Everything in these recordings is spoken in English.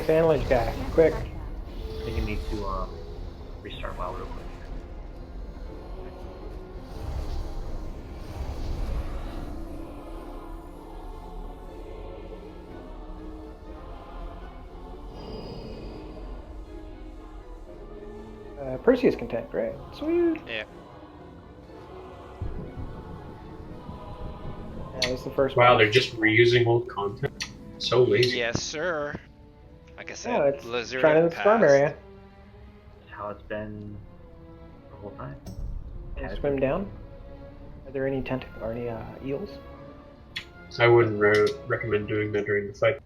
this analyst guy, quick. I think you need to restart WoW real quick. Perseus content, great. Sweet. Yeah. Yeah, this is the first Wow, one. they're just reusing old content. So lazy. Yes, sir. Like I said, Yeah, it's Blizzard trying in to the the storm past. area. That's how it's been the whole time. Can you swim down? Are there any eels? I wouldn't recommend doing that during the fight.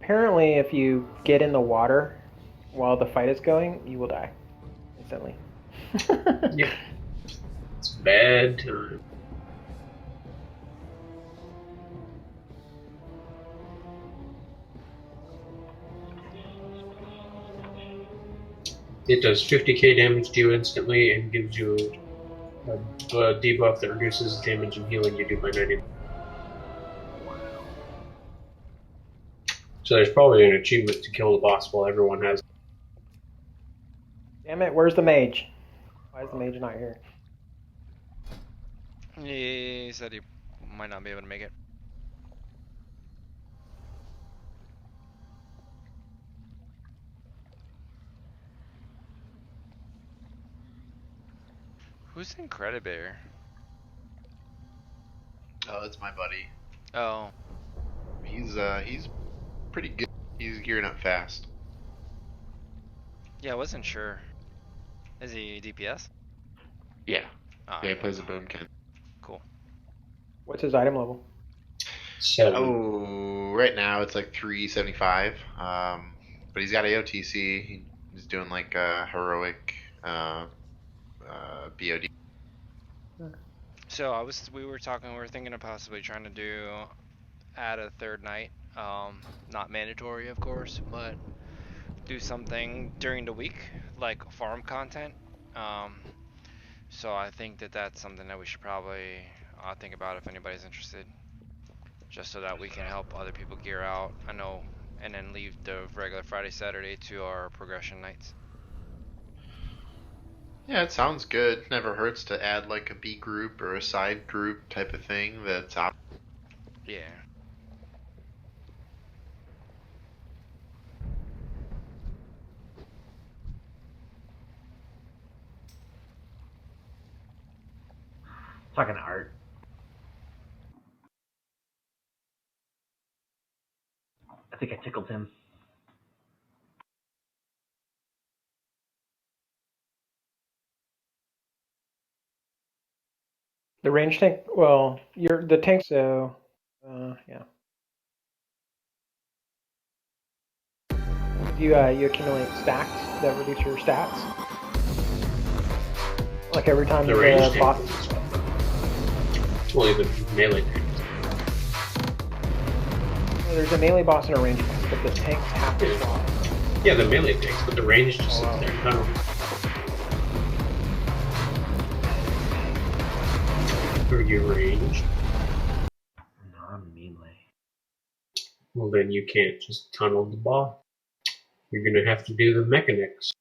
Apparently, if you get in the water while the fight is going, you will die instantly. Yeah. It's bad time. It does 50k damage to you instantly and gives you a debuff that reduces damage and healing you do by 90. So there's probably an achievement to kill the boss while everyone has. Damn it, where's the mage? Why is the mage not here? He said he might not be able to make it. Who's in Credit Bear? Oh, that's my buddy. Oh, He's pretty good. He's gearing up fast. yeah, I wasn't sure. Is he DPS? Yeah. Oh, Yeah, he plays a boomkin. cool. What's his item level? 7. Oh, right now it's like 375. But he's got AOTC. He's doing like heroic BOD. So we were thinking of possibly trying to add a third night. Not mandatory, of course, but do something during the week, like farm content. So I think that's something that we should probably think about if anybody's interested, just so that we can help other people gear out. I know, and then leave the regular Friday, Saturday to our progression nights. Yeah, it sounds good. Never hurts to add like a B group or a side group type of thing that's out. Yeah. Talking to Art. I think I tickled him. The range tank? Well, the tank, so yeah. You accumulate stacks that reduce your stats. Like every time The the range boss. It's only the melee tank. Well, there's a melee boss and a range boss, but the tanks have to swap. Yeah, the melee tanks, but the range just sits wow. there. No. Are you ranged? No, I'm melee. Well, then you can't just tunnel the boss. You're gonna have to do the mechanics.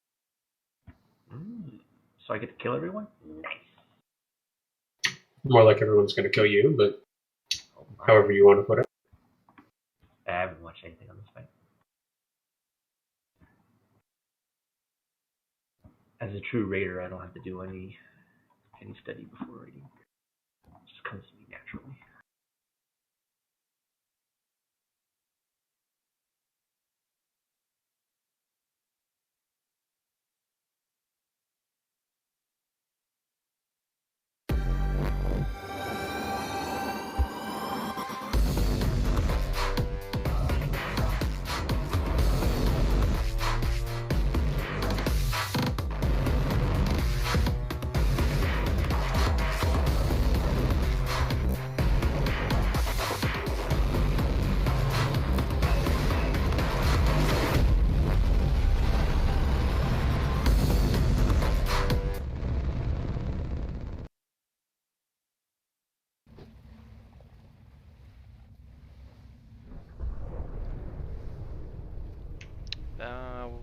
So I get to kill everyone? Nice. More like everyone's gonna kill you, but Oh, my. however you want to put it. I haven't watched anything on this fight. As a true raider, I don't have to do any study before raiding. It just comes to me naturally.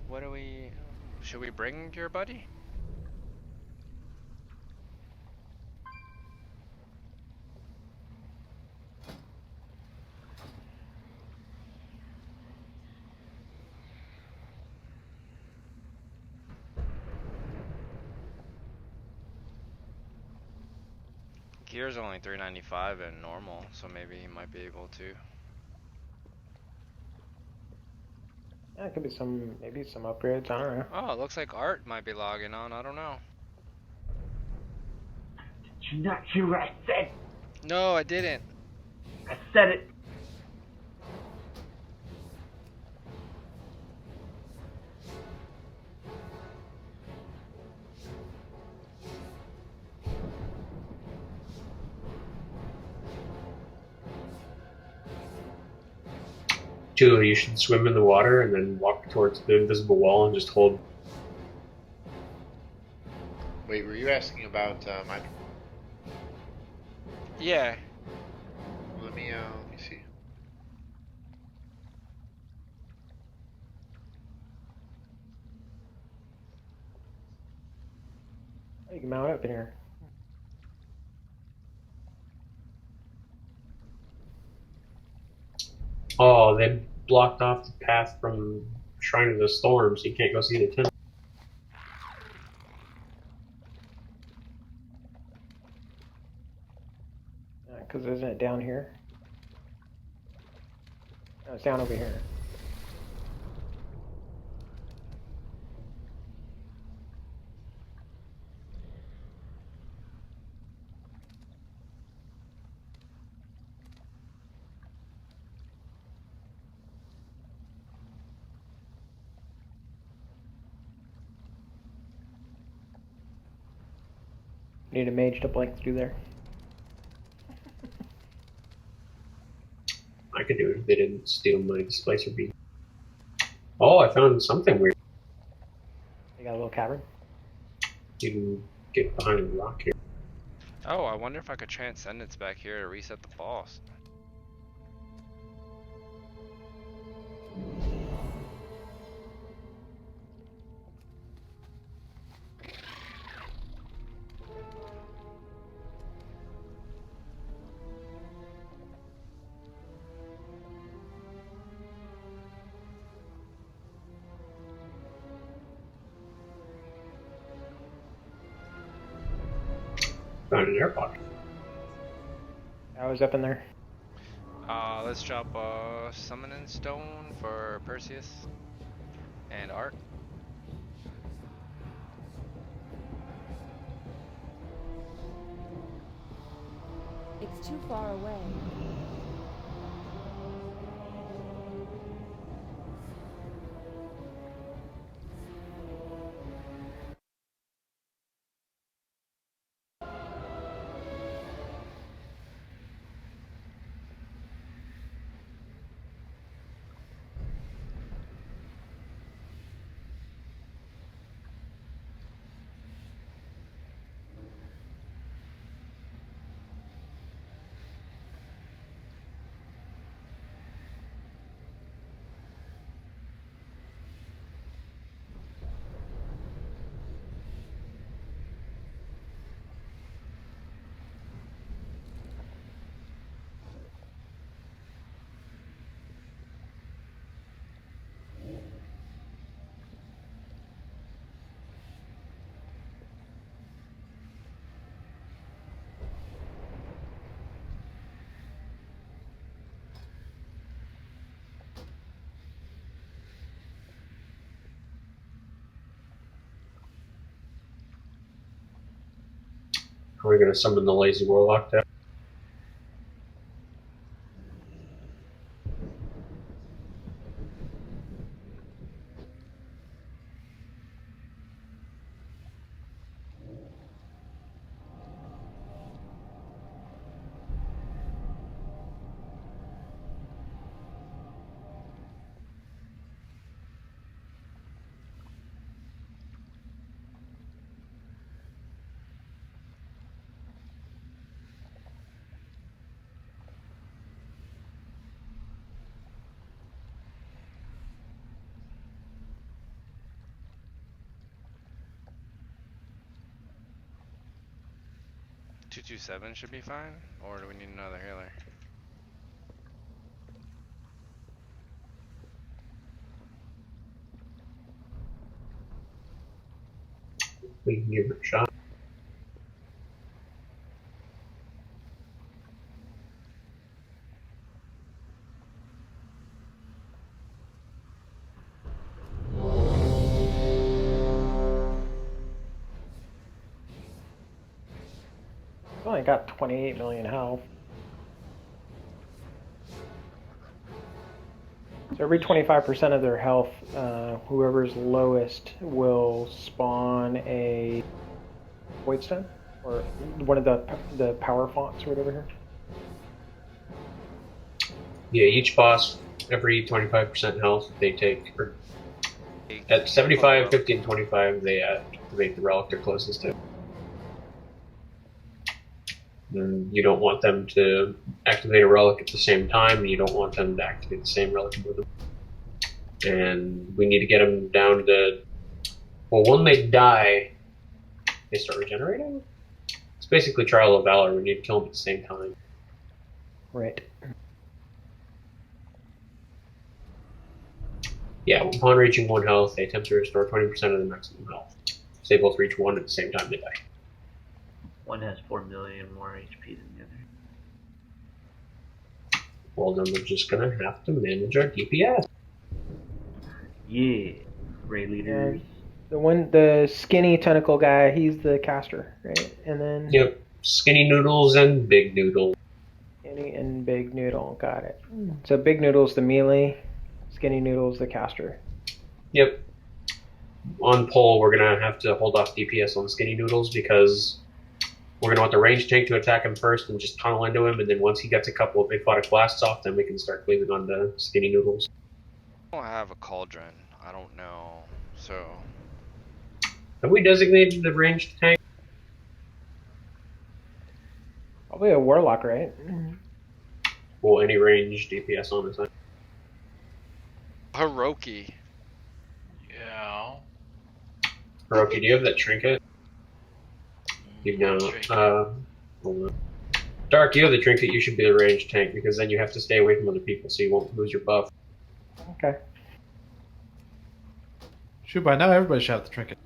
what do we... Should we bring your buddy? Gear's only 395 and normal, so maybe he might be able to. Yeah, it could be maybe some upgrades. I don't know. Oh, it looks like Art might be logging on. I don't know. Did you not hear what I said? No, I didn't. I said it. Julia, you should swim in the water and then walk towards the invisible wall and just hold. Wait, were you asking about my? Yeah. Let me see. You can mount up in here. Oh, they blocked off the path from Shrine of the Storm, so you can't go see the temple. Because isn't it down here? No, it's down over here. Need a mage to blink through there. I could do it if they didn't steal my displacer beam. Oh, I found something weird. You got a little cavern? You can get behind the rock here. Oh, I wonder if I could Transcendence back here to reset the boss. Found an air pocket. I was up in there. Let's drop a Summoning Stone for Perseus and Art. It's too far away. Are we going to summon the lazy warlock there? 227 should be fine, or do we need another healer? We can give it a shot. I've only got 28 million health. So every 25% of their health, whoever's lowest will spawn a void stone, or one of the power fonts or whatever here. Yeah, each boss, every 25% health, they take, or at 75, 50, and 25, they activate the relic they're closest to. And you don't want them to activate a relic at the same time, and you don't want them to activate the same relic with them. And we need to get them down to, well, when they die, they start regenerating? It's basically Trial of Valor. We need to kill them at the same time. Right. Yeah, upon reaching 1 health, they attempt to restore 20% of the maximum health. So they both reach 1 at the same time they die. One has 4 million more HP than the other. Well, then we're just gonna have to manage our DPS. Yeah. Ray leaders. The skinny tentacle guy, he's the caster, right? And then Yep. Skinny Noodles and Big Noodle. skinny and big noodle, got it. So big noodle's the melee, skinny noodle's the caster. Yep. On pole, we're gonna have to hold off DPS on Skinny Noodles because we're gonna want the range tank to attack him first and just tunnel into him, and then once he gets a couple of aquatic blasts off, then we can start cleaving on the Skinny Noodles. I don't have a cauldron. I don't know. So Have we designated the ranged tank? Probably a warlock, right? Well, any ranged DPS on this side. Hiroki. Yeah. Hiroki, do you have that trinket? You don't. Hold on. Dark, you have the trinket, you should be the ranged tank, because then you have to stay away from other people so you won't lose your buff. Okay. Shoot, by now everybody should have the trinket.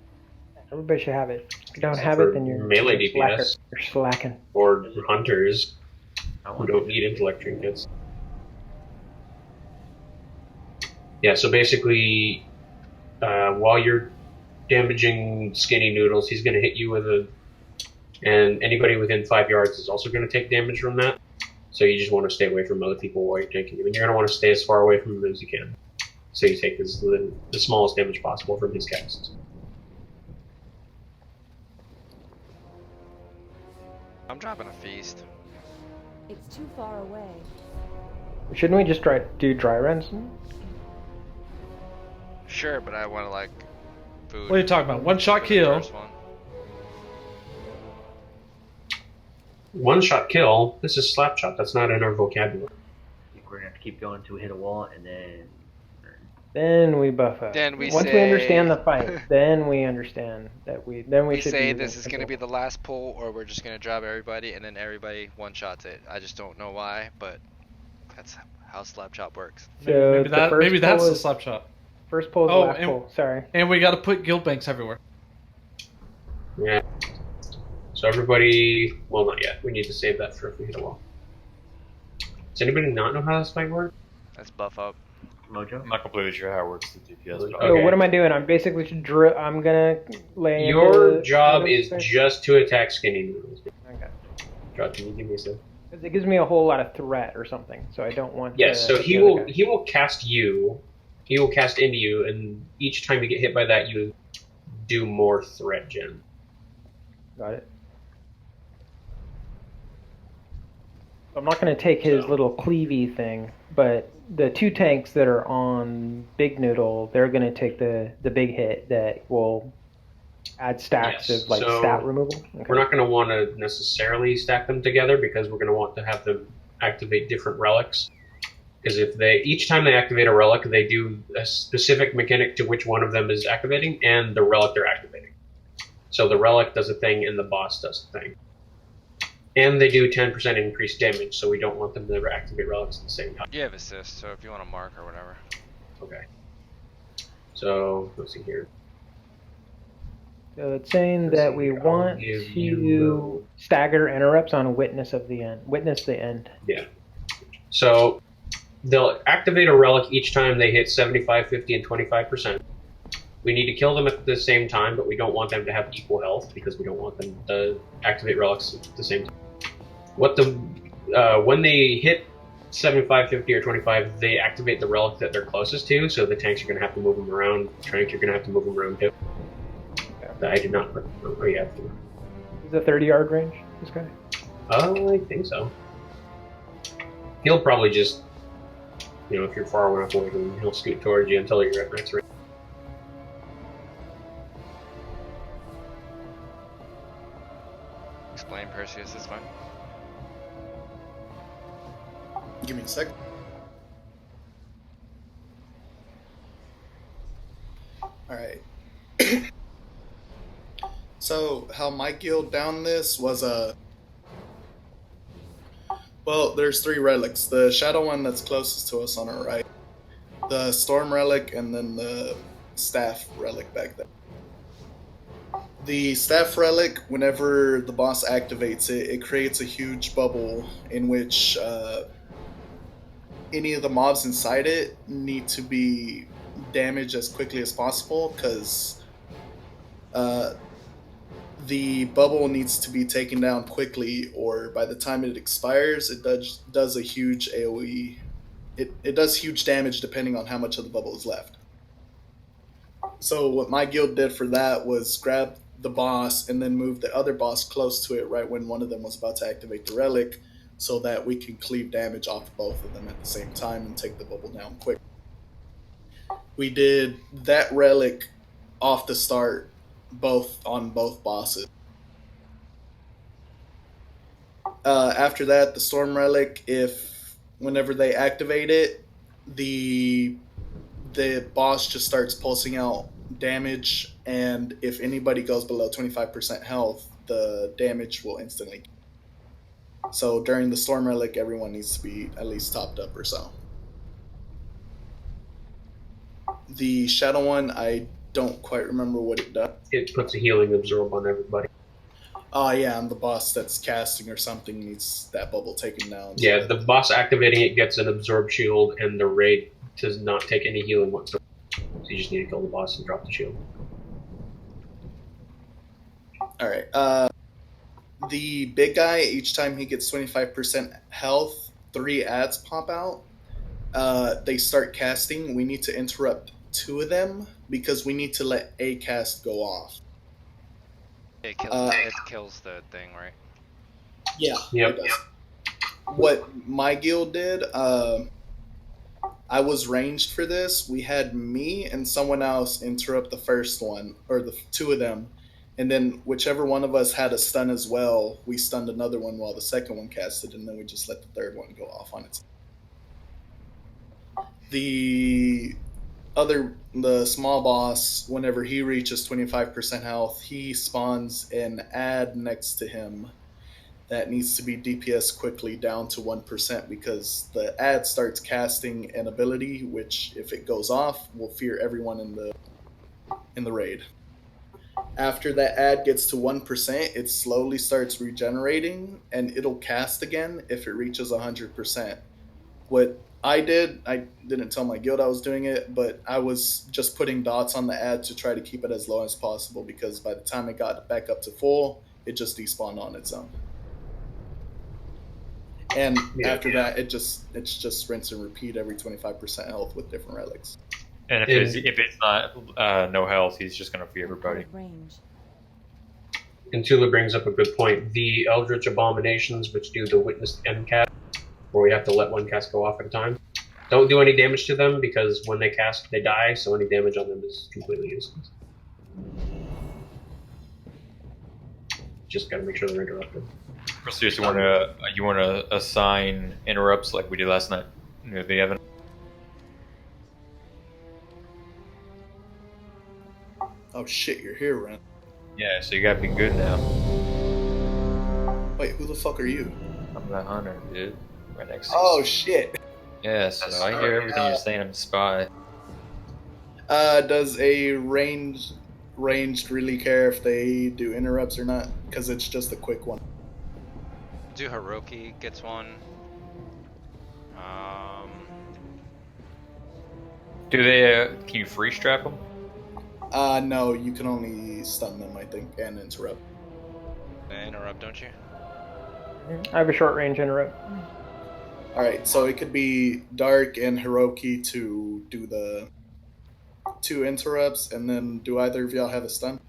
Everybody should have it. If you don't Except have for it, then you're melee you're slacker. DPS. You're slacking. Or hunters I who want don't need intellect trinkets. Yeah, so basically, while you're damaging Skinny Noodles, he's going to hit you with a... And anybody within 5 yards is also going to take damage from that. So you just want to stay away from other people while you're tanking him. And you're going to want to stay as far away from him as you can. So you take the smallest damage possible from his casts. I'm dropping a feast. It's too far away. Shouldn't we just do dry runs? Sure, but I want to like food. What are you talking about? One shot for the kill. first one. One-shot kill? This is SlapChop. That's not in our vocabulary. I think we're gonna have to keep going until we hit a wall, and then. Then we buff up. Then we Once we say- understand the fight, then we understand that we We should say be this is using going to be control. the last pull, or we're just going to drop everybody, and then everybody one-shots it. I just don't know why, but that's how SlapChop works. So maybe the that. first Maybe that's pull the is- slap shot. First pull is Oh, the last and- pull. Sorry. And we got to put guild banks everywhere. Yeah. So everybody... Well, not yet. We need to save that for if we hit a wall. Does anybody not know how this fight works? Let's buff up. Mojo? I'm not completely sure how it works with DPS. But Okay. So what am I doing? I'm basically I'm gonna lay. Your into job the is space. just to attack Skinny Noodles. Okay. Josh, can you give me a sec? 'Cause it gives me a whole lot of threat or something, so I don't want. Yes, so he the other will guy. he will cast you. He will cast into you, and each time you get hit by that, you do more threat gen. Got it. I'm not going to take his So- little cleavy thing, but the two tanks that are on Big Noodle, they're going to take the big hit that will add stacks Yes, of like so stat removal. Okay. We're not going to want to necessarily stack them together because we're going to want to have them activate different relics. Because if each time they activate a relic, they do a specific mechanic to which one of them is activating and the relic they're activating. So the relic does a thing and the boss does a thing. And they do 10% increased damage, so we don't want them to ever activate relics at the same time. You have assist, so if you want to mark or whatever. Okay. So, let's see here. So it's saying Let's that see we here. I'll want give to you stagger interrupts on Witness of the End. Witness the End. Yeah. So, they'll activate a relic each time they hit 75, 50, and 25%. We need to kill them at the same time, but we don't want them to have equal health because we don't want them to activate relics at the same time. When they hit 75, 50, or 25, they activate the relic that they're closest to, so the tanks are going to have to move them around. Trank, you're going to have to move them around too. I did not put. Oh, yeah. Is it 30-yard range, this guy? I think so. He'll probably just, if you're far enough away from him, he'll scoot towards you until you're at max range. Explain Perseus, that's fine. Give me a second. Alright. So, how my guild down this was well, there's 3 relics. The shadow one that's closest to us on our right, the storm relic, and then the staff relic back there. The staff relic, whenever the boss activates it, it creates a huge bubble in which any of the mobs inside it need to be damaged as quickly as possible, because the bubble needs to be taken down quickly, or by the time it expires, it does a huge AoE. It does huge damage depending on how much of the bubble is left. So what my guild did for that was grab the boss and then move the other boss close to it right when one of them was about to activate the relic, so that we can cleave damage off both of them at the same time and take the bubble down quick. We did that relic off the start, on both bosses. After that, the storm relic, whenever they activate it, the boss just starts pulsing out damage, and if anybody goes below 25% health, the damage will instantly. So during the storm relic, everyone needs to be at least topped up or so. The shadow one, I don't quite remember what it does. It puts a healing absorb on everybody. Oh yeah, and the boss that's casting or something needs that bubble taken down. Yeah, the boss activating it gets an absorb shield, and the raid does not take any healing whatsoever. So you just need to kill the boss and drop the shield. Alright, the big guy, each time he gets 25% health, 3 ads pop out. They start casting. We need to interrupt 2 of them because we need to let a cast go off. It kills the thing, right? Yeah, Yep. it does. What my guild did, I was ranged for this. We had me and someone else interrupt the first one, or the 2 of them, and then whichever one of us had a stun as well, we stunned another one while the second one casted, and then we just let the third one go off on its. The small boss, whenever he reaches 25% health, he spawns an ad next to him that needs to be DPS quickly down to 1%, because the ad starts casting an ability which, if it goes off, will fear everyone in the raid. After that ad gets to 1%, it slowly starts regenerating, and it'll cast again if it reaches 100%. What I didn't tell my guild I was doing it, but I was just putting dots on the ad to try to keep it as low as possible, because by the time it got back up to full, it just despawned on its own. And after that, it's just rinse and repeat every 25% health with different relics. And if it's not no health, he's just gonna fear everybody. Range. And Tula brings up a good point. The Eldritch Abominations, which do the Witness End cast, where we have to let one cast go off at a time, don't do any damage to them, because when they cast, they die, so any damage on them is completely useless. Just gotta make sure they're interrupted. Perseus, you wanna assign interrupts like we did last night near the Evan? Oh shit, you're here, Ren. Yeah, so you gotta be good now. Wait, who the fuck are you? I'm the hunter, dude. Right next to you. Oh shit. Yeah, so I hear everything you're saying. I'm a spy. Does a ranged really care if they do interrupts or not? Because it's just a quick one. Do Hiroki gets one. Do they? Can you free strap them? No, you can only stun them, I think, and interrupt. They interrupt, don't you? I have a short range interrupt. Alright, so it could be Dark and Hiroki to do the 2 interrupts, and then do either of y'all have a stun?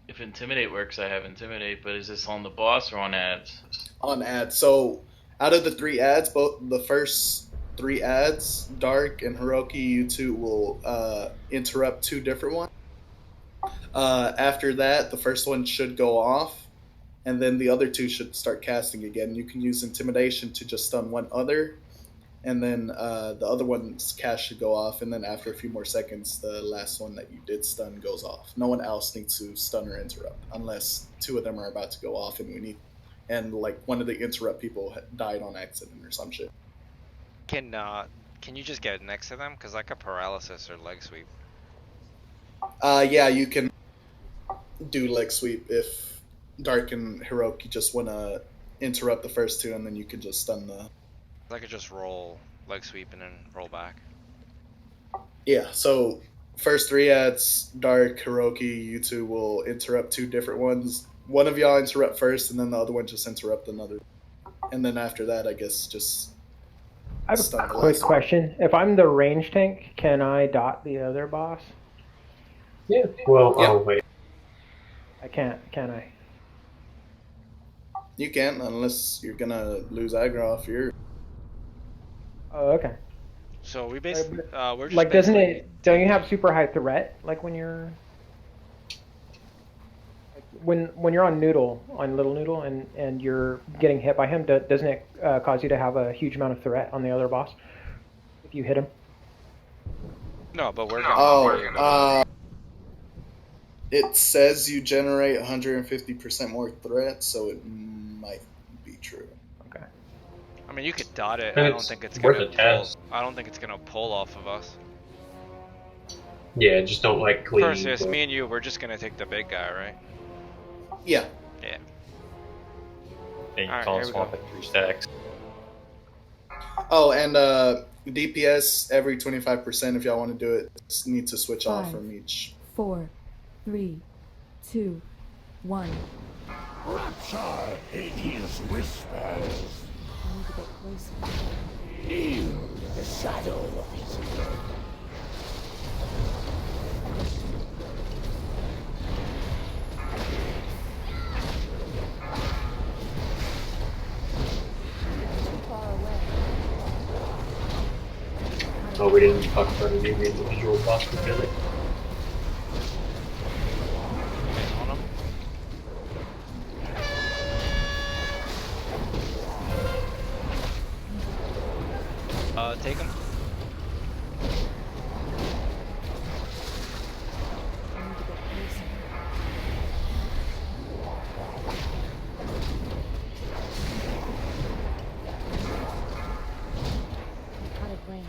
If Intimidate works, I have Intimidate, but is this on the boss or on ads? On ads. So, out of the 3 ads, both the first 3 ads, Dark and Hiroki, you two will interrupt 2 different ones. After that, the first one should go off, and then the other 2 should start casting again. You can use Intimidation to just stun one other, and then the other one's cast should go off, and then after a few more seconds, the last one that you did stun goes off. No one else needs to stun or interrupt, unless 2 of them are about to go off, and like one of the interrupt people died on accident or some shit. Can you just get next to them? Cause I got paralysis or leg sweep. Yeah, you can do leg sweep if Dark and Hiroki just want to interrupt the first 2, and then you can just stun the... I could just roll leg sweep and then roll back. Yeah, so first 3 ads, Dark, Hiroki, you two will interrupt 2 different ones. One of y'all interrupt first, and then the other one just interrupt another. And then after that, I guess just... I have a quick question. If I'm the range tank, can I dot the other boss? Yeah. Well, Yeah. oh wait. I can't, can I? You can't, unless you're gonna lose aggro off your... Oh, okay. So we basically we're just Like, doesn't basically- it? Don't you have super high threat? Like when you're, when you're on Noodle, on Little Noodle, and you're getting hit by him, doesn't it cause you to have a huge amount of threat on the other boss if you hit him? No, but we're gonna. It says you generate 150% more threat, so it might be true. Okay. I mean, you could dot it. And I don't it's think it's worth gonna a test. pull. I don't think it's gonna pull off of us. Yeah, just don't like clean. First, it's me and you. We're just gonna take the big guy, right? Yeah. Yeah. And you Alright, call here and we swap go. at 3 stacks. Oh, and DPS every 25% if y'all want to do it. Just need to switch off 5, from each. 4, 3, 2, 1. Rapture, hideous whispers. I need to get closer. Feel the shadow of it. Too far away. Oh, we didn't talk about any of the individual boss mechanics. On him. Take him. I need to get closer. I'm out of range.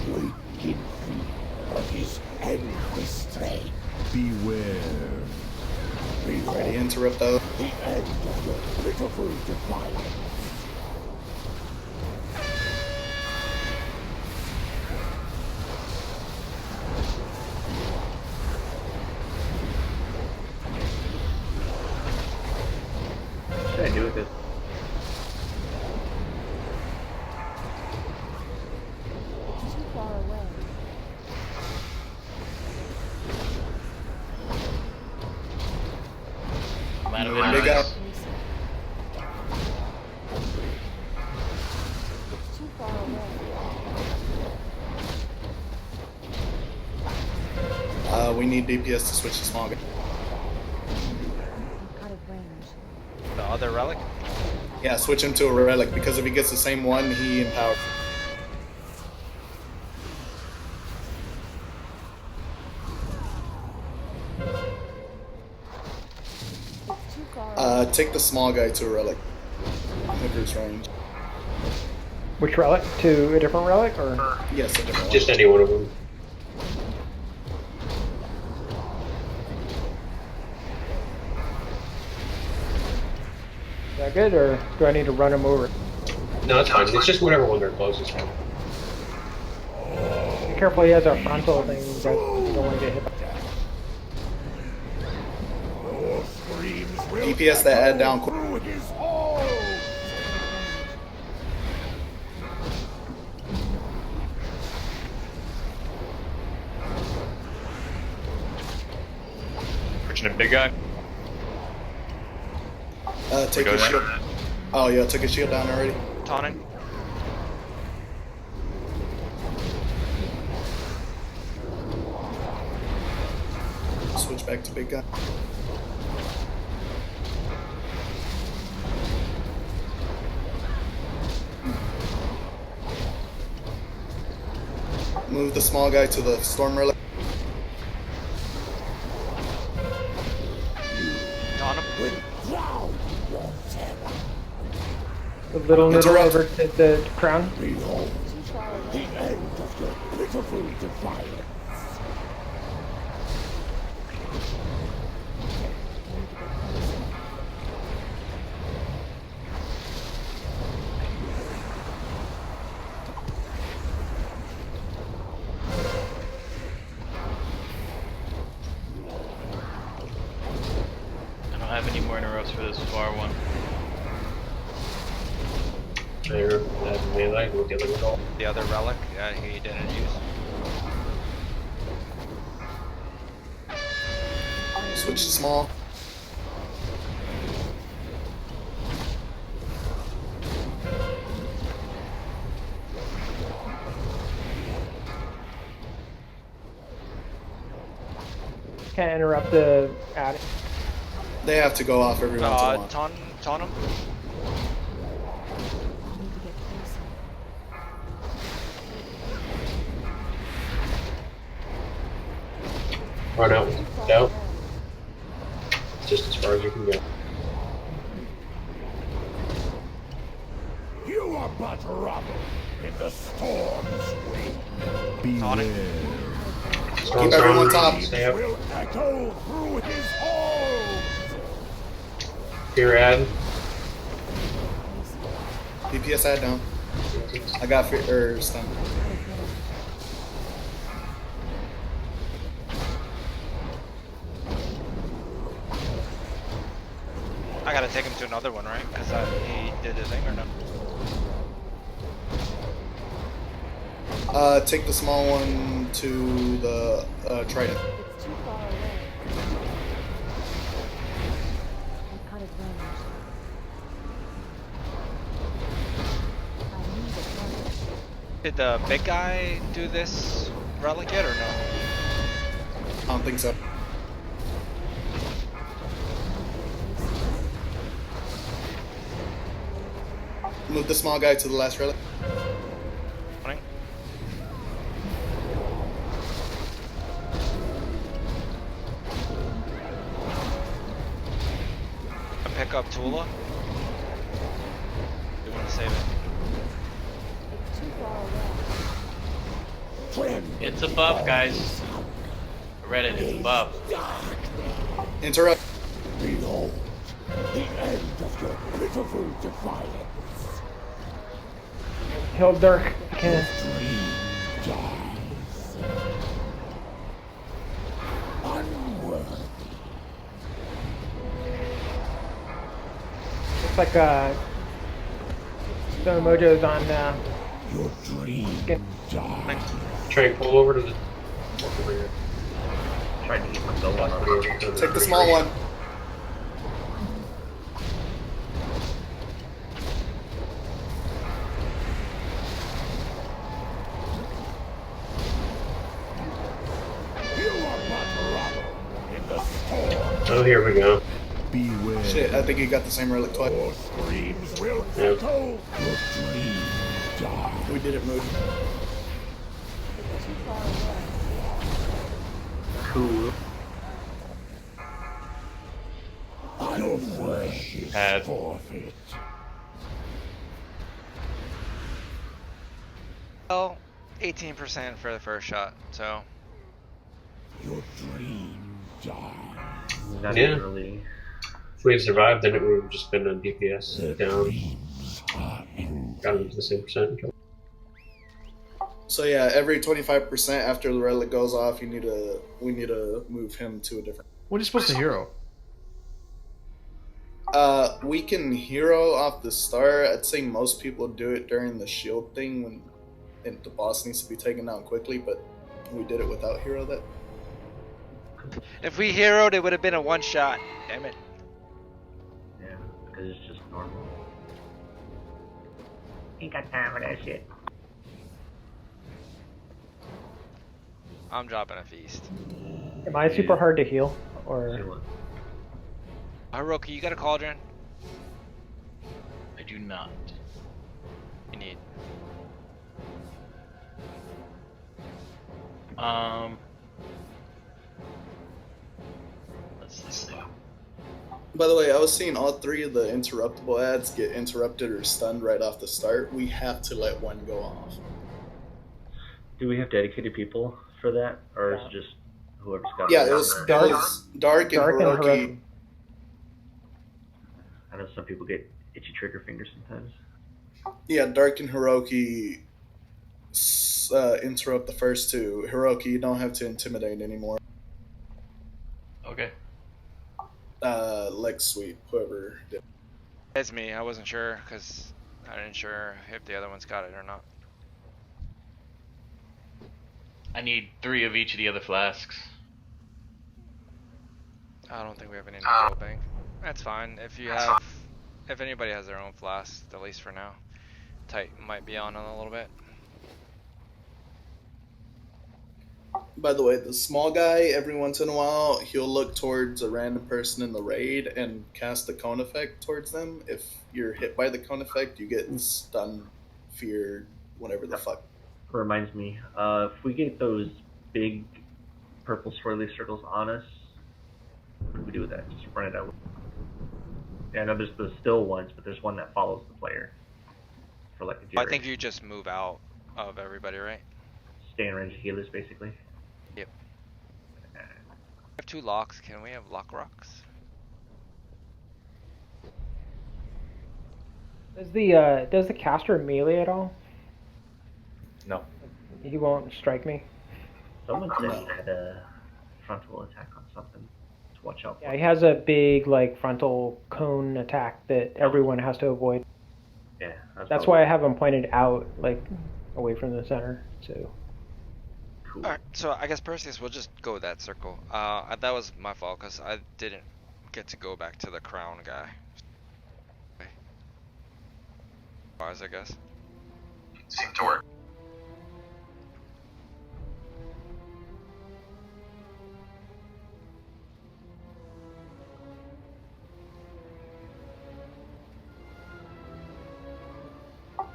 Wicked fear of his endless strength. Beware. Ready to interrupt though? The end of your pitiful defiance. What should I do with this? It's too far away. I'm out of Big it. up. It's too far away. We need DPS to switch to small guy. I'm out of range. The other relic. Yeah, switch him to a relic because if he gets the same one, he empowers. Take the small guy to a relic. Hooker's range. Which relic? To a different relic, or? Yes, a different Just one. any one of them. Is that good, or do I need to run them over? No, it's fine. It's just whatever one they're closest to. Be careful, he has a frontal thing. You don't want to get hit by that. DPS that add down. Pushing a big guy. Take go his there? shield. Oh yeah, took his shield down already. Taunting. Switch back to big guy. Move the small guy to the storm relic. Taunt him. The little noodle Interrupt. over to the crown. Behold, the end of your pitiful defiance. I don't have any more interrupts for this far one. There, that melee with the other result. The other relic he didn't use. Switch to small. Can't interrupt the ad. They have to go off every once in a while. Taunt him. Need to get closer. Run out with doubt. Just as far as you can go. You are but rubble in the storm's wing. Taunting. Storm Keep everyone top. Stay up. Will echo through his halls. Fear ad. DPS add down. I got fear stun. I gotta take him to another one, right? Because he did the thing or no? Take the small one to the trident. It's too far away. I cut his range. I need a target. Did the big guy do this relic yet or no? I don't think so. Move the small guy to the last relic. Taunting. Pick up Tula. We want to save it. It's too far away. It's a buff, guys. Read it, it's a buff. Interrupt. Behold, the end of your pitiful defiance. Heal Dirk. I can't. Dream dies. Unworthy. Looks like Stone Mojo's on. Your dream Get- dies. Try and pull over to the. Over here. Trying to get myself on. Take the small one. You are but rubble in the storm. Oh, here we go. Beware. Shit, I think you got the same relic twice. Your screams will Yep. echo. Your dream dies. We didn't move. It's too far away. Cool. An Your flesh is Had. forfeit. Well, 18% for the first shot, so Your dream dies. Not Yeah. even really. If we had survived, then it would have just been a DPS Their down. dreams are ended. Got them to the same percent. So yeah, every 25% after the relic goes off, we need to move him to a different. What are you supposed to hero? We can hero off the start. I'd say most people do it during the shield thing when the boss needs to be taken down quickly, but we did it without hero that. if we heroed, it would have been a one shot. Damn it. Yeah, because it's just normal. Ain't got time for that shit. I'm dropping a feast. Am I super hard to heal? See Or what? Hiroki, you got a cauldron? I do not. You need. Let's see. By the way, I was seeing all three of the interruptible ads get interrupted or stunned right off the start. We have to let one go off. Do we have dedicated people for that, or is it just whoever's got? Yeah, it it was on Dark, there? Dark and Dark and Hiroki. Hiroki. I know some people get itchy trigger fingers sometimes. Yeah, Dark and Hiroki interrupt the first two. Hiroki, you don't have to intimidate anymore. Okay. Leg sweep, whoever did. It's me. I wasn't sure because I didn't sure if the other one's got it or not. I need 3 of each of the other flasks. I don't think we have any gold bank. That's fine. If anybody has their own flask, at least for now. Tight might be on a little bit. By the way, the small guy, every once in a while, he'll look towards a random person in the raid and cast the cone effect towards them. If you're hit by the cone effect, you get stunned, feared, whatever the fuck. Reminds me, if we get those big purple swirly circles on us, what do we do with that? Just run it out. Yeah, I know there's the still ones, but there's one that follows the player for like a I duration. think you just move out of everybody, right? Stay in range of healers, basically. Yep. I have 2 locks. Can we have lock rocks? does the caster melee at all? No. He won't strike me. Someone said he had a frontal attack on something to watch out for. Yeah, he has a big like frontal cone attack that everyone has to avoid. Yeah, That's why I have him pointed out, like away from the center. So. Cool. Alright, so I guess Perseus, we'll just go with that circle. That was my fault because I didn't get to go back to the crown guy. Okay. Wise, I guess. Seemed to work.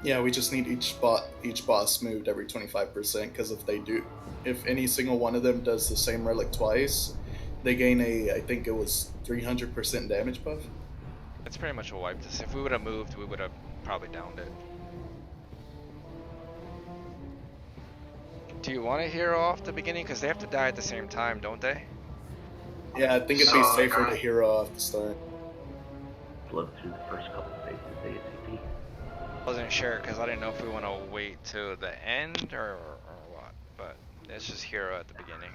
Yeah, we just need each boss moved every 25%, because if any single one of them does the same relic twice, they gain I think it was 300% damage buff. It's pretty much a wipe. If we would have moved, we would have probably downed it. Do you want to hero off the beginning? Because they have to die at the same time, don't they? Yeah, I think it'd be safer to hero off the start. Flow through the first couple phases ASAP. Wasn't sure because I didn't know if we want to wait to the end or what. But it's just hero at the beginning.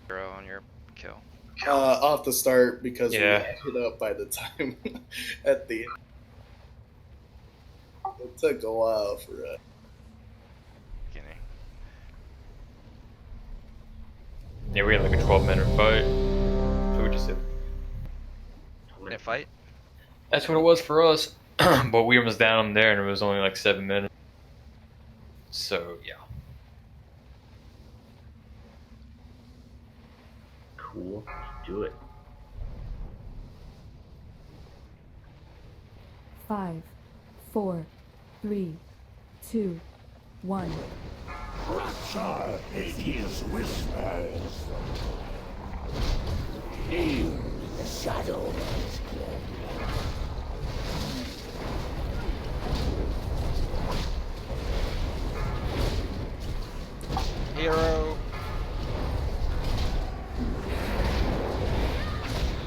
Hero on your kill. Off the start, because Yeah. we hit up by the time at the end. It took a while for Beginning. Yeah, we had like a 12-minute fight. So we just did. Minute fight? That's what it was for us. But we almost down them there and it was only like 7 minutes. So, yeah. Cool. Let's do it. 5, 4, 3, 2, 1. Rapture, hideous whispers. Feel the shadows. Hero.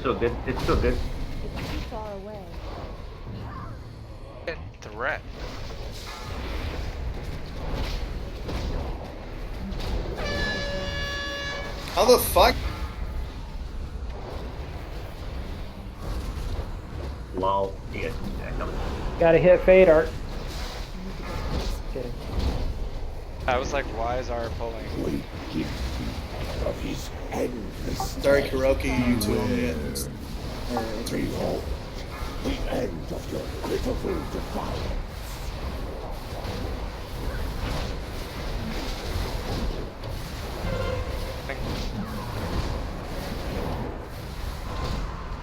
Still good. It's still good. It's too far away. Threat. How the fuck? Lol. You guys see that coming. Gotta hit fade art. Kidding. I was like, why is our pulling? Wait, give me of his endless. Sorry, Kuroki, you two only at. Behold, the end of your pitiful defiance.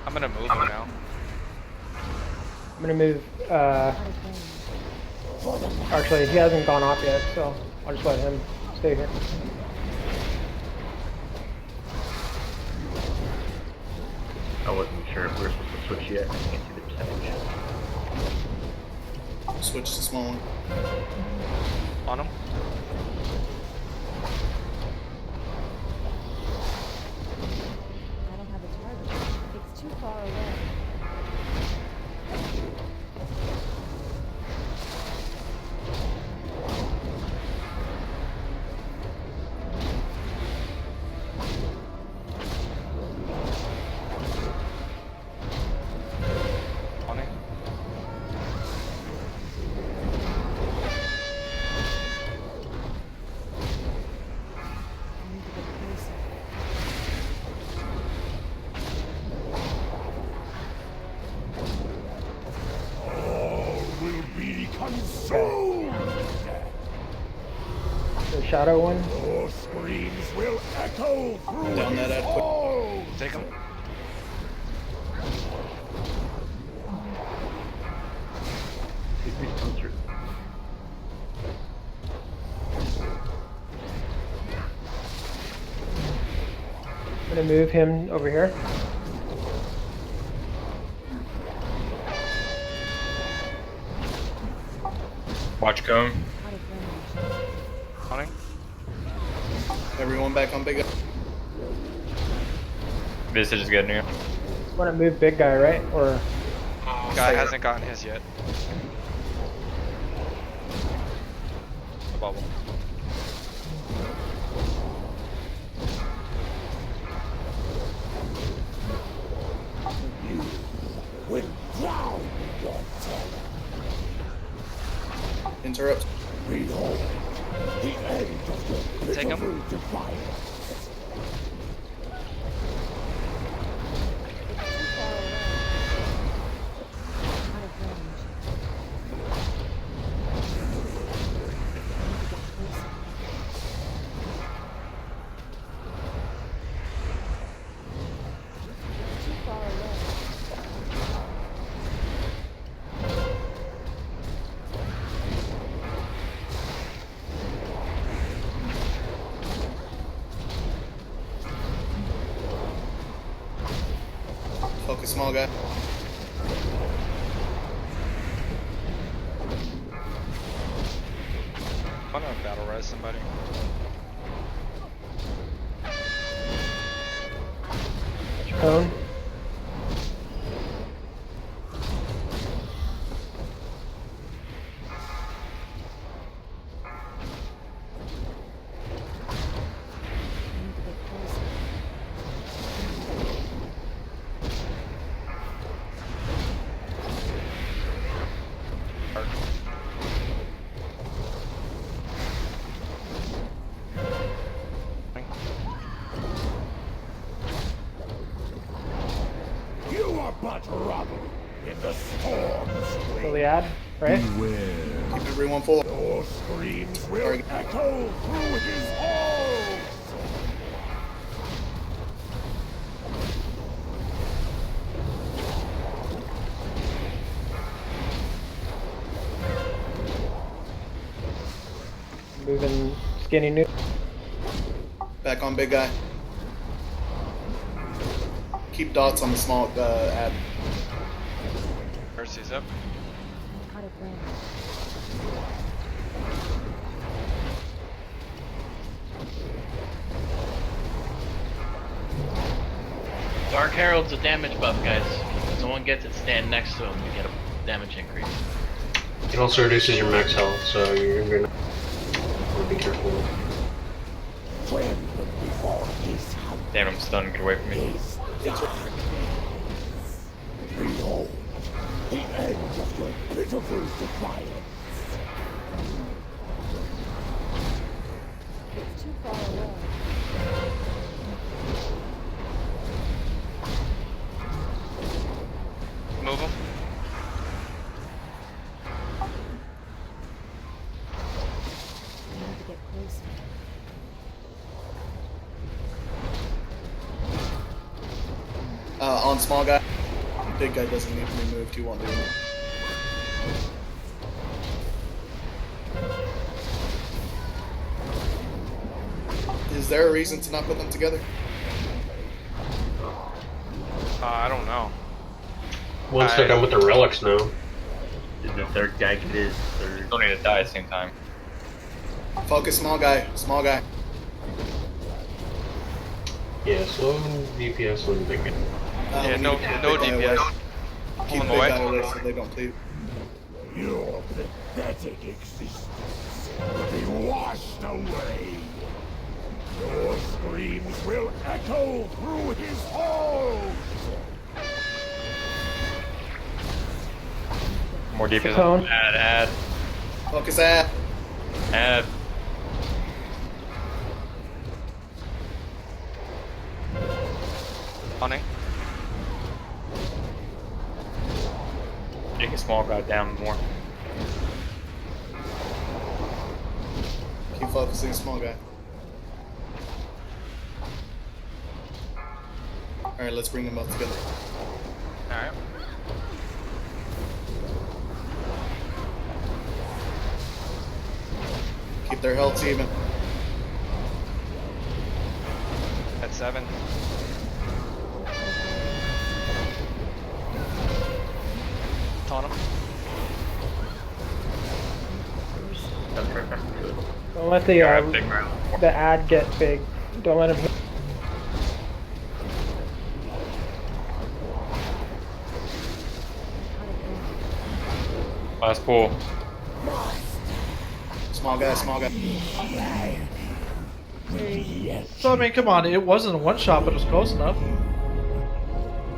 I'm gonna move him now. I'm gonna move. Actually, he hasn't gone off yet, so I'll just let him stay here. I wasn't sure if we were supposed to switch yet. I can't see the percentage. Switch to small one. On him. I don't have a target. It's too far away. On him. I need to get closer. All will be consumed. The shadow one. Your screams will echo through Down that his ad quick. halls. Take him. Please come through. I'm gonna move him over here. Watch cone. Out of range. On him. Everyone back on big guy. Visage is getting here. Want to move big guy, right? Or Guy hasn't gotten his yet. The bubble. You will drown your terror. Interrupt. Behold, the end of your Take him. pitiful defiance. It's too far away. Out of range. I need to get closer. It's too far away. Focus small guy. I'm gonna battle res somebody. cone. I need to get closer. You are but rubble in the storm's Fully wake. add, right? Beware. Keep everyone full. Your screams will Target. echo through his halls. Moving skinny new. Back on big guy. Keep dots on the small ad. Mercy's up. Out of range. Dark Herald's a damage buff, guys. If someone gets it, stand next to him, you get a damage increase. It also reduces your max health, so you're gonna be careful. Tremble before his hand Damn, I'm stunned. Get away from me. is darkness. Behold, the end of your pitiful defiance. It's too far away. Move him. I need to get closer. On small guy. Big guy doesn't need to be moved. He won't do it. Is there a reason to not put them together? I don't know. Once they're done with the relics now. Did the third guy get his third? Don't need to die at the same time. Focus small guy. Small guy. Yeah, slow DPS on the big guy. Yeah, we no need to keep big guy DPS. away. Keep him big away. guy away so they don't cleave. Your pathetic existence will be washed away. Your screams will echo through his halls. More DPS. Cone. Add. Focus ad. Add. Hunting. Take a small guy down more. Keep focusing small guy. Alright, let's bring them both together. Alright. Keep their health even. At 7. Taunt him. That's right back to it. Don't let the Big round. the ad get big. Don't let him. Last pull. Small guy, small guy. So I mean, come on, it wasn't a one shot, but it was close enough.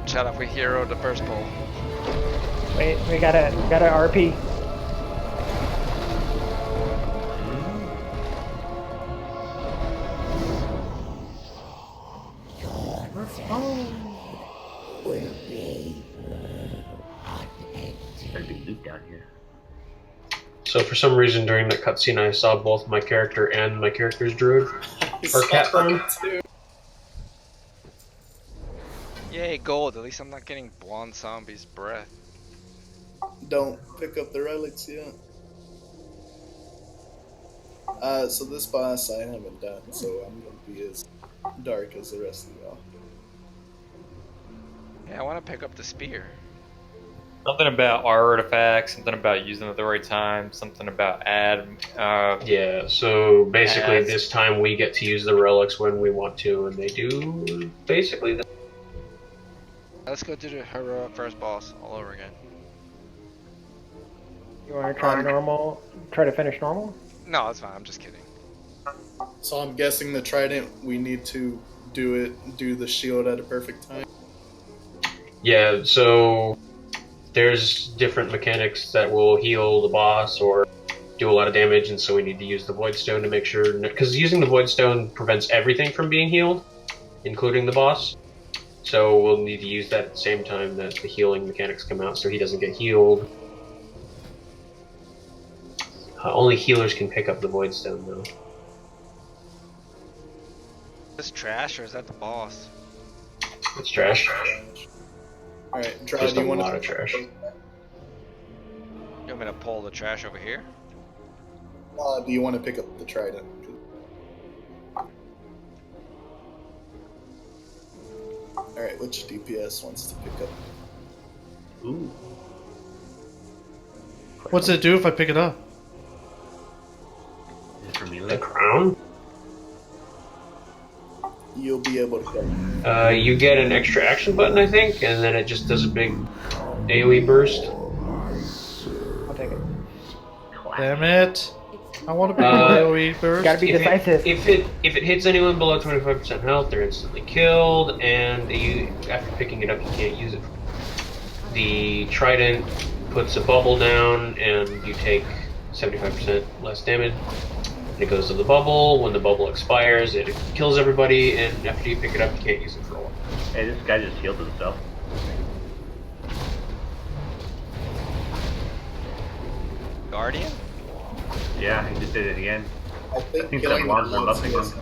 Shut up, we heroed the first pull. Wait, we gotta RP. Will be There's big loot down here. So for some reason during that cutscene I saw both my character and my character's druid. Or cat farm. Yay, gold. At least I'm not getting blonde zombie's breath. Don't pick up the relics yet. So this boss I haven't done, so I'm gonna be as dark as the rest of y'all. Yeah, I want to pick up the spear. Something about artifacts, something about using them at the right time, something about add. Yeah, so basically Ads. this time we get to use the relics when we want to, and they do basically the Let's go do the heroic first boss all over again. You want to try normal? Try to finish normal? No, that's fine. I'm just kidding. So I'm guessing the trident we need to do the shield at a perfect time. Yeah, so there's different mechanics that will heal the boss or do a lot of damage, and so we need to use the Void Stone to make sure, because using the Void Stone prevents everything from being healed, including the boss. So we'll need to use that at the same time that the healing mechanics come out, so he doesn't get healed. Only healers can pick up the Void Stone, though. Is this trash or is that the boss? It's trash. Alright, Dry, Just do a you want lot of trash. You want me to pull the trash over here? Do you want to pick up the trident? Alright, which DPS wants to pick up? Ooh. What's it do if I pick it up? Is it for The melee? crown? You'll be able to get it. You get an extra action button, I think, and then it just does a big AoE burst. I'll take it. Damn it! I want to pick Uh, the AoE burst. Gotta be decisive. If it hits anyone below 25% health, they're instantly killed, and you after picking it up, you can't use it. The trident puts a bubble down, and you take 75% less damage. And it goes to the bubble. When the bubble expires, it kills everybody, and after you pick it up, you can't use it for a while. Hey, this guy just healed himself. Guardian? Yeah, he just did it again. I think think killing the alarms the are bloods buffing is- him.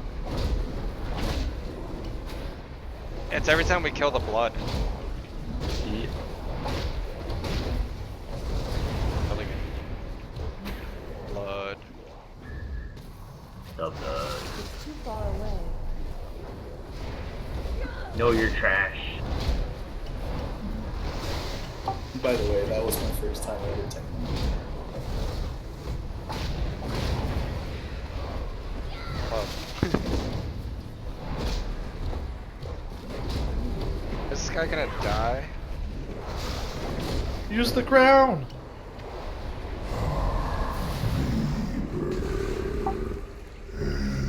It's every time we kill the blood. Yeah. Really good. Blood. The blood. It's too far away. Know your trash. By the way, that was my first time ever taking. Oh. Is this guy gonna die? Use the crown.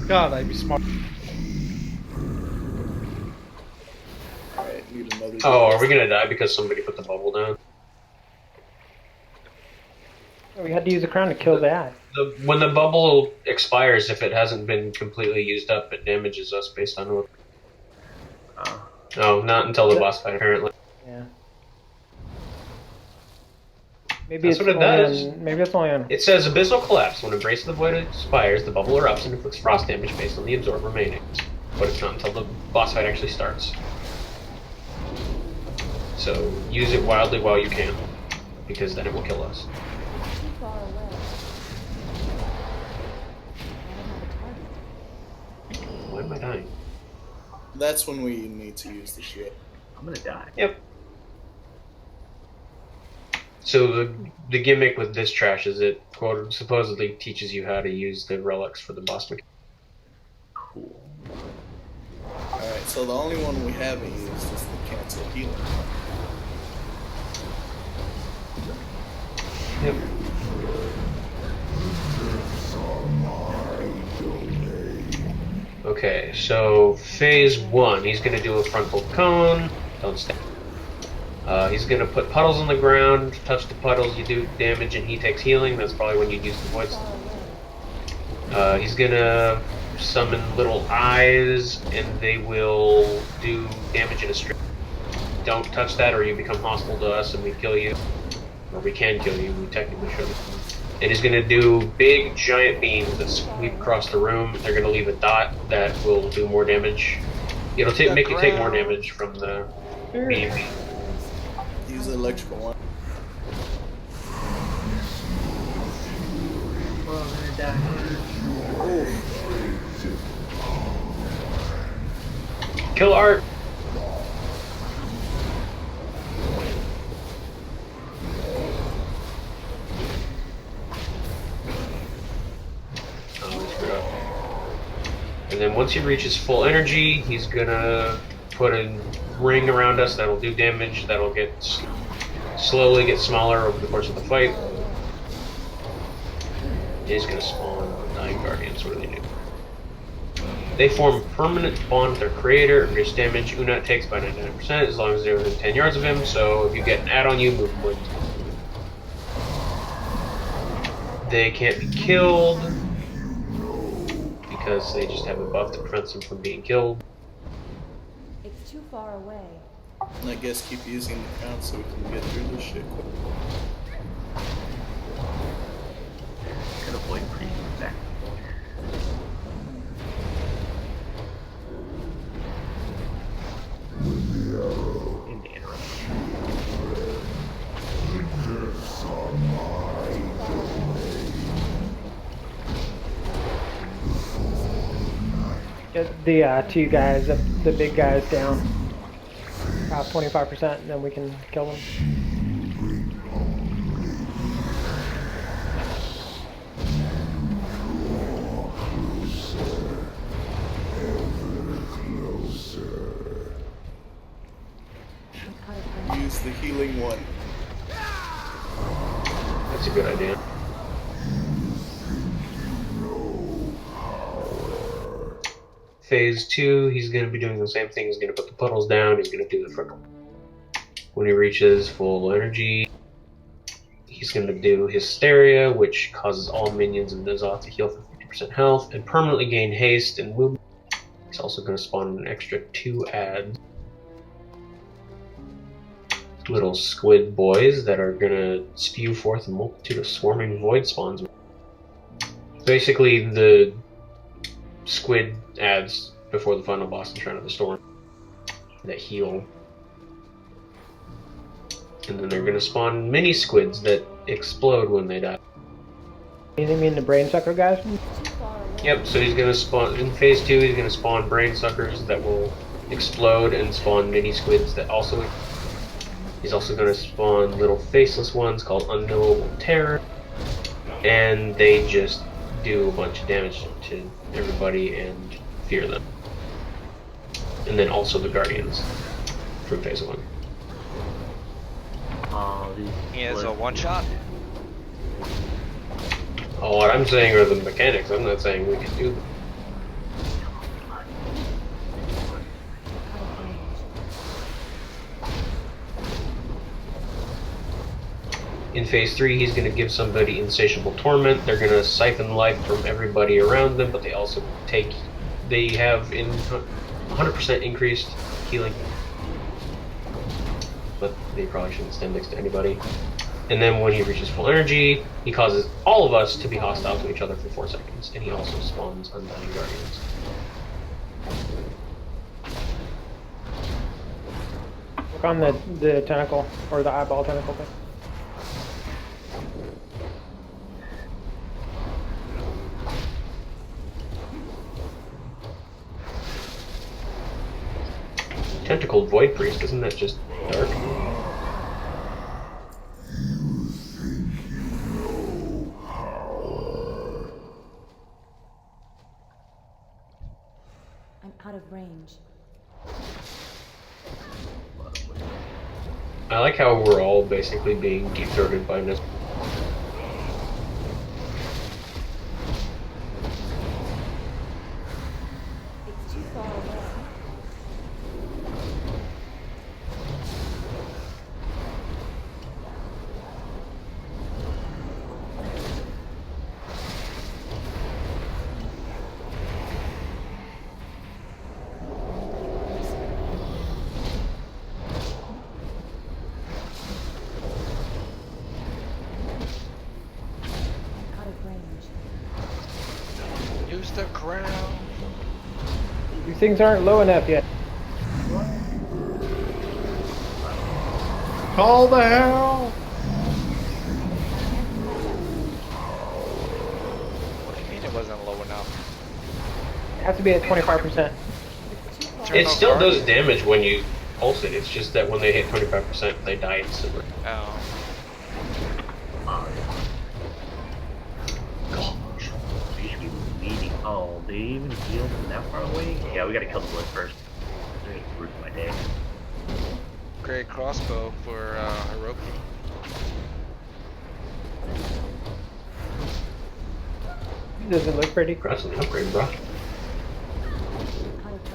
God, I'd be smart. Alright, need another. Oh, are we gonna die because somebody put the bubble down? We had to use a crown to kill that. When the bubble expires, if it hasn't been completely used up, it damages us based on what. No, not until the boss fight, apparently. Yeah. Maybe That's it's what it only does. on. Maybe it's only on. It says Abyssal Collapse. When Embrace of the Void expires, the bubble erupts and inflicts frost damage based on the absorb remaining. But it's not until the boss fight actually starts. So use it wildly while you can, because then it will kill us. It's too far away. I don't have a target. Why am I dying? That's when we need to use the shield. I'm gonna die. Yep. So the gimmick with this trash is it quote supposedly teaches you how to use the relics for the boss mechanic. Cool. Alright, so the only one we haven't used is the cancel healing. Yep. Okay, so phase 1, he's going to do a frontal cone. Don't stand. He's going to put puddles on the ground. Touch the puddles, you do damage, and he takes healing. That's probably when you'd use the voice. He's going to summon little eyes, and they will do damage in a straight. Don't touch that, or you become hostile to us, and we kill you. Or we can kill you, we technically should. And he's going to do big, giant beams that sweep across the room. They're going to leave a dot that will do more damage. It'll make you take more damage from the beam. Use the electrical one. Well, I'm gonna die. Kill Art! And then once he reaches full energy, he's gonna put a ring around us that'll do damage, that'll slowly get smaller over the course of the fight. He's gonna spawn Dying Guardians, what do they do? They form a permanent bond with their creator, and reduce damage Unat takes by 99% as long as they're within 10 yards of him, so if you get an ad on you, move them. They can't be killed, because they just have a buff that prevents them from being killed. It's too far away. And I guess keep using the crown so we can get through this shit quick. Could avoid freezing back. In the interim. Get the two guys, the big guys down. past 25%, then we can kill them. Use the healing one. That's a good idea. Phase 2, he's going to be doing the same thing. He's going to put the puddles down. He's going to do the frickle. When he reaches full energy, he's going to do Hysteria, which causes all minions in N'Zoth to heal for 50% health and permanently gain haste and movement. He's also going to spawn an extra 2 adds. Little squid boys that are going to spew forth a multitude of swarming void spawns. Basically, the squid adds before the final boss in Shrine of the Storm that heal. And then they're going to spawn mini squids that explode when they die. You mean the brain sucker guys? Yep, so he's going to spawn, in phase 2, he's going to spawn brain suckers that will explode and spawn mini squids that also. He's also going to spawn little faceless ones called Unknowable Terror. And they just do a bunch of damage to everybody and fear them. And then also the Guardians from phase 1. He has a one-shot? Oh, what I'm saying are the mechanics. I'm not saying we can do them. In phase 3, he's going to give somebody Insatiable Torment. They're going to siphon life from everybody around them, but they also they have 100% increased healing. But they probably shouldn't stand next to anybody. And then when he reaches full energy, he causes all of us to be hostile to each other for 4 seconds, and he also spawns Undying Guardians. Look on the tentacle, or the eyeball tentacle thing. Tentacled Void Priest, isn't that just dark? I'm out of range. I like how we're all basically being deep-throated by this. It's too far away. Out of range. Use the crown. These things aren't low enough yet. Call the hell! What do you mean it wasn't low enough? It has to be at 25%. It still does damage when you pulse it, it's just that when they hit 25%, they die instantly. Oh. Oh, they even heal from that far away? Yeah, we gotta kill the blitz first. They're gonna ruin my day. Great crossbow for Hiroki. Does it look pretty? That's an upgrade, bro.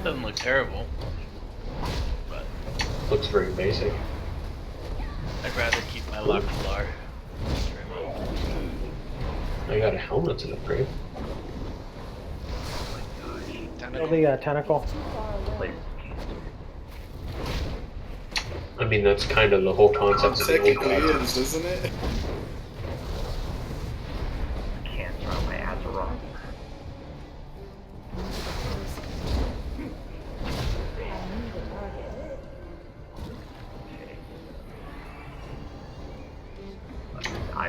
Doesn't look terrible, but Looks very basic. I'd rather keep my Lockelar. I got a helmet's an upgrade. Oh, the tentacle. I mean, that's kind of the whole concept of the old Technically god. is, isn't it? Cancer on my Azeroth.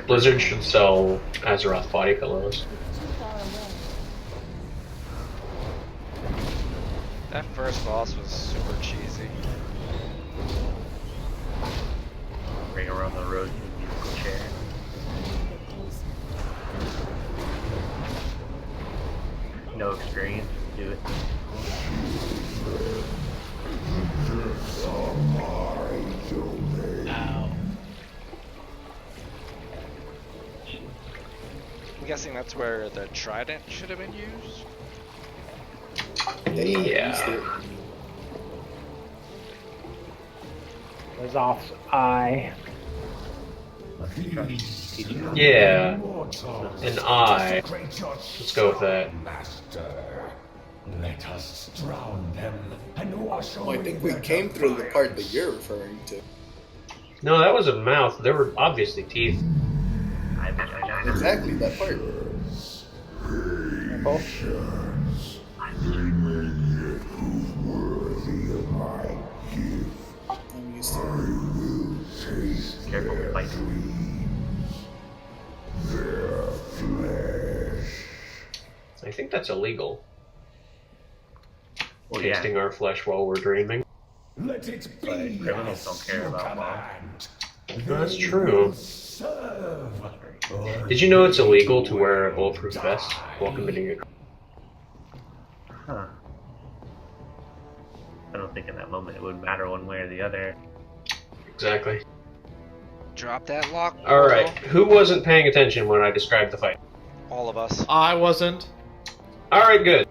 Blizzard should sell Azeroth body pillows. That first boss was super cheesy. Bring her on the road to the musical chair. No experience, do it. Ow. I'm guessing that's where the trident should have been used. Yeah. Zoth's eye. Yeah. An eye. Let's go with that. Master, let us drown them and wash Well, I away think we their came through the part that defiance. you're referring to. No, that was a mouth. There were obviously teeth. I vagina. Exactly, that part. Careful. I'm used to it. Careful, fight. I think that's illegal. Well, yeah. Tasting our flesh while we're dreaming. Let it be. But criminals don't care your about command. That's true. Serve. Did you know it's illegal to wear a bulletproof vest while committing a crime? Huh. I don't think in that moment it would matter one way or the other. Exactly. Drop that lock. Alright, who wasn't paying attention when I described the fight? All of us. I wasn't. Alright, good.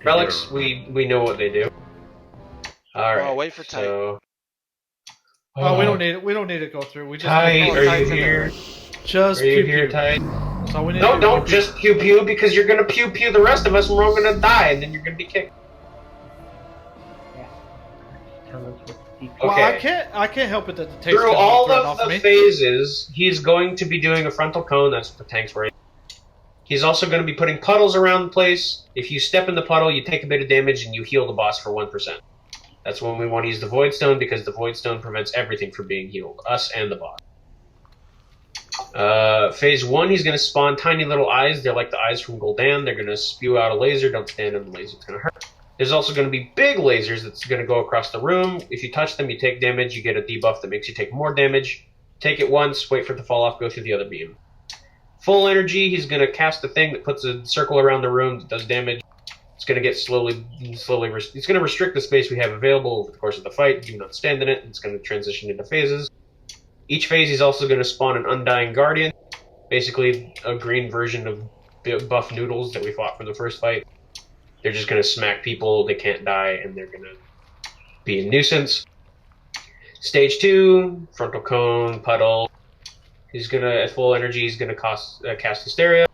Relics, we know what they do. Alright. Oh, wait for Tight. So... Oh, we don't need it. We don't need to go through. We just Ty, need are you Ty's in here? just Are you pew here, pew. Ty? So we need No, to don't pew. just pew pew because you're gonna pew pew the rest of us and we're all gonna die and then you're gonna be kicked. Tell us what the Well, Okay. I can't help it that the tape's Through gonna be all thrown of off the me. phases, he's going to be doing a frontal cone. That's what the tank's wearing. He's also going to be putting puddles around the place. If you step in the puddle, you take a bit of damage and you heal the boss for 1%. That's when we want to use the Void Stone because the Void Stone prevents everything from being healed, us and the boss. Phase 1, he's going to spawn tiny little eyes. They're like the eyes from Gul'dan. They're going to spew out a laser. Don't stand in the laser. It's going to hurt. There's also going to be big lasers that's going to go across the room. If you touch them, you take damage. You get a debuff that makes you take more damage. Take it once, wait for it to fall off, go through the other beam. Full energy, he's going to cast a thing that puts a circle around the room that does damage. It's going to get it's going to restrict the space we have available over the course of the fight. Do not stand in it. It's going to transition into phases. Each phase, he's also going to spawn an Undying Guardian. Basically, a green version of buff noodles that we fought from the first fight. They're just going to smack people, they can't die, and they're going to be a nuisance. Stage 2, frontal cone, puddle. He's going to, at full energy, he's going to cast Hysteria.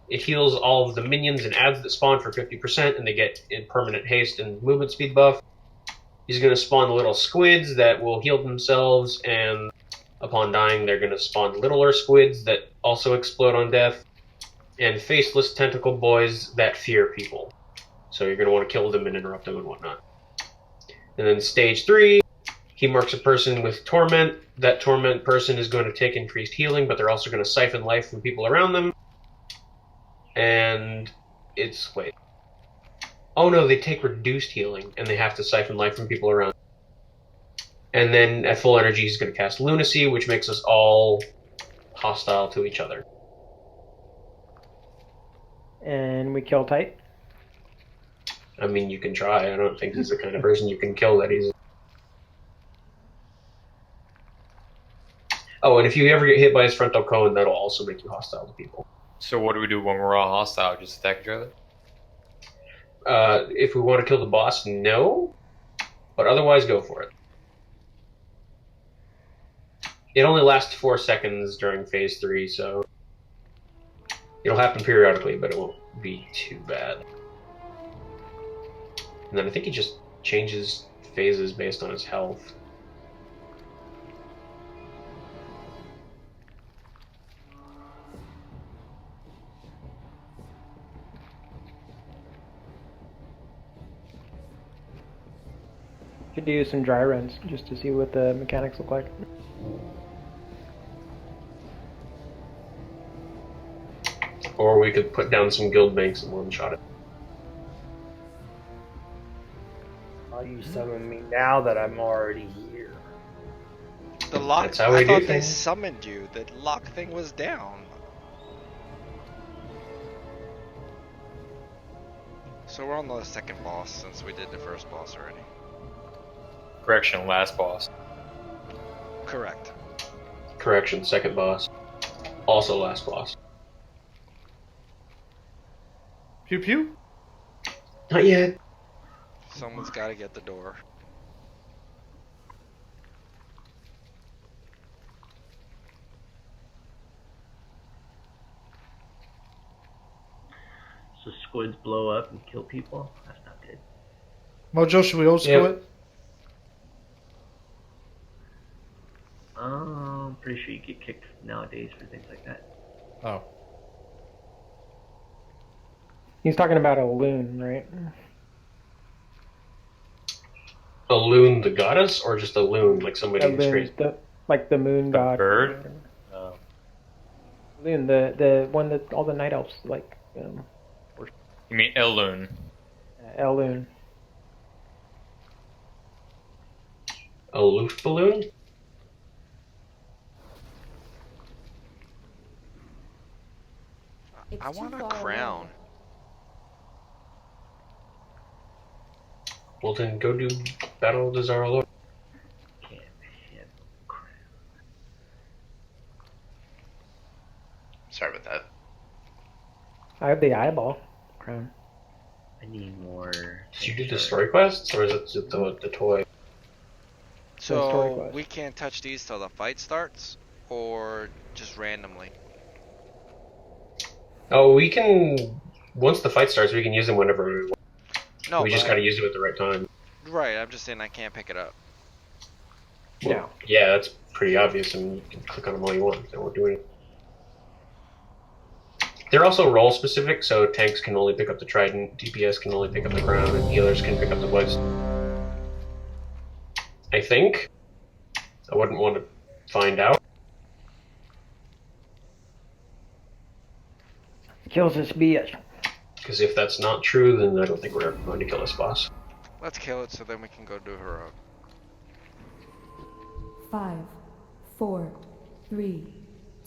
It heals all of the minions and adds that spawn for 50%, and they get in permanent haste and movement speed buff. He's going to spawn little squids that will heal themselves, and upon dying, they're going to spawn littler squids that also explode on death, and faceless tentacle boys that fear people. So you're going to want to kill them and interrupt them and whatnot. And then stage 3, he marks a person with torment. That torment person is going to take increased healing, but they're also going to siphon life from people around them. And it's... wait. Oh no, they take reduced healing, and they have to siphon life from people around. And then at full energy, he's going to cast Lunacy, which makes us all hostile to each other. And we kill Tight. I mean, you can try. I don't think he's the kind of person you can kill that easily. Oh, and if you ever get hit by his frontal cone, that'll also make you hostile to people. So what do we do when we're all hostile? Just attack each other? If we want to kill the boss, no. But otherwise, go for it. It only lasts 4 seconds during phase 3, so... it'll happen periodically, but it won't be too bad. And then I think he just changes phases based on his health. Could do some dry runs just to see what the mechanics look like. Or we could put down some guild banks and one-shot it. Why you summon me now that I'm already here? The lock. That's how we I do thought they things. summoned you. The lock thing was down. So we're on the second boss since we did the first boss already. Correction, last boss. Correct. Correction, second boss. Also last boss. Pew pew. Not yet. Someone's got to get the door. So squids blow up and kill people? That's not good. Mojo, should we old school Yep. it? I'm pretty sure you get kicked nowadays for things like that. Oh. He's talking about a loon, right? A loon, the goddess, or just a loon, like somebody A who's loon, crazy? like the moon The god. bird? Loon, the one that all the night elves like. You mean Elune? Elune. A loof balloon? I want a crown. Well then go do Battle of the Zaralor. Can't hit. Sorry about that. I have the eyeball crown. I need more. Did you do the story quests, or is it the toy? story So quest. we can't touch these till the fight starts, or just randomly. Oh, we can. Once the fight starts, we can use them whenever we want. No, We just but- gotta use them at the right time. Right, I'm just saying I can't pick it up. No. Yeah, that's pretty obvious, and you can click on them all you want. They won't do anything. They're also role specific, so tanks can only pick up the trident, DPS can only pick up the crown, and healers can pick up the blades. I think. I wouldn't want to find out. Kills this bitch. Because if that's not true, then I don't think we're ever going to kill this boss. Let's kill it so then we can go do heroic. 5, 4, 3,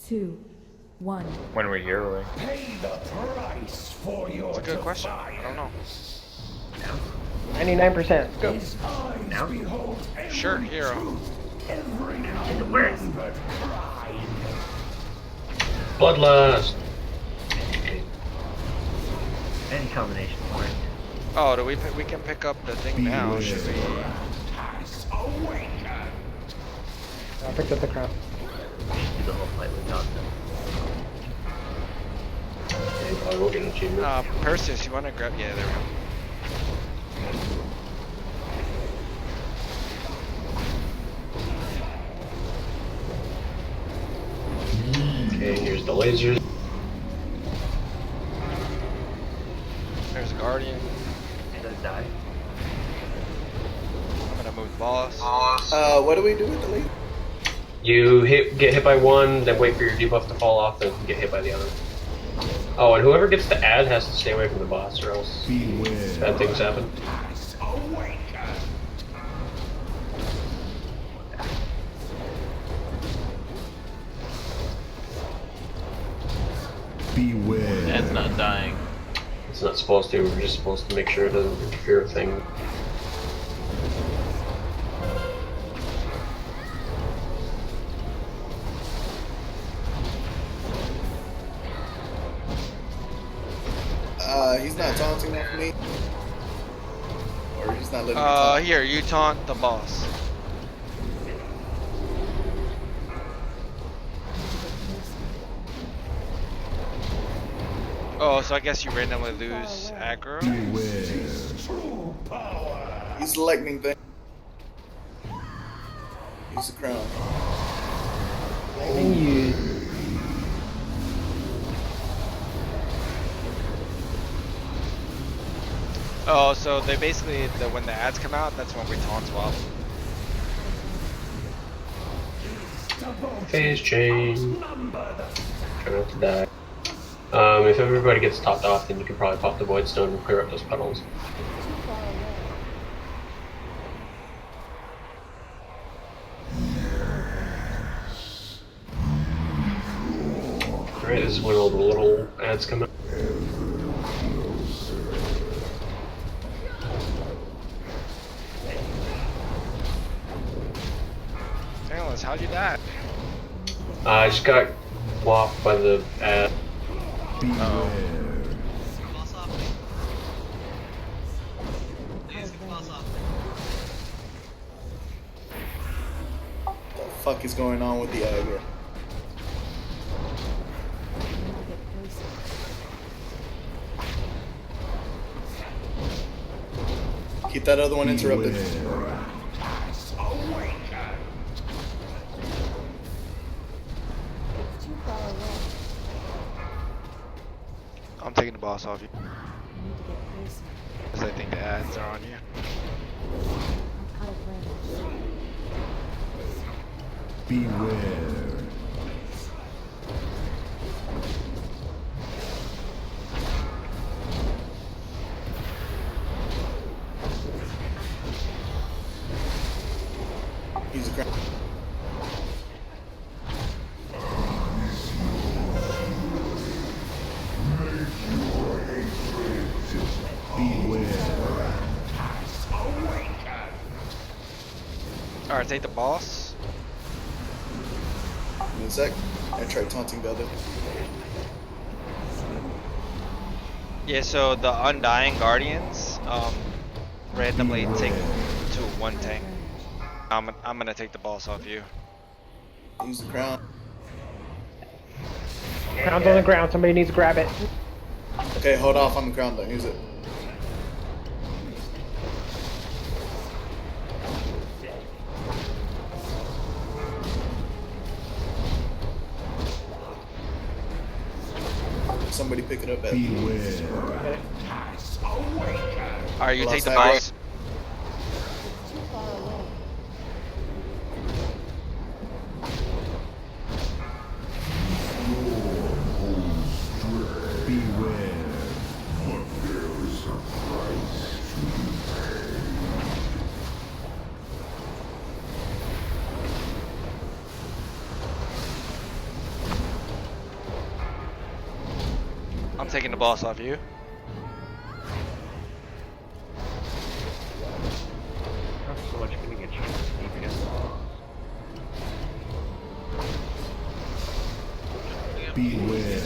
2, 1. When we're heroing. Pay the price for your That's a good question. I don't know. 99%. Go. His eyes Now? behold every Sure, hero. truth, every unremembered crime. Bloodlust! Any combination of it. Oh, do we can pick up the thing now? Should we? Has awakened. I picked up the crown. Do the whole fight without them. And I will get an achievement. Perseus, you want to grab? Yeah, there we go. Okay, here's the lasers. There's a guardian. Does it die? I'm gonna move the boss. What do we do with the lead? You get hit by one, then wait for your debuff to fall off, then get hit by the other. Oh, and whoever gets the ad has to stay away from the boss, or else bad things happen. Has awakened. Beware. That's not dying. It's not supposed to, we're just supposed to make sure it doesn't interfere with things. He's not taunting off me. Or he's not letting me taunt. Here, you taunt the boss. Oh, so I guess you randomly lose aggro? True power. Use the lightning thing. Use the crown. And you. Oh, so they basically, when the ads come out, that's when we taunt swap. Phase change. Try not to die. If everybody gets topped off, then you can probably pop the void stone and clear up those puddles. is when all the little ads come out. Nicholas, how'd you die? I just got whopped by the ad. Oh. The fuck is going on with the aggro? Keep that other one interrupted. I'm taking the boss off you. Because I think the ads are on you. Beware. Use the ground. Alright, take the boss. In a sec. I tried taunting the other. Yeah, so the Undying Guardians randomly take to one tank. I'm gonna take the boss off you. Use the crown. Crown's on the ground. Somebody needs to grab it. Okay, hold off on the crown. Don't use it. Somebody pick it up at Beware. Alright, you take the Lost boss. Beware. But there is a price to pay. I'm taking the boss off you. Not so much getting a chance to DPS. Beware.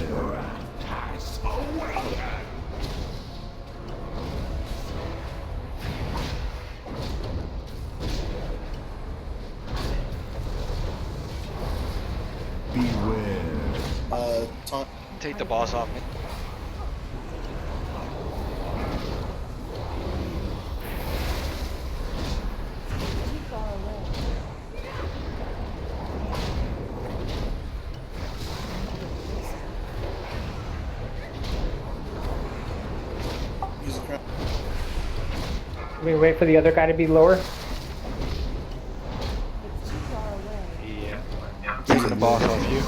Beware. Taunt. Take the boss off me. Use the crown. Can we wait for the other guy to be lower? Yeah. Taking the boss off you.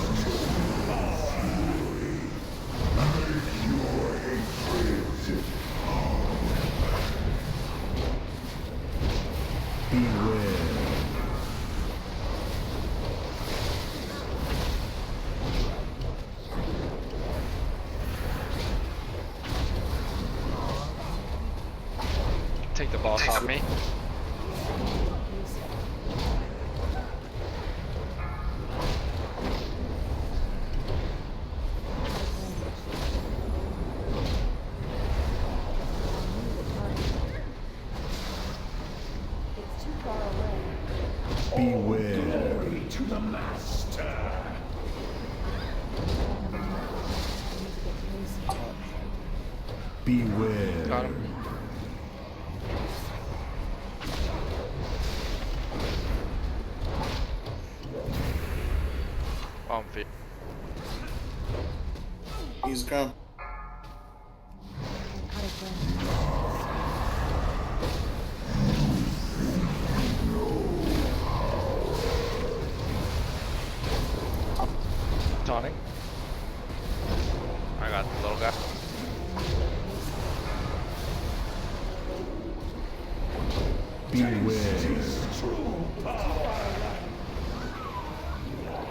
Take the boss off me. Beware. To the master. Beware. Got him. On feet. Use the crown. Taunting. I got the little guy. Beware.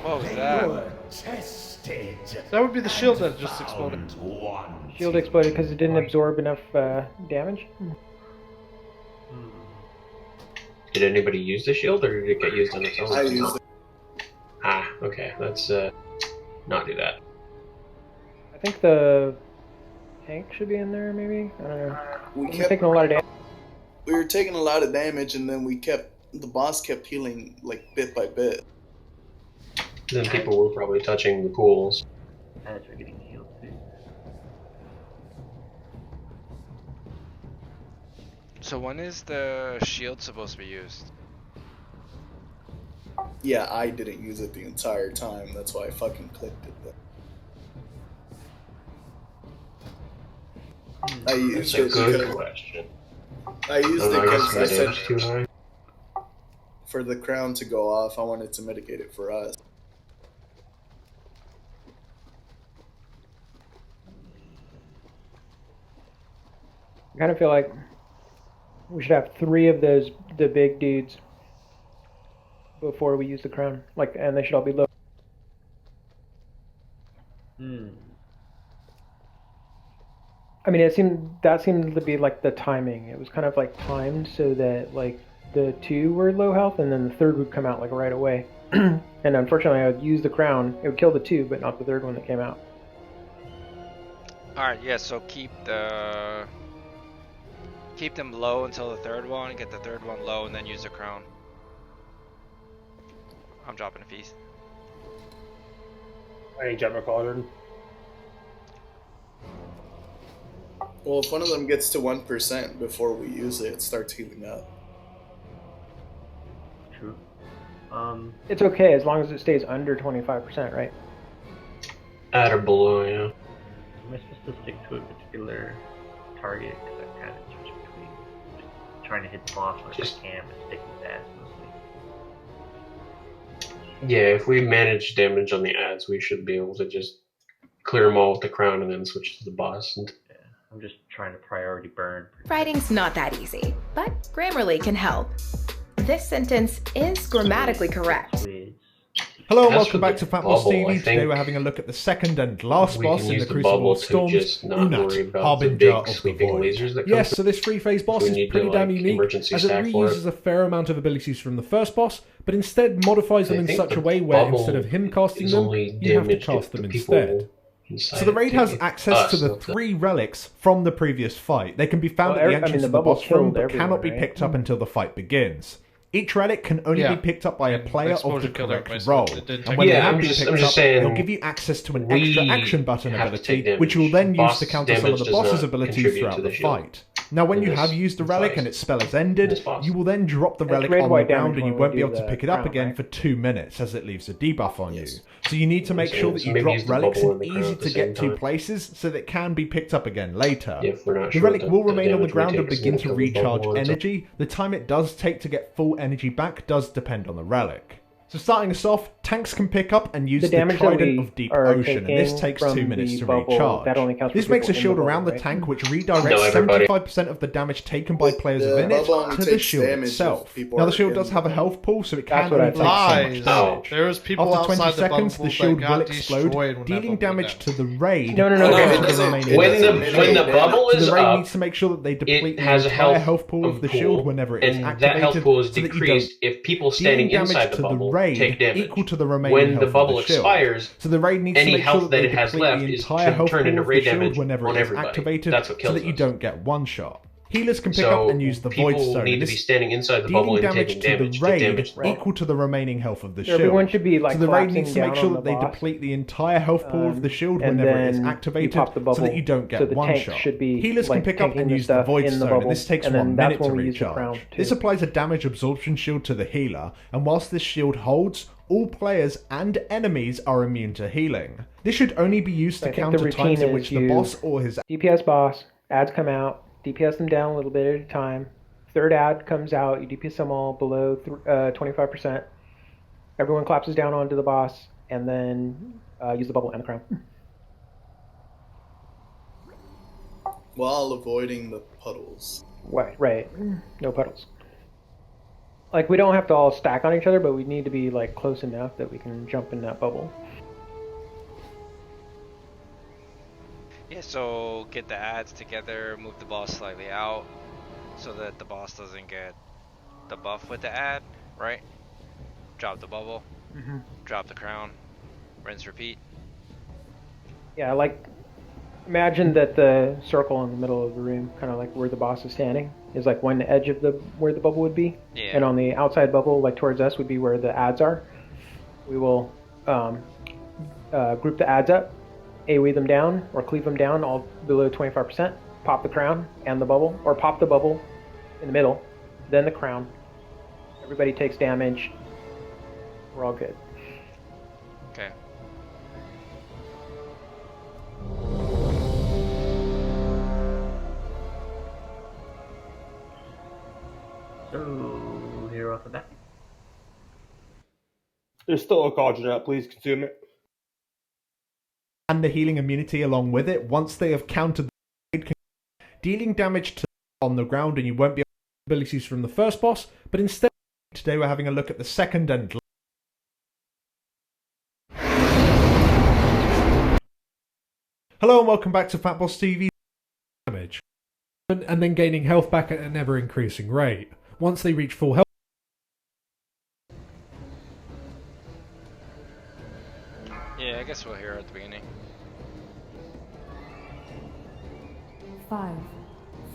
What was that? Test That would be the shield that just exploded. Shield exploded because it didn't absorb enough damage. Did anybody use the shield, or did it get used on its own? I used it. Ah, okay. Let's not do that. I think the tank should be in there, maybe? I don't know. We We're kept taking a lot of damage. we were taking a lot of damage, and then the boss kept healing like bit by bit. Then people were probably touching the pools. As we're getting healed too. So when is the shield supposed to be used? Yeah, I didn't use it the entire time. That's why I fucking clicked it. I used That's a it good because question. I used Oh, it I guess because I the said damage too high. for the crown to go off, I wanted to mitigate it for us. I kind of feel like we should have 3 of the big dudes before we use the crown. Like, and they should all be low. I mean, that seemed to be like the timing. It was kind of like timed so that like the 2 were low health, and then the 3rd would come out like right away. And unfortunately, I would use the crown. It would kill the 2, but not the 3rd one that came out. All right, yeah. So keep them low until the 3rd one. Get the 3rd one low, and then use the crown. I'm dropping a piece. I ain't jumping Cauldron. Well, if one of them gets to 1% before we use it, it starts healing up. True. It's okay as long as it stays under 25%, right? At or below, yeah. Am I supposed to stick to a particular target? Because I kind of switch between just trying to hit the boss when I can, but sticking with ads mostly. Yeah, if we manage damage on the ads, we should be able to just clear them all with the crown and then switch to the boss. And I'm just trying to priority burn. Writing's not that easy, but Grammarly can help. This sentence is grammatically correct. Hello and As welcome for back the to Fat Boss bubble, I TV. Today think we're having a look at the second and last we boss can in use the the Crucible bubble of to Storms, just not worry Unat, about the Harbinger big of the sweeping Void. lasers that come Yes, through. so this free phase boss We is need to, pretty damn like, unique, emergency as it stack for it. reuses a fair amount of abilities from the first boss, but instead modifies them I in think such the a way where bubble instead of him casting is them, only you have to damaged cast if them the people instead. inside So the it raid has take access us, to the not the- 3 relics from the previous fight. They can be found Well, at the I mean, entrance the of the bubble boss room, killed but everyone, cannot be right? picked up until the fight begins. Each relic can only Yeah. be picked up by a player of Exposure the killed correct everybody, role. so it didn't And take when Yeah, they have I'm been just- picked I'm just up, saying they'll give you access to an we extra action button have to ability, take which you'll then use Boss to counter some of the damage does boss's not abilities contribute throughout to the the shield fight. Now, when in you this have used a relic fight. and its spell is In ended, this boss. you will then drop the It's relic red, on the white ground damage and you when won't we be do able to the pick it up crown, again right? for 2 minutes as it leaves a debuff on Yes. you. So you need to make So- sure that so you maybe drop use the relics bubble in and the crown easy at the to same get to time. places so that it can be picked up again later. If we're not The sure relic that will the remain on the damage we ground and take is begin gonna to kill the recharge bubble on top. energy. The time it does take to get full energy back does depend on the relic. So starting us off, tanks can pick up and use The the damage that Trident we of Deep are Ocean, and this taking takes from 2 minutes the to bubble, recharge. that only counts for This makes a people in shield the around bubble, the right? tank which No, redirects everybody. 75% of the damage taken by But players the within it bubble only to the takes shield damage if itself. people Now the are shield in does the have a bubble. health pool, so it That's can what I only take so Lies. much Oh. damage. There was people After 20 outside the seconds, bubble the shield that got will explode, destroyed when that dealing bubble went damage down. to the raid. No, and no, to it the doesn't- remaining it When doesn't the mitigate when the damage. bubble so is the raid up, needs to make sure that they deplete it the has a entire health pool of of the pool, shield whenever it is and activated, that health pool is so that you don't decreased if people standing dealing inside damage the to the bubble raid take damage. equal to the remaining When health the of bubble the shield. expires, So the raid needs to any make sure health that that they it has deplete left the is entire health turned pool into of the raid shield damage whenever on it is everybody. activated, That's what so kills that you us. don't get one shot. Healers can pick So up and use the Void people Stone. need and to this be standing inside the bubble dealing and damage taking to the damage to raid damage the bubble. equal to the remaining health of the shield. Everyone should be like so the raid collapsing needs to make down sure on that the they boss, deplete the entire health pool of the shield and whenever it is then you activated, pop the so bubble, that you don't get so the one tank shot. should be, Healers like, can pick up taking and the use the stuff Void in the Stone, bubble, and this takes and then 1 that's minute to when we use the crown, recharge. too. This applies a damage absorption shield to the healer, and whilst this shield holds, all players and enemies are immune to healing. This should only be used So to I think the counter times routine in is which the you boss or his DPS boss, ads come out, DPS them down a little bit at a time. Third ad comes out, you DPS them all below 25%. Everyone collapses down onto the boss, and then use the bubble and the crown. While avoiding the puddles. Right. No puddles. Like, we don't have to all stack on each other, but we need to be like close enough that we can jump in that bubble. Yeah, so get the ads together, move the boss slightly out so that the boss doesn't get the buff with the ad, right? Drop the bubble, Hmm. drop the crown, rinse, repeat. Yeah, like imagine that the circle in the middle of the room, kind of like where the boss is standing, is like one edge of the where the bubble would be, Yeah. and on the outside bubble, like towards us, would be where the ads are. We will group the ads up, AoE them down, or cleave them down all below 25%. Pop the crown and the bubble, or pop the bubble in the middle, then the crown. Everybody takes damage. We're all good. Okay. So, here off the bat. There's still a card in that. Please consume it. And the healing immunity along with it once they have countered the dealing damage to on the ground, and you won't be able to abilities from the first boss, but instead today we're having a look at the second and hello and welcome back to Fat Boss TV. Damage and then gaining health back at an ever increasing rate. Once they reach full health, Yeah, I guess we'll hear at the beginning. 5,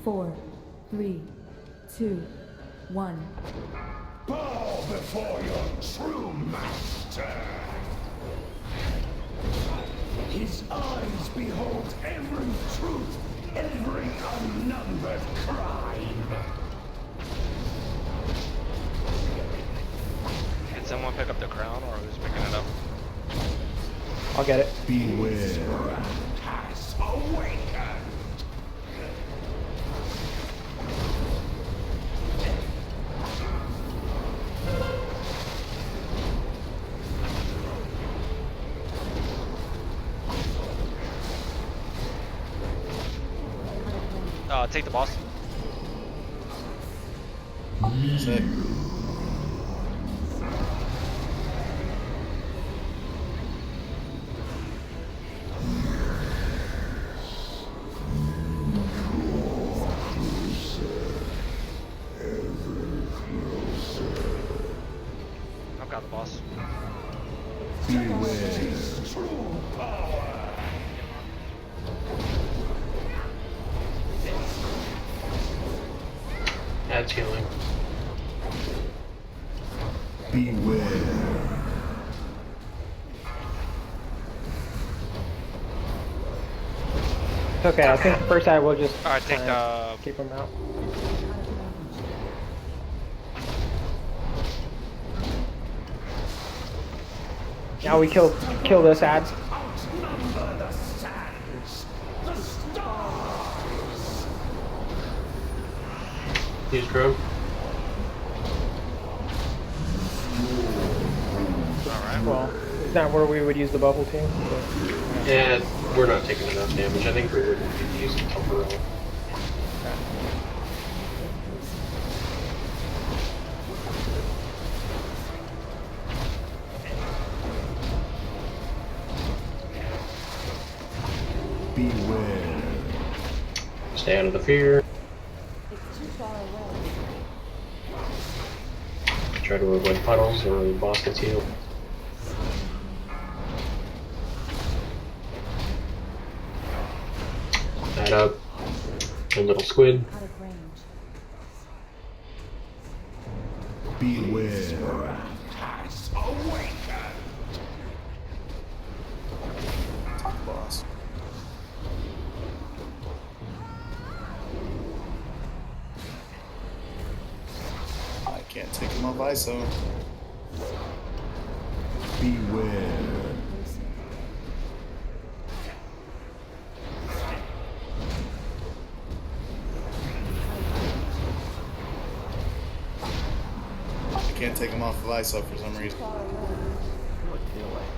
4, 3, 2, 1. Bow before your true master. His eyes behold every truth, every unnumbered crime. Can someone pick up the crown, or who's picking it up? I'll get it. Beware. Has awakened. Take the boss. Sick. I've got the boss. That's healing. Beware. Okay, I think first I will just Alright, take the... keep them out. Now we kill this ad. Outnumber the sands, the stars. Use crow. Alright. Well, is that where we would use the bubble too? Yeah, we're not taking enough damage. I think we would be using temporarily. Beware. Stay out of the fear. It's too far away. Try to avoid puddles or the boss gets healed. That up. A little squid. Out of range. Beware. Has awakened. Top boss. I can't take him off ISO. Beware. I can't take him off of ISO for some reason. What feel like?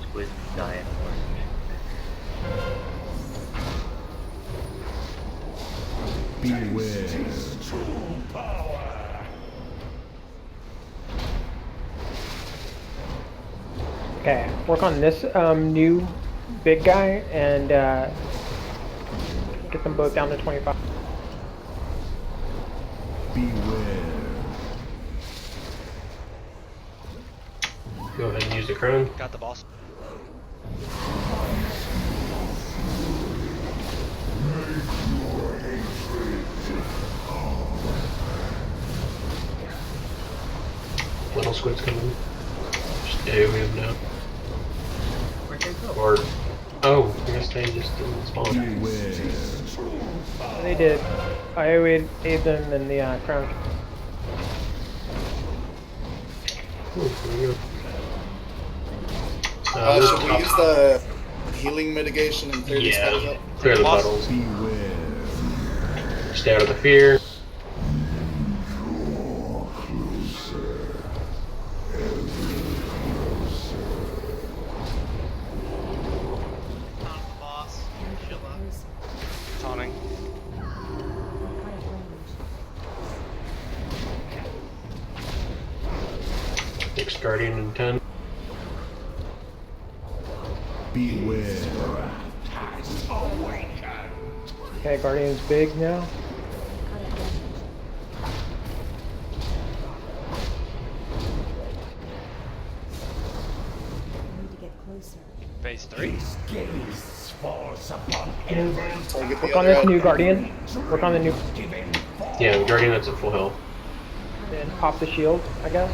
Squid dying. Beware. Okay, work on this new big guy and get them both down to 25. Beware. Go ahead and use the crown. Got the boss. Little squid's coming. Just AoE him now. Or, oh, I guess they just didn't spawn. They did. I AoE'd them in the crown. Ooh, there we go. Should we use the healing mitigation and clear these spells Yeah, up? clear the puddles. Stay out of the fear. Boss, chill out. Taunting. Next Guardian in 10. Beware. Okay, Guardian's big now. Phase 3. Work on this new Guardian. Work on the new. Yeah, the Guardian that's at full health. And pop the shield, I guess.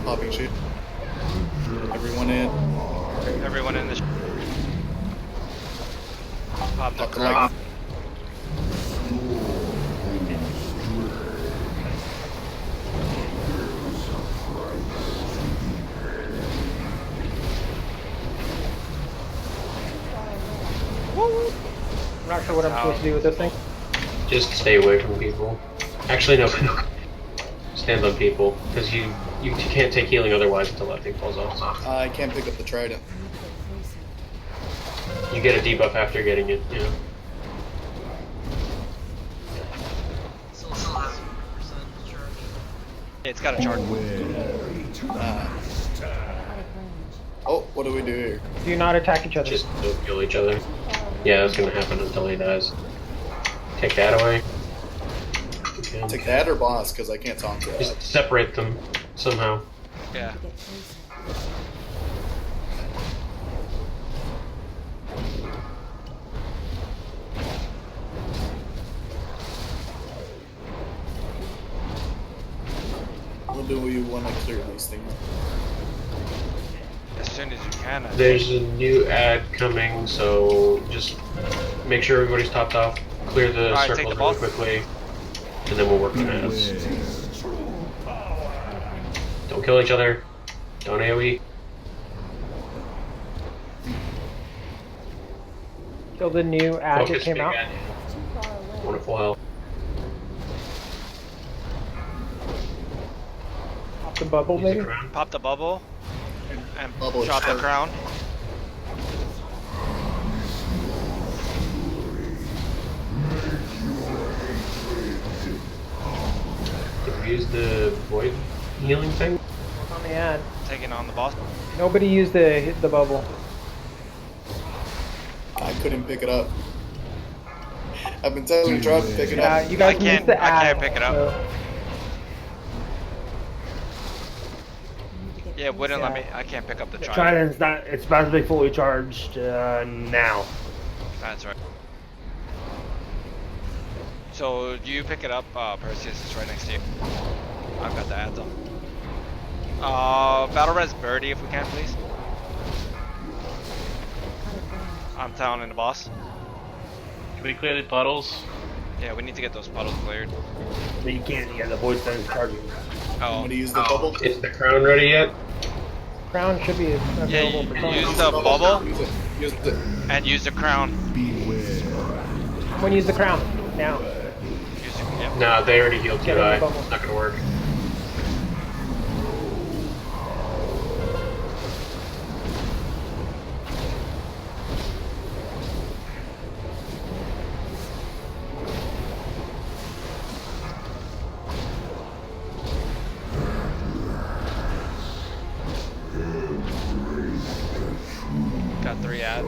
Popping shoot. Everyone in. Everyone in the. Pop the Pop the crown. light. I'm not sure what I'm supposed to do with this thing. Just stay away from people. Actually, no. Stand on people, because you can't take healing otherwise until that thing falls off. I can't pick up the trident. You get a debuff after getting it, yeah. It's got a charge. Oh, what do we do here? Do not attack each other. Just don't kill each other. Yeah, that's gonna happen until he dies. Take that away. Okay. Take that or boss, because I can't talk to that. Just separate them somehow. Yeah. When do we want to clear these things? As soon as you can. There's a new ad coming, so just make sure everybody's topped off. Clear the Alright, take circles the really ball. quickly, and then we'll work on ads. Don't kill each other. Don't AoE. Kill the new ad that Focus came big out. ad. One at full health. Pop the bubble, Use the maybe. crown. Pop the bubble. And Bubble drop the charge. crown. Did we use the void healing thing? Work on the ad. Taking on the boss. Nobody used the bubble. I couldn't pick it up. I've been telling Trump to pick it Yeah, up. you guys I can't- used the I ad. can't pick it up. so- Yeah, it wouldn't let me. I can't pick up the charge. Trident's not. It's about to be fully charged now. That's right. So you pick it up, Perseus. It's right next to you. I've got the ads on. Battle res birdie if we can, please. I'm telling the boss. Can we clear the puddles? Yeah, we need to get those puddles cleared. But you can't. Yeah, the void stone's charging. Oh. I'm gonna use the bubble. Is the crown ready yet? Crown should be available Yeah, for you someone. use the bubble Use it. Use it. and use the crown. I'm gonna use the crown now. Use the, yep. Nah, they already healed too Get in the high. bubble. Not gonna work. got 3 ads.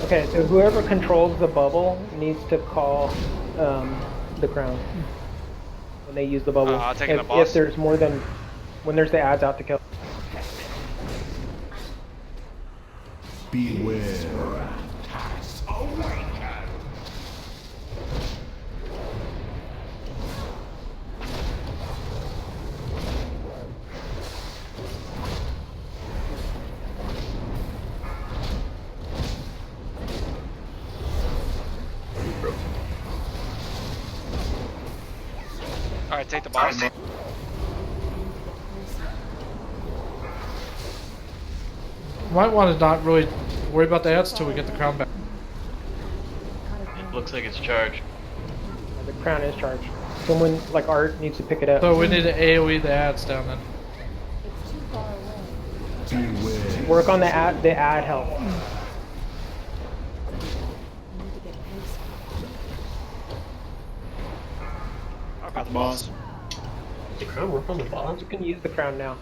Okay, so whoever controls the bubble needs to call the crown when they use the bubble. I'll take the If boss. there's more than when there's the ads out to kill. Beware. Alright, take the boss. Might want to not really worry about the ads till we get the crown back. It looks like it's charged. The crown is charged. Someone like Art needs to pick it up. So we need to AoE the ads down then. It's too far away. Beware. Work on the ad health. I need to get closer. I've got the Boss. The crown work on the boss? You can use the crown now.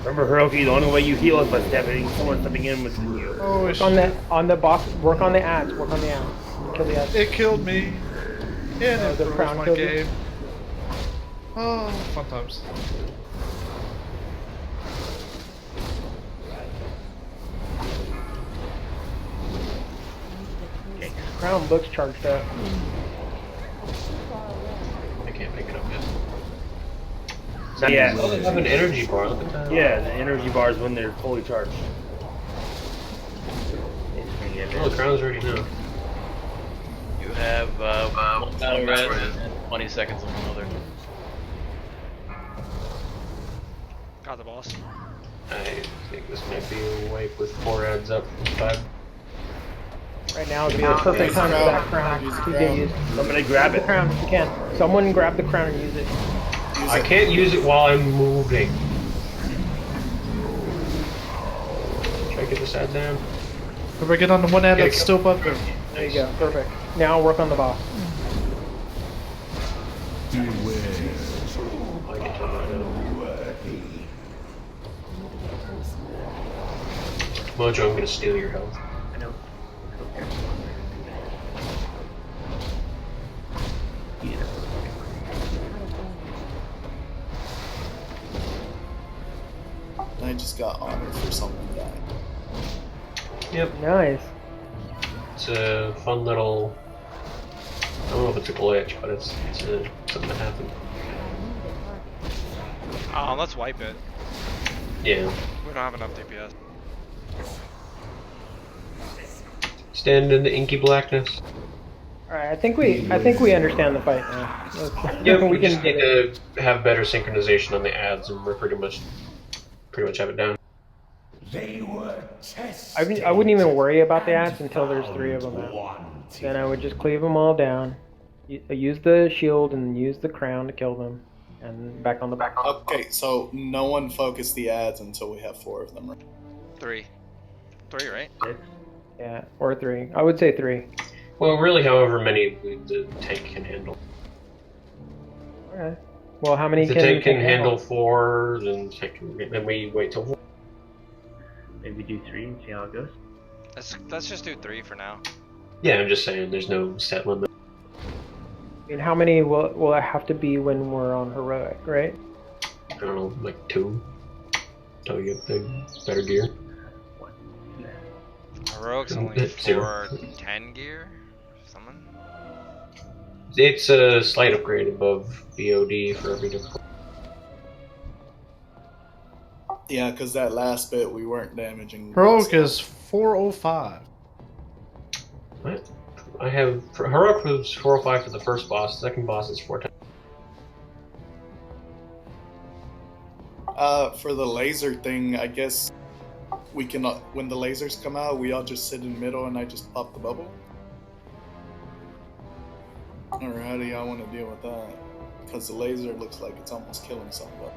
Remember, Hiroki, the only way you heal is by someone stepping in with you. Oh, Work on the boss. Work on the ads. Work on the ads. Kill the ads. it killed me. And Oh, it the froze crown my killed you? game. Oh, fun times. Crown looks charged up. It's too far away. I can't pick it up yet. Yeah. Oh, they have an energy bar. Look at that. Yeah, the energy bars when they're fully charged. Oh, the crown's ready now. You have one battle res and 20 seconds on another. Got the boss. I think this might be a wipe with 4 ads up. 5. Right now would be the perfect time for that crown to get used. Somebody grab The it. crown if you can. Someone grab the crown and use it. I can't use it while I'm moving. Should I get this ad down? If we get on the one ad Yeah, that's still up there. There you go. Perfect. Now work on the boss. Beware. I can turn that down. Mojo, I'm gonna steal your health. I know. I just got honored for someone dying. Yep. Nice. It's a fun little. I don't know if it's a glitch, but it's something that happened. Let's wipe it. Yeah. We don't have enough DPS. Stand in the inky blackness. All right. I think we understand the fight now. Yeah, we just can need to have better synchronization on the ads, and we're pretty much have it down. They were tested. I wouldn't even worry about the ads until there's 3 of them out. Then I would just cleave them all down. Use the shield and use the crown to kill them, and back on the back. Okay, so no one focus the ads until we have 4 of them. Right? 3. 3, right? 6. Yeah, or 3. I would say 3. Well, really, however many the tank can handle. Okay. Well, how many If the tank can handle 4, then we wait till 4. Maybe do 3 and see how it goes. Let's just do 3 for now. Yeah, I'm just saying, there's no set limit. I mean, how many will it have to be when we're on heroic, right? I don't know, like 2. Until you get the better gear. Heroic's only Zero. for 10 gear? Something? It's a slight upgrade above BOD for every difficulty. Yeah, because that last bit we weren't damaging. Heroic is 405. What? I have heroic was 405 for the first boss. The second boss is 410. For the laser thing, I guess we can. When the lasers come out, we all just sit in the middle and I just pop the bubble. Or how do y'all want to deal with that? Because the laser looks like it's almost killing somebody.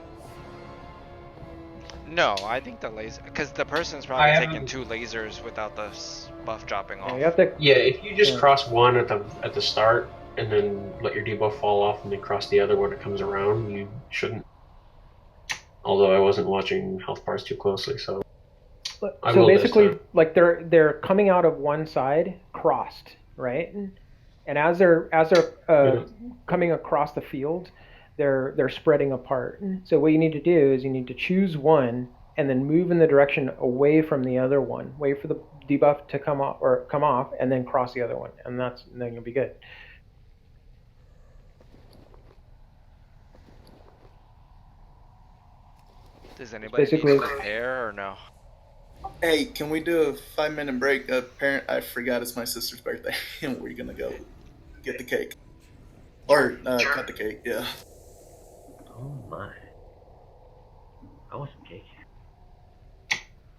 No, I think the laser, because the person's probably I taking 2 lasers without the buff dropping off. Yeah, you have to. Yeah, if you just cross one at the start and then let your debuff fall off and then cross the other when it comes around, you shouldn't. Although I wasn't watching health bars too closely, so I So will this basically, time. like they're coming out of one side crossed, right? And as they're coming across the field, they're spreading apart. So what you need to do is you need to choose one and then move in the direction away from the other one. Wait for the debuff to come off, and then cross the other one, and then you'll be good. Does anybody need basically- to prepare or no? Hey, can we do a 5-minute break? I forgot it's my sister's birthday, and we're gonna go get the cake. Or cut the cake, yeah. Oh my. I want some cake.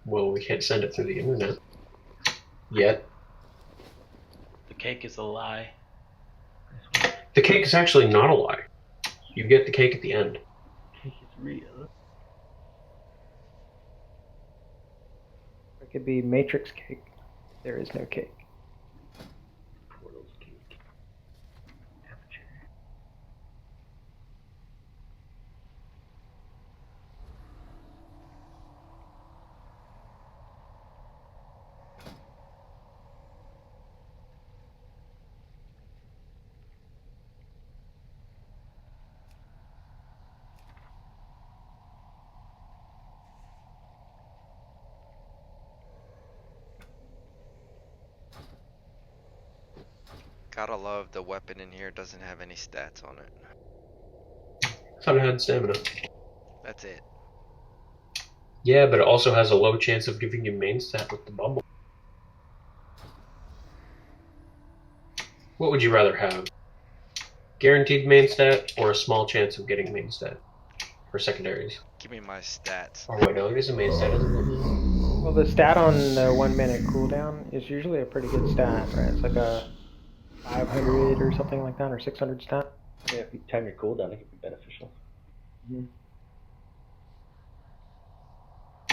Well, we can't send it through the internet. Yet. The cake is a lie. The cake is actually not a lie. You get the cake at the end. Cake is real. It could be Matrix cake. There is no cake. Portal's cake. Aperture. Gotta love the weapon in here doesn't have any stats on it. I thought it had stamina. That's it. Yeah, but it also has a low chance of giving you main stat with the bubble. What would you rather have? Guaranteed main stat or a small chance of getting main stat? For secondaries. Give me my stats. Oh wait, no, it is a main stat, isn't it? Well, the stat on the 1 minute cooldown is usually a pretty good stat, right? It's like a 500 or something like that, or 600 stat. Yeah, if you time your cooldown, it could be beneficial.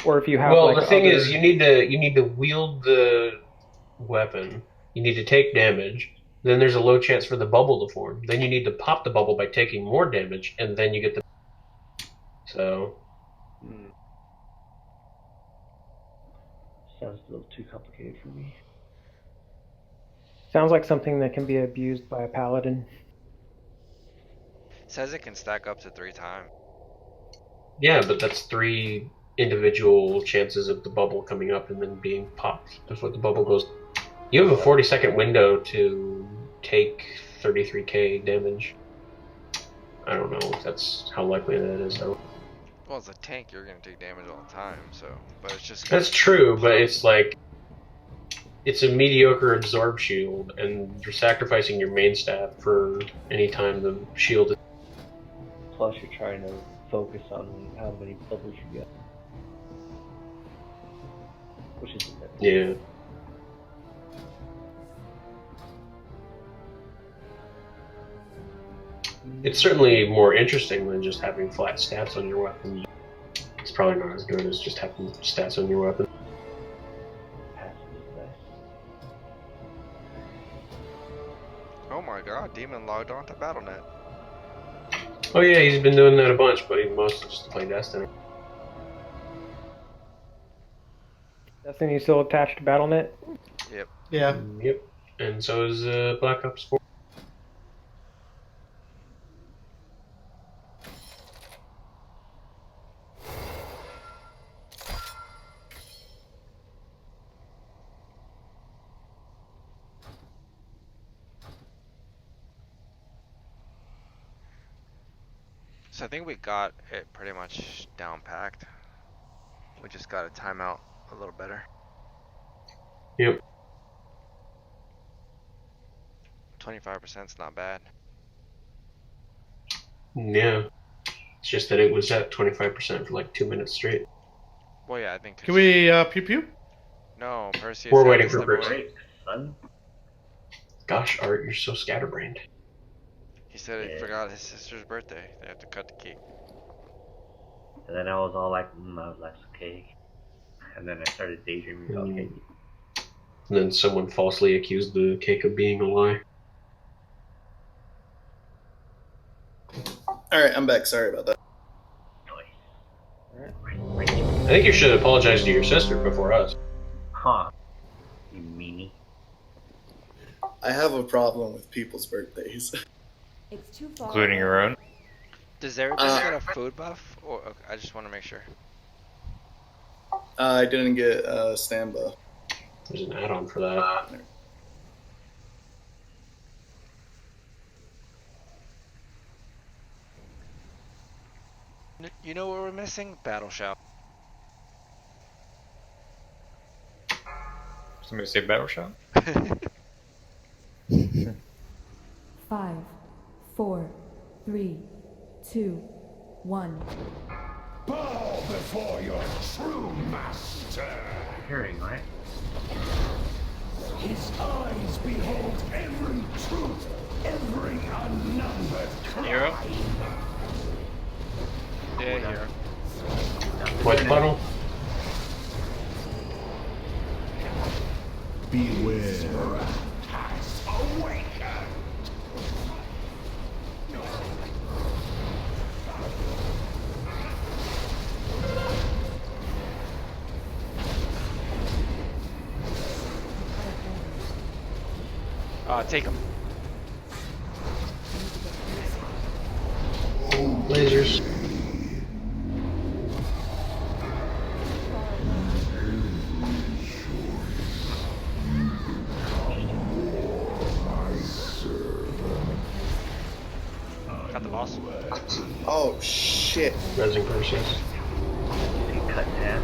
Or if you have well, like the thing other... is, you need to wield the weapon. You need to take damage. Then there's a low chance for the bubble to form. Then you need to pop the bubble by taking more damage, and then you get the. So. Sounds a little too complicated for me. Sounds like something that can be abused by a paladin. Says it can stack up to 3 times. Yeah, but that's 3 individual chances of the bubble coming up and then being popped before the bubble goes. You have a 40-second window to take 33k damage. I don't know if that's how likely that is, though. Well, as a tank, you're gonna take damage all the time, so. But it's just. That's true, but it's like. It's a mediocre absorb shield, and you're sacrificing your main stat for any time the shield is. Plus, you're trying to focus on how many bubbles you get. Which is Yeah. It's certainly more interesting than just having flat stats on your weapon. It's probably not as good as just having stats on your weapon. Oh my god, Demon logged on to BattleNet. Oh yeah, he's been doing that a bunch, but he mostly just played Destiny. Destiny still attached to BattleNet? Yep. Yeah. Yep. And so is Black Ops 4. So I think we got it pretty much down packed. We just got to time out a little better. Yep. 25% is not bad. Yeah. It's just that it was at 25% for like 2 minutes straight. Well, yeah, I think. Can we pew pew? No, Perseus. We're said waiting it's for the Perseus. son. Gosh, Art, you're so scatterbrained. He said he forgot his sister's birthday. They have to cut the cake. And then I was all like, I would like some cake. And then I started daydreaming about cake. And then someone falsely accused the cake of being a lie. Alright, I'm back. Sorry about that. I think you should apologize to your sister before us. Huh. You meanie. I have a problem with people's birthdays. It's too far. Including your own? Does everybody get a food buff? Or okay, I just want to make sure. I didn't get stand buff. There's an add-on for that. You know what we're missing? Battle shout. Somebody say battle shot? 5, 4, 3, 2, 1. Bow before your true master. Hearing, right? His eyes behold every truth, every unnumbered Hero? crime. Yeah, hero. White bottle? Beware. Has awakened. Take him. Lasers. Got the boss. Oh shit. Resin process. Cut tab.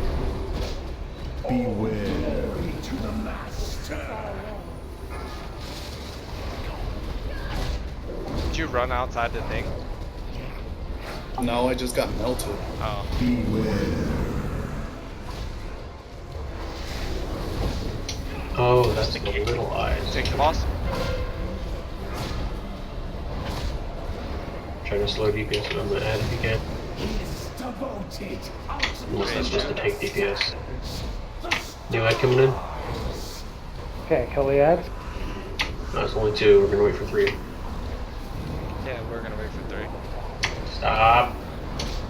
Beware. To the master. Did you run outside the thing? No, I just got melted. Oh. Beware. Oh, that's the little eyes. Take the boss. Trying to slow DPS, but I'm gonna add if you can. Unless that's supposed to take DPS. New ad coming in? Okay, kill the ads. No, it's only 2. We're gonna wait for 3. Yeah, we're gonna wait for 3. Stop.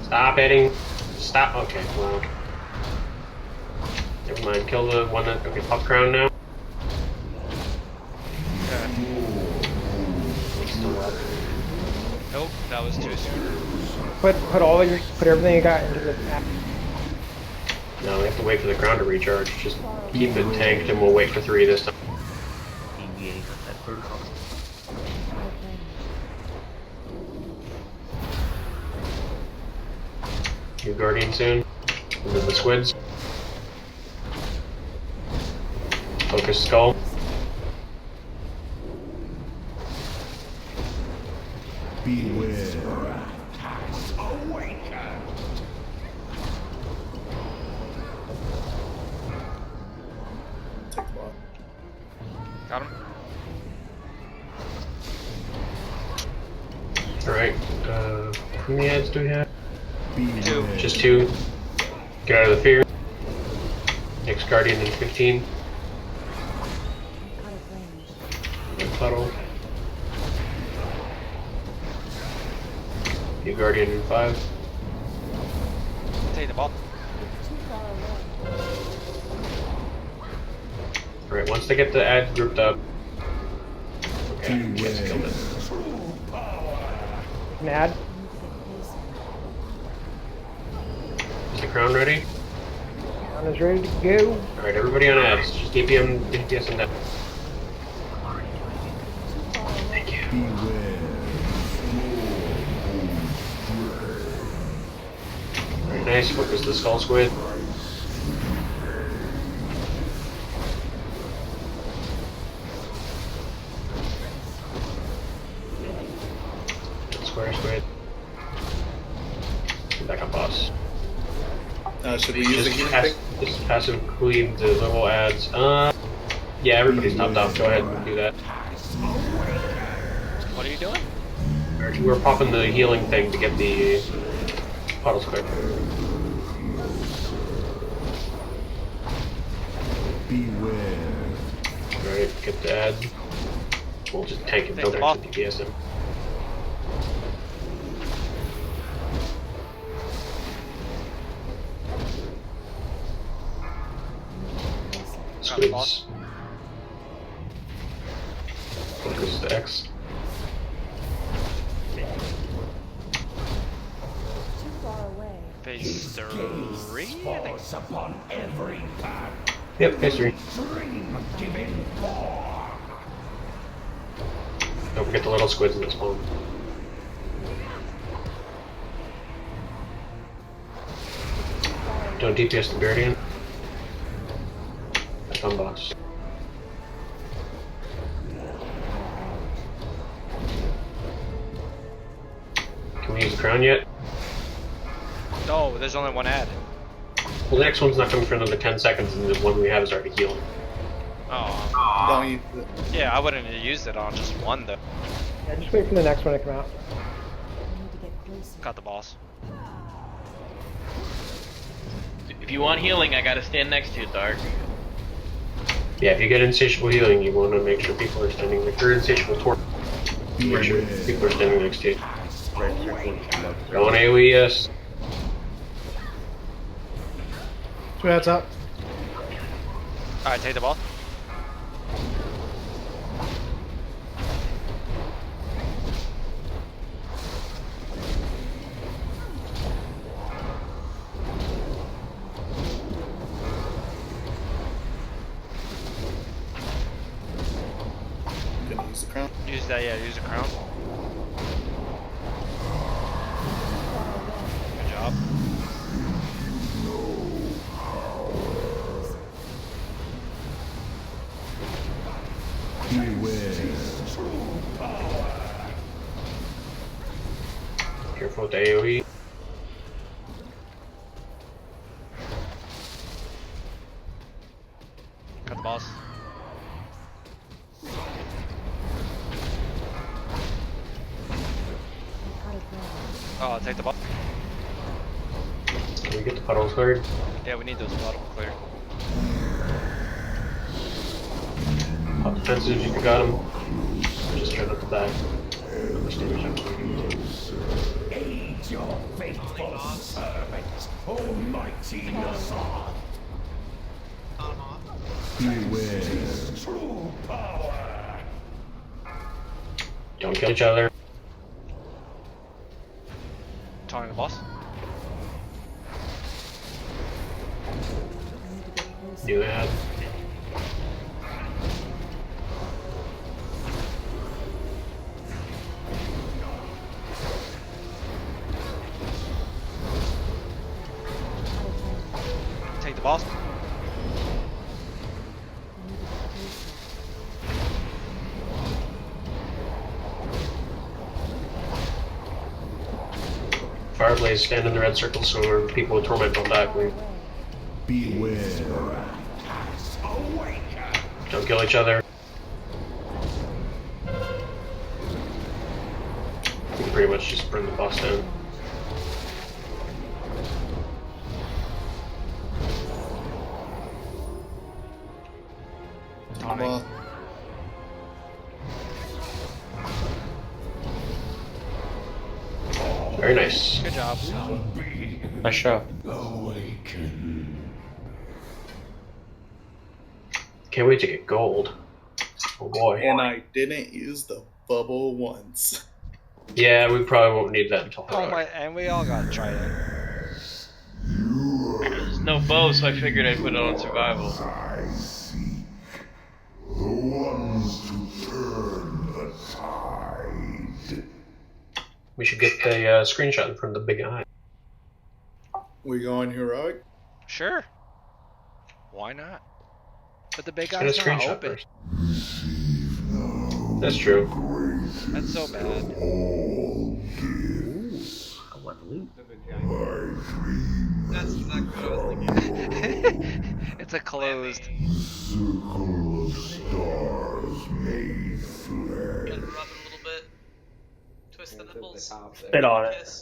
Stop hitting. Stop. Okay, well. Never mind. Kill the one that. Okay, pop crown now. Still up. Nope, that was too soon. Put everything you got into the app. No, we have to wait for the crown to recharge. Just keep it tanked and we'll wait for 3 this time. Deviating from that protocol. New Guardian soon. And then the squids. Focus skull. Beware. Has awakened. Take the ball. Got him. Alright. How many ads do we have? Two. Just 2. Get out of the fear. Next Guardian in 15. Out of range. New puddle. New Guardian in 5. Take the ball. Too far away. Alright, once they get the ads grouped up. Okay, let's kill it. An ad. Is the crown ready? Crown is ready to go. Alright, everybody on ads. Just DPS and that. Thank you. Very nice. Focus the skull squid. Square squid. Back up boss. Should we use the healing thing? Just passive cleave the little ads. Yeah, everybody's topped off. Go ahead and do that. What are you doing? We're popping the healing thing to get the puddles quick. Beware. Alright, get the ad. We'll just tank it. Take Don't them off. actually DPS him. Squids. Focus to X. Too far away. Phase 3, I think. Upon every path. Yep, phase 3. Dream of giving form. Don't forget the little squids in this spawn. Don't DPS the Guardian. That's on boss. Can we use the crown yet? No, there's only one ad. Well, the next one's not coming for another 10 seconds, and the one we have is already healing. Oh. Don't use it. Yeah, I wouldn't have used it on just one though. Yeah, just wait for the next one to come out. I need to get closer. Got the boss. If you want healing, I gotta stand next to you, Dark. Yeah, if you get insatiable healing, you want to make sure people are standing next to you. Or insatiable torque. Make sure people are standing next to you. Go on AoE, yes. 2 heads up. Alright, take the ball. Gonna use the crown. Use that, yeah, use the crown. Good job. Careful with the AoE. Got the boss. Oh, take the ball. Can we get the puddles cleared? Yeah, we need those bottom clear. Pop defenses if you got them. Just try not to die. Aid your faithful servant, Almighty Nazar. Beware. True power. Don't kill each other. Taunting the boss. Do that. Take the boss. Fireblaze, stand in the red circle so people with torment don't die, please. Beware. Don't kill each other. You can pretty much just bring the boss down. Taunting. Very nice. Good job. Nice shot. Can't wait to get gold. Oh boy. And I didn't use the bubble once. Yeah, we probably won't need that until Oh my, and we all got trident. There's no bow, so I figured I'd put it on survival. The ones to turn the tide. We should get the screenshot in front of the big eye. We going heroic? Sure. Why not? But the big Get a guy's not screenshot open. first. That's true. That's so bad. I want loot. That's exactly what I was thinking. It's a closed. Circle of stars made fled. Gotta rub it a little bit. Twist the nipples. Spit on it. Kiss.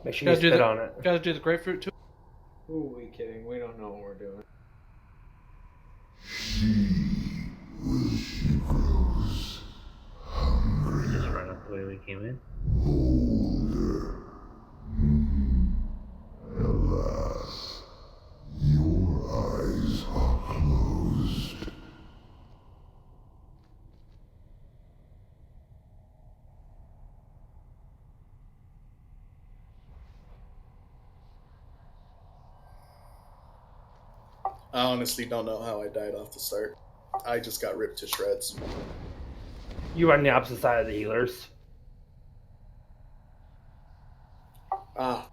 Make sure you spit on it. Gotta do the grapefruit too. Who are we kidding? We don't know what we're doing. We just run up the way we came in. Alas, your eyes are I honestly don't know how I died off the start. I just got ripped to shreds. You are on the opposite side of the healers. Ah.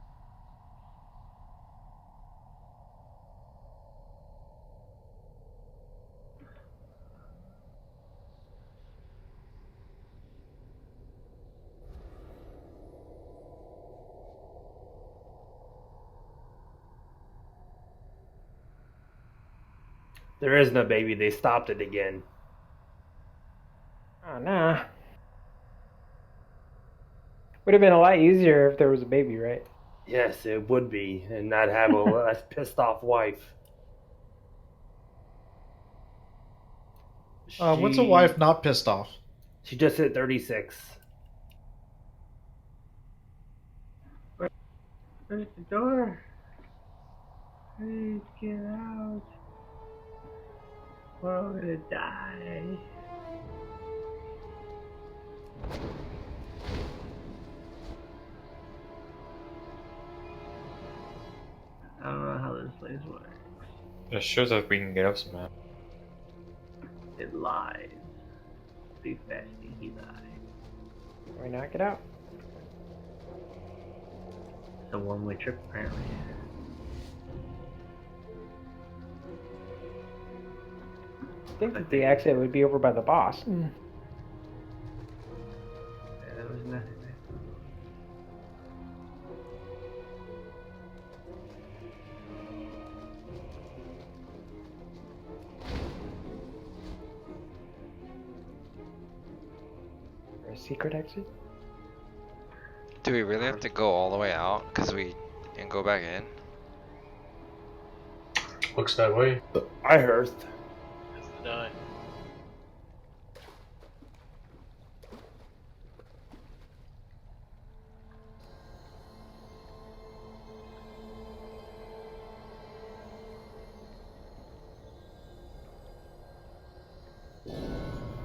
There is no baby. They stopped it again. Oh, nah. Would have been a lot easier if there was a baby, right? Yes, it would be, and not have a less pissed off wife. What's a wife not pissed off? She just hit 36. Where's the door? Please get out. We're all gonna die. I don't know how this place works. It shows us we can get up somehow. It lies. Big fasty, he lies. Can we knock it out? It's a one-way trip, apparently. I think that the exit would be over by the boss. Yeah, there was nothing there. Or a secret exit? Do we really have to go all the way out? And go back in? Looks that way. I heard. It's the die.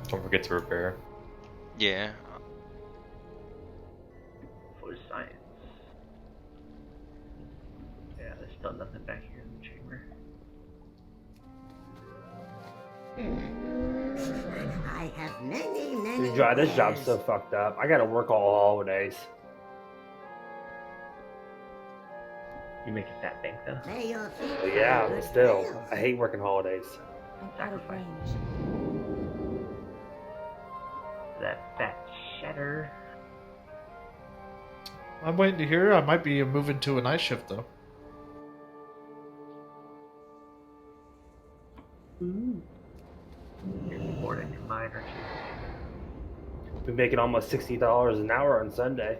Don't forget to repair. Yeah. For science. Yeah, there's still nothing back here in the chamber. I have many This job's so fucked up. I gotta work all holidays. You make a fat bank though? May your feet But yeah, have but good still, trails. I hate working holidays. I'm out of Sacrifice. range. That fat cheddar. I'm waiting to hear. I might be moving to a night shift though. You're bored in your mind, aren't you? Been making almost $60 an hour on Sunday.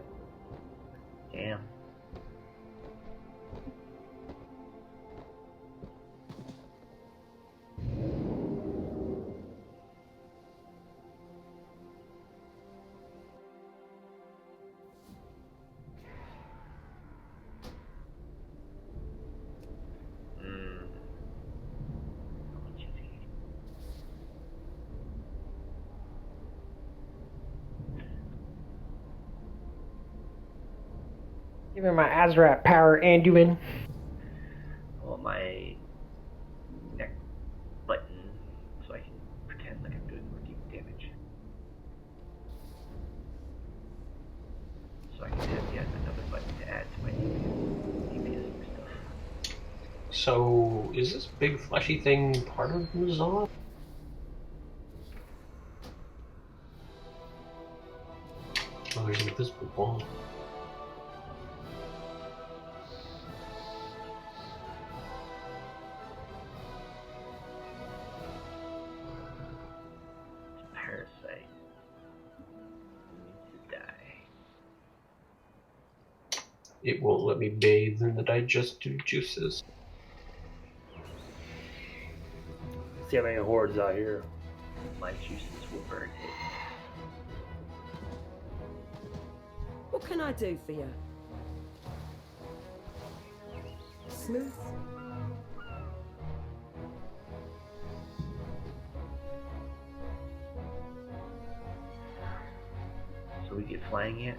Damn. Give me my Azrat power, Anduin. I want my neck button so I can pretend like I'm doing more deep damage. So I can have yet another button to add to my DPS stuff. So, is this big fleshy thing part of Mazal? Oh, there's an invisible wall. It's a parasite. It needs to die. It won't let me bathe in the digestive juices. See how many hordes out here. My juices will burn it. What can I do for you? Smooth. So we get flying yet?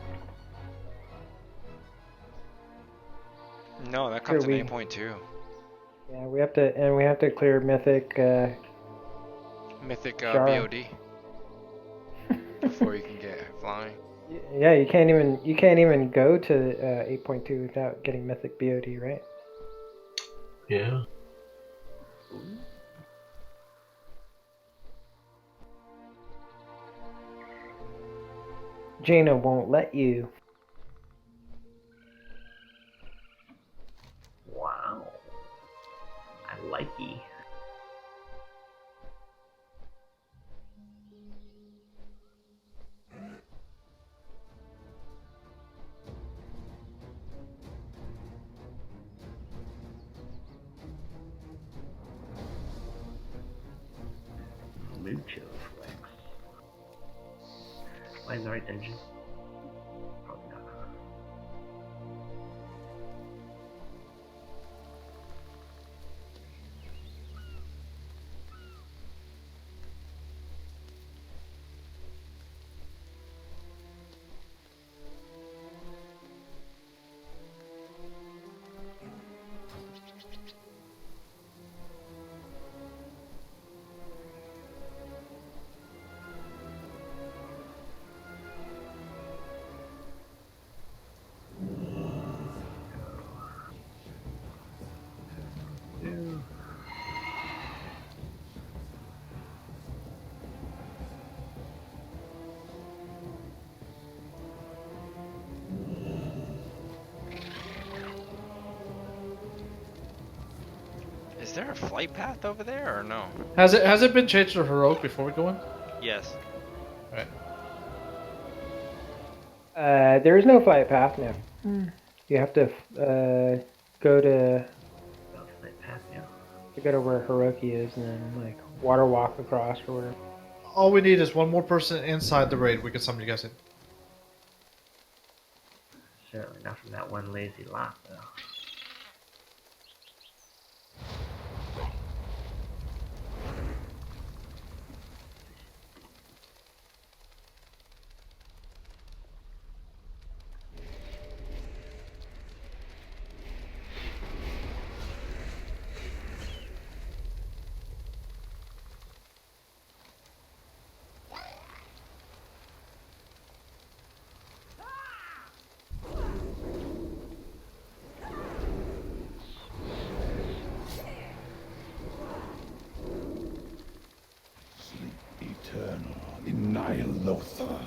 No, that comes Here in we- 8.2. Yeah, we have to clear Mythic. Mythic Shara. BOD before you can get flying. Yeah, you can't even go to 8.2 without getting Mythic BOD, right? Yeah. Jaina won't let you. Wow. I likey. Mucho flex. Am I in the right dungeon? Probably not. Is there a flight path over there or no? Has it been changed to heroic before we go in? Yes. Right. There is no flight path now. You have to go to Flight path, yeah. to go to where Hiroki is, and then like water walk across or whatever. All we need is one more person inside the raid. We can summon you guys in. Certainly not from that one lazy lot, though. Eternal in Nihilotha.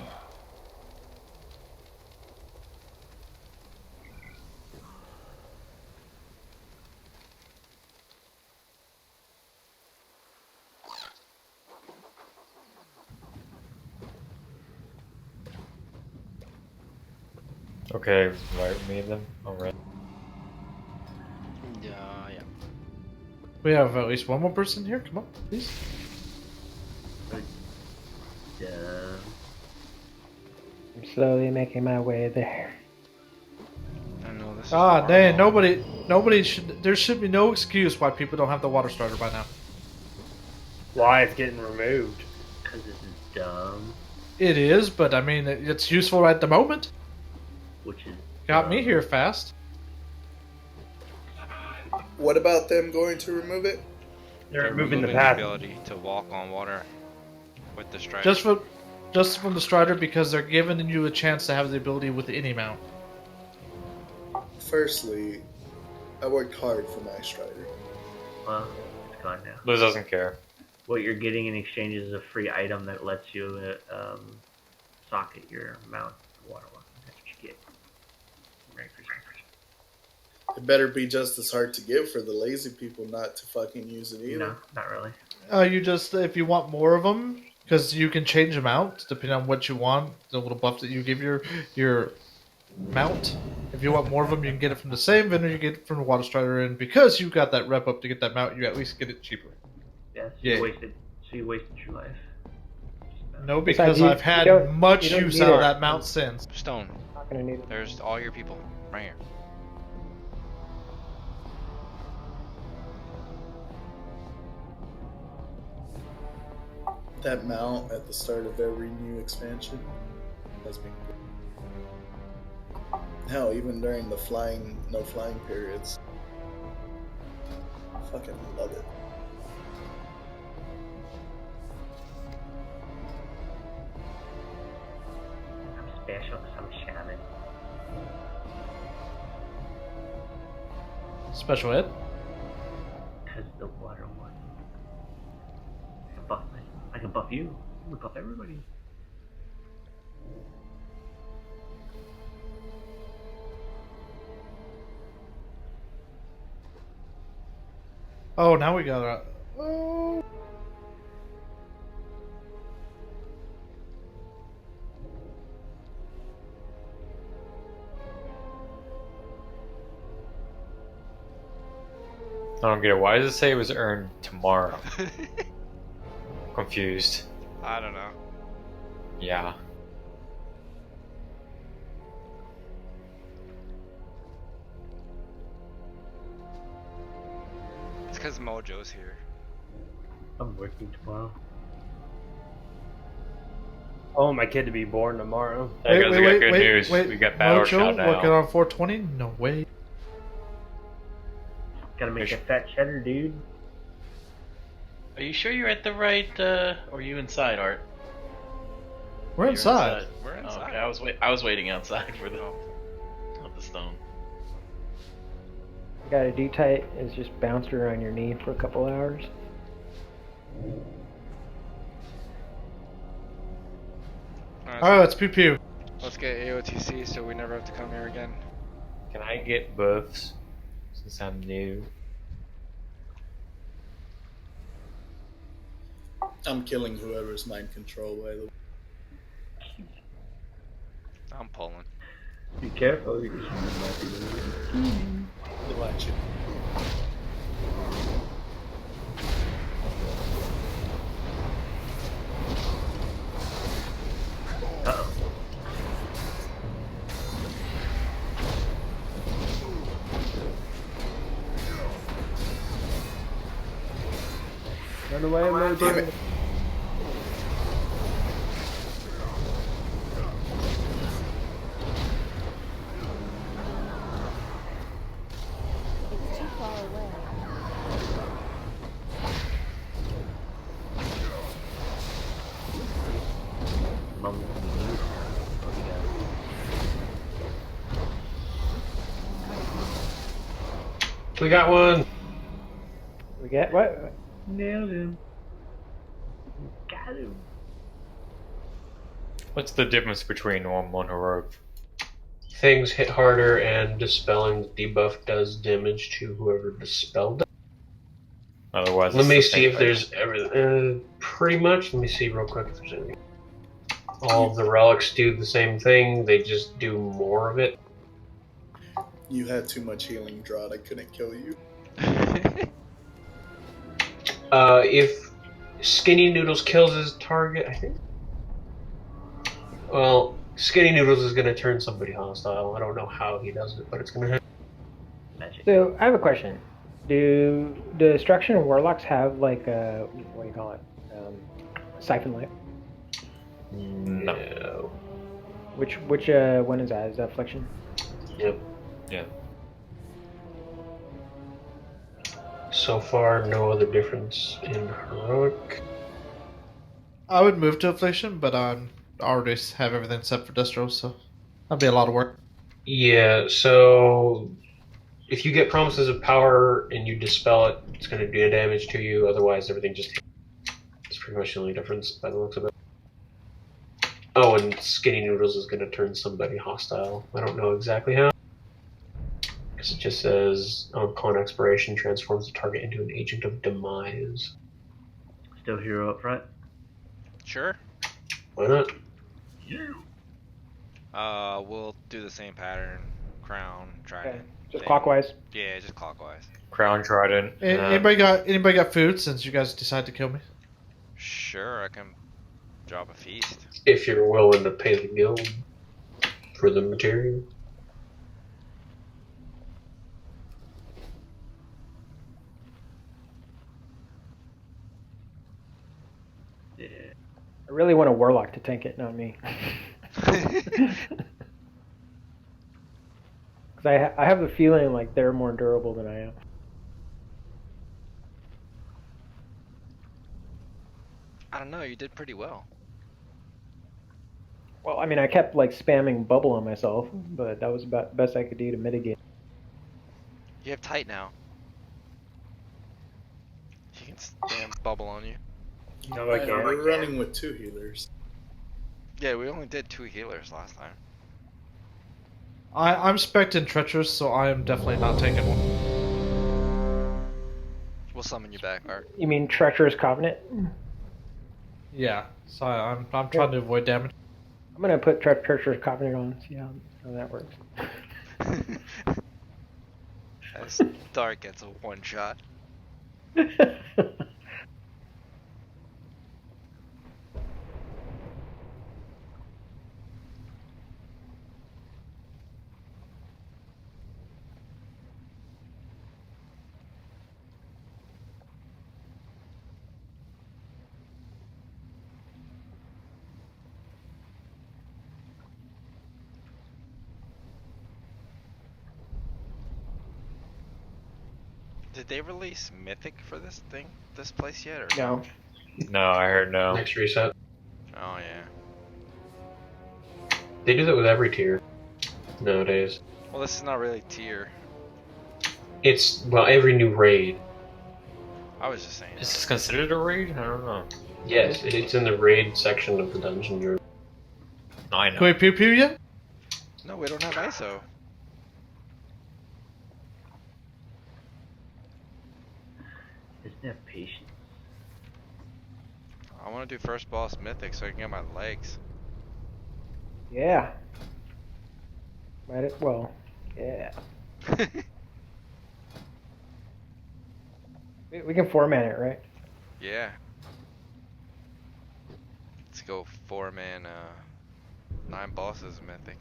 Okay, right, me and them. Alright. Yeah. We have at least one more person here. Come on, please. I'm slowly making my way there. I know this. Ah, dang! Nobody should. There should be no excuse why people don't have the water starter by now. Why it's getting removed? Because this is dumb. It is, but I mean, it's useful at the moment. Which is Got me here fast. What about them going to remove it? They're removing removing the path. ability to walk on water with the strider. Just from the strider because they're giving you a chance to have the ability with any mount. Firstly, I worked hard for my strider. Well, it's gone now. Liz doesn't care. What you're getting in exchange is a free item that lets you socket your mount water walking. That's what you get. Merry Christmas. It better be just as hard to give for the lazy people not to fucking use it either. No, not really. You just if you want more of them, because you can change them out depending on what you want. The little buff that you give your mount. If you want more of them, you can get it from the same vendor you get it from the water strider, and because you got that rep up to get that mount, you at least get it cheaper. Yeah, so Yeah. you wasted your life. No, because you- I've you had don't- much you don't use need out of it. that mount since. Stone. Not gonna need it. There's all your people right here. That mount at the start of every new expansion has been good. Hell, even during the no flying periods. fucking love it. I'm special because I'm a shaman. Special ed? Because the water one. I can buff you. I can buff everybody. Oh, now we got. Oh. I don't get it. Why does it say it was earned tomorrow? Confused. I don't know. Yeah. It's because Mojo's here. I'm working tomorrow. I want my kid to be born tomorrow. Hey guys, we got good news. We got Battle Mojo Shot now. working on 420? No way. Gotta make a fat cheddar, dude. Are you sure you're at the right, or are you inside, Art? We're You're inside. We're inside. Oh, okay, I was waiting outside for the stone. Got a D-tight is just bounced around your knee for a couple hours. Oh, it's pew pew. Let's get AOTC so we never have to come here again. Can I get buffs since I'm new? I'm killing whoever's mind control, by the way. I'm pulling. Be careful. You Watch it. Uh-oh. Run away, Mojo. It's too far away. Mum. We got one. We get what? Nailed him. Got him. What's the difference between normal and heroic? Things hit harder, and dispelling debuff does damage to whoever dispelled it. Otherwise, Let it's me the see same if thing. there's everything. Pretty much. Let me see real quick if there's anything. All of the relics do the same thing. They just do more of it. You had too much healing, Draught. I couldn't kill you. If Skinny Noodles kills his target, I think. Well, Skinny Noodles is going to turn somebody hostile. I don't know how he does it, but it's going to happen. Magic. So I have a question. Do Destruction Warlocks have like a what do you call it? Siphon light? No. Which one is that? Is that Affliction? Yep. Yeah. So far, no other difference in heroic. I would move to Affliction, but I already have everything set for Destro, so that'd be a lot of work. Yeah, so if you get Promises of Power and you dispel it, it's going to do damage to you. Otherwise, everything just... It's pretty much the only difference by the looks of it. Oh, and Skinny Noodles is going to turn somebody hostile. I don't know exactly how. Because it just says, upon expiration, transforms the target into an agent of demise. Still hero up front? Sure. Why not? We'll do the same pattern. Crown, trident. Okay. Just thing. clockwise? Yeah, just clockwise. Crown Trident. Anybody got food since you guys decide to kill me? Sure, I can drop a feast. If you're willing to pay the guild for the material. Yeah. I really want a Warlock to tank it, not me. Because I have a feeling like they're more durable than I am. I don't know. You did pretty well. Well, I mean, I kept like spamming bubble on myself, but that was about the best I could do to mitigate. You have tight now. He can spam bubble on you. I like that. We're running with 2 healers. Yeah, we only did 2 healers last time. I'm spec'd treacherous, so I am definitely not taking one. We'll summon you back, Art. You mean treacherous covenant? Yeah, so I'm trying to avoid damage. I'm gonna put treacherous covenant on. See how that works. As Dark gets a 1-shot. Did they release Mythic for this place yet, or No. No, I heard no. Next reset. Oh yeah. They do that with every tier nowadays. Well, this is not really tier. It's, well, every new raid. I was just saying. Is this considered a raid? I don't know. Yes, it's in the raid section of the dungeon. I know. Can we pew pew yet? No, we don't have ISO. Doesn't have patience. I want to do first boss Mythic so I can get my legs. Yeah. Might it? Well, yeah. We can format it, right? Yeah. Let's go 4-man, 9 bosses Mythic.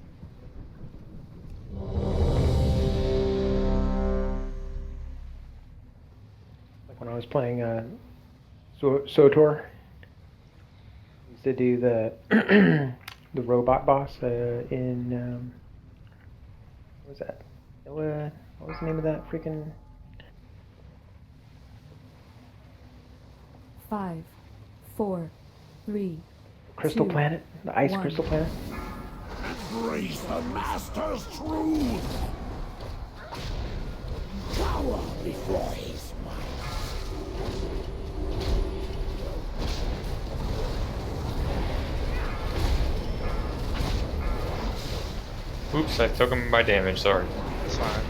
Like when I was playing SOTOR, I used to do the the robot boss in what was that? What was the name of that freaking? 5, 4, 3. Crystal 2, Planet? The ice 1. crystal planet? Embrace the Master's truth! Cower before his Oops, I took him by damage, sorry. That's fine.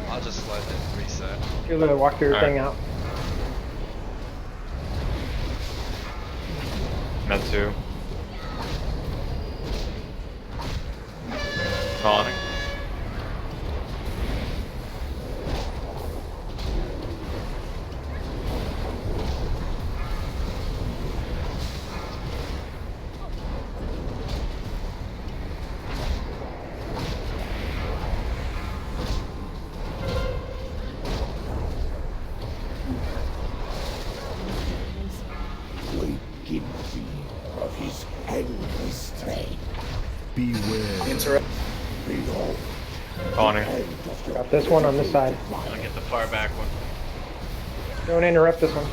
I'll just let it reset. You're gonna walk your thing out. Not too. Calling. Waken me of his endless strength. Beware. Interrupt. Behold. Calling. Got this one on this side. I'll get the far back one. Don't interrupt this one.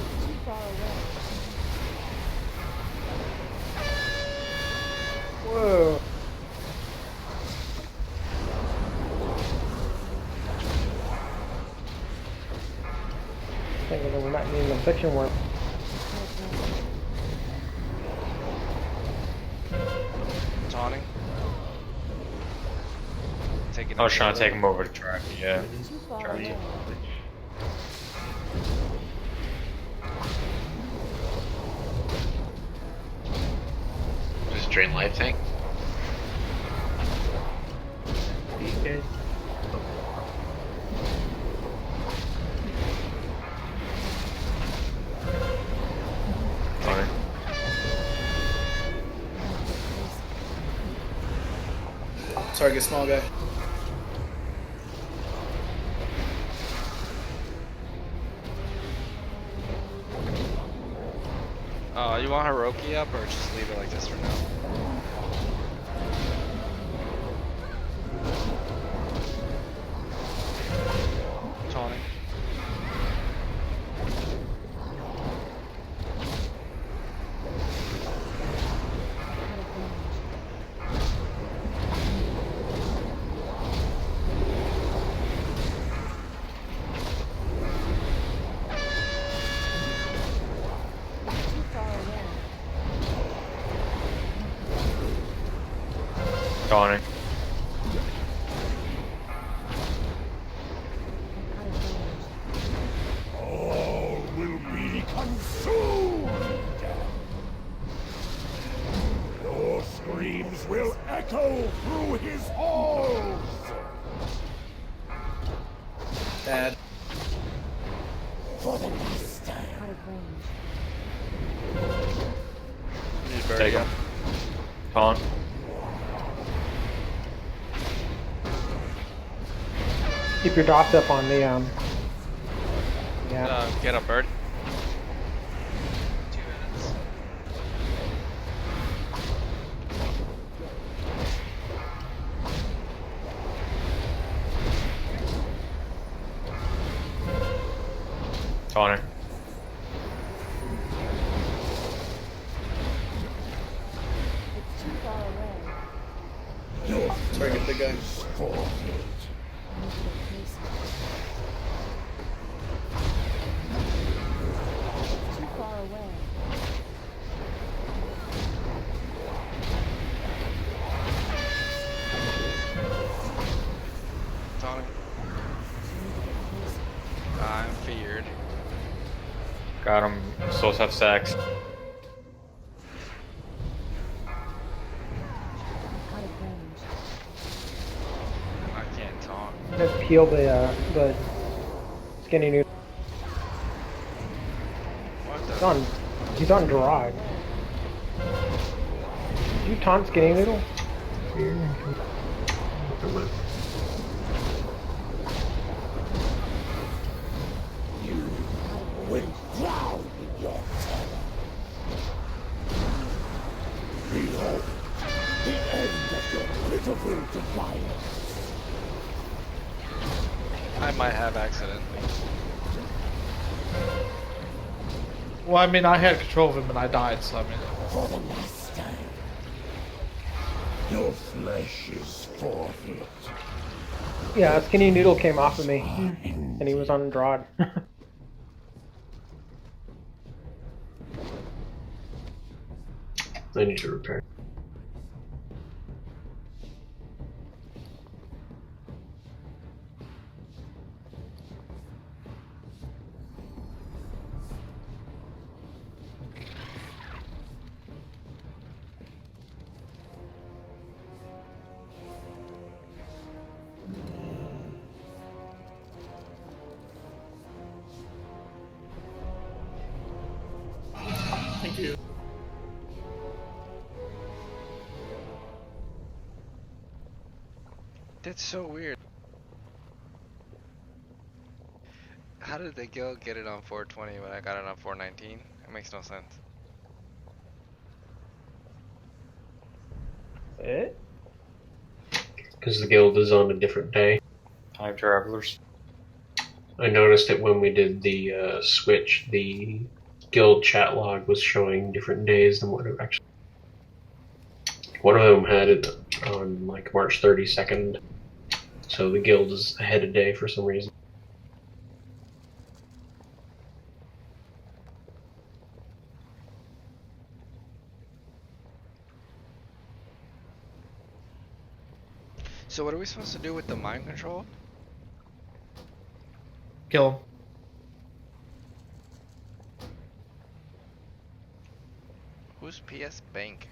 Whoa. Thinking that we might need an infection worm. Taunting. I was trying to take him over to try, yeah. Try to. Just drain life tank. Okay. Fine. Target small guy. You want Hiroki up or just leave it like this for now? Taunting. Dawning. All will be consumed. Your screams will echo through his halls. Dad. For the last time. Take him. Taunt. Keep your dots up on the yeah. Get a bird. 2 minutes. Taunting. It's too far away. Target the guy. Too far away. Taunting. I'm feared. Got him. Souls have sacks. Out of range. I can't taunt. Let's peel the skinny noodle. What the? He's on Gerard. Did you taunt skinny noodle? Went down in your terror. Behold, the end of your pitiful defiance. I might have accidentally. Well, I mean, I had control of him and I died, so I mean. For the last time. Your flesh is forfeit. Yeah, skinny noodle came off of me, and he was on Gerard. I need to repair. Thank you. That's so weird. How did the guild get it on 420 when I got it on 419? It makes no sense. Eh? Because the guild is on a different day. Time travelers. I noticed it when we did the switch. The guild chat log was showing different days than what it actually. One of them had it on like March 32nd, so the guild is ahead a day for some reason. So what are we supposed to do with the mind control? Kill him. Who's PS Bank?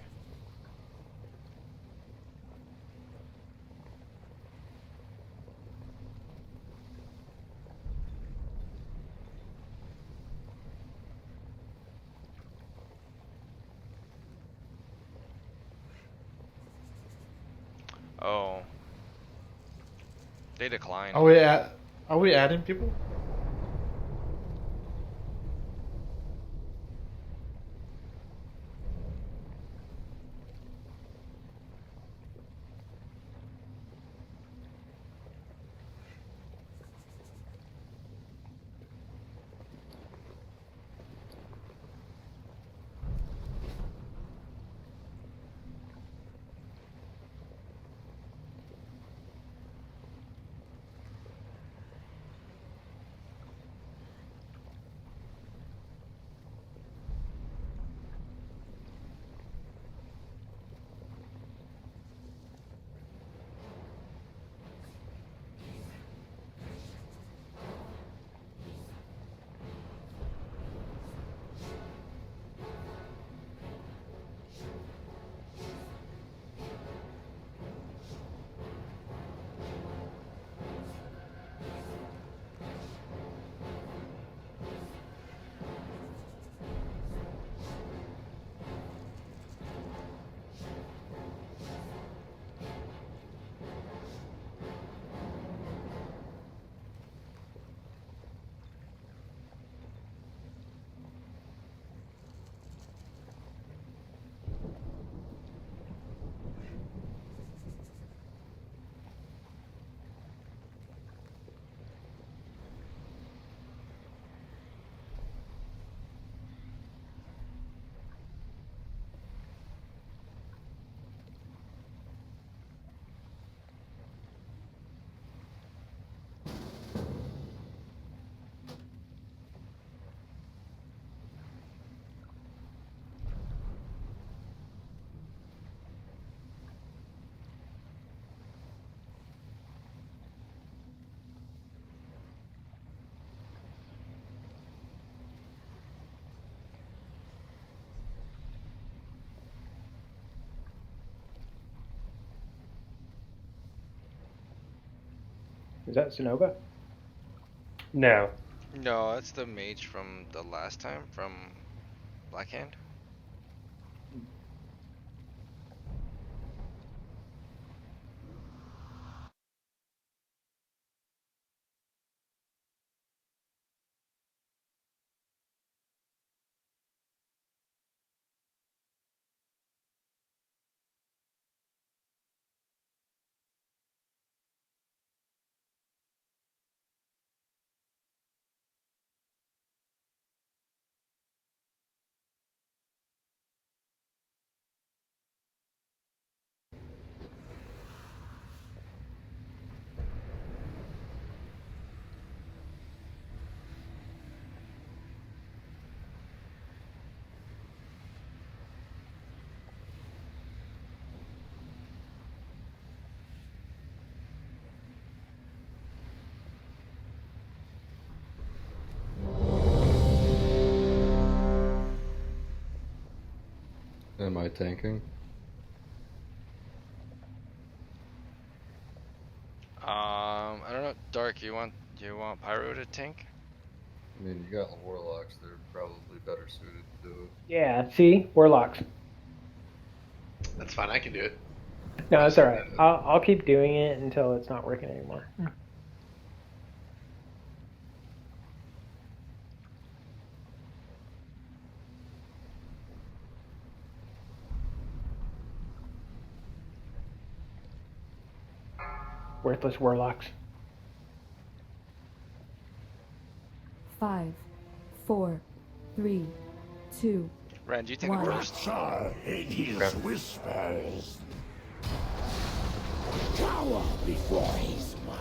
Oh. They declined. Are we adding people? Is that Sonova? No. No, that's the mage from the last time from Blackhand. Am I tanking? I don't know. Dark, you want Pyro to tank? I mean, you got warlocks. They're probably better suited to do it. Yeah, see? Warlocks. That's fine. I can do it. No, it's alright. I'll keep doing it until it's not working anymore. Worthless warlocks. 5, 4, 3, 2, Rand, you take it first. Hades whispers. Cower before his might.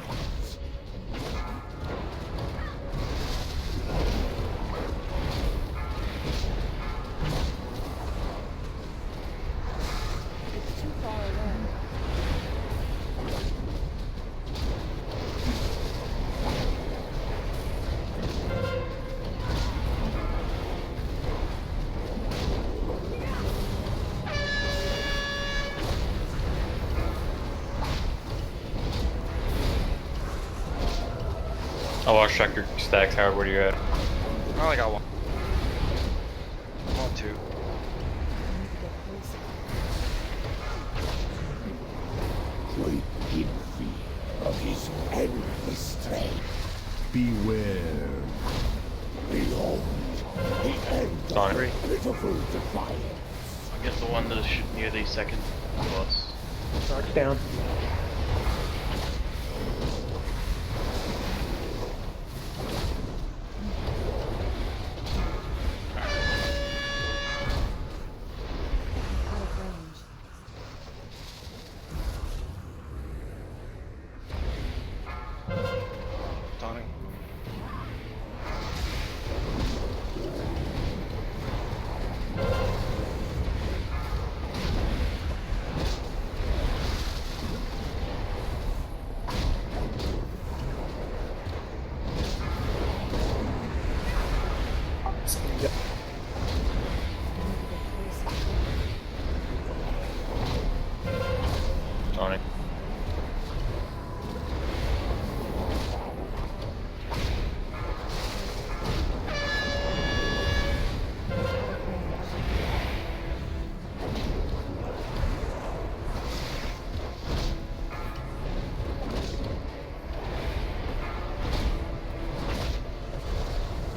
It's too far away. I'll watch check your stacks, Howard. Where are you at? I only got one. Well, two. Quake in fear of his endless strength. Beware. Behold, the end of pitiful defiance. I guess the one that's near the second boss. Dark's down. Out of range. Taunting. Taunting.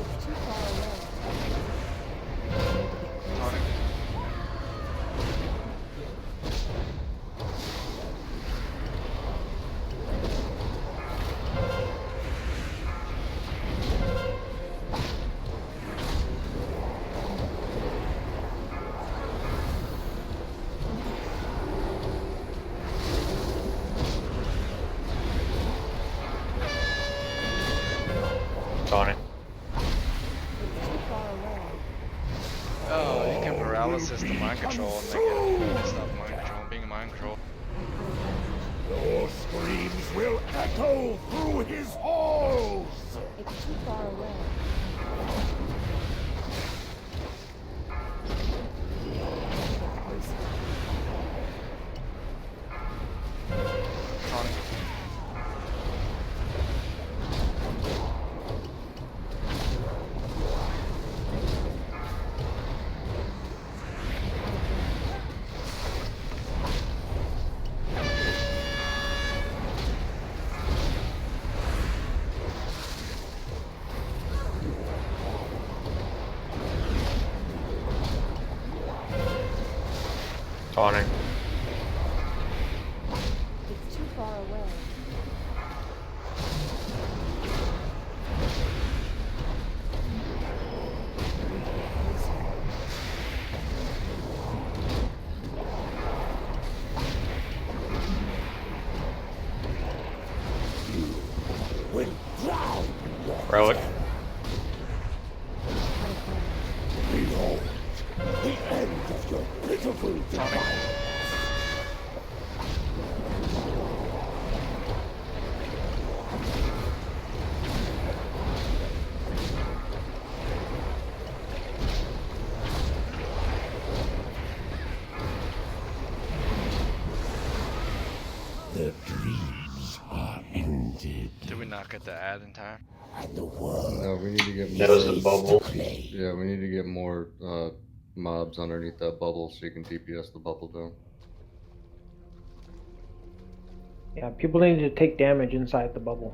It's too far away. Taunting. Taunting. It's too far away. Oh, you can paralysis the mind control and make it stop mind control being a mind control. Your screams will echo through his halls. It's too far away. Taunting. Taunting. It's too far away. Relic. Behold, the end of your pitiful defiance. The dreams are ended. Did we not get the ad in time? And the world No, we need to get more. That was the bubble. Yeah, we need to get more mobs underneath that bubble so you can DPS the bubble down. Yeah, people need to take damage inside the bubble.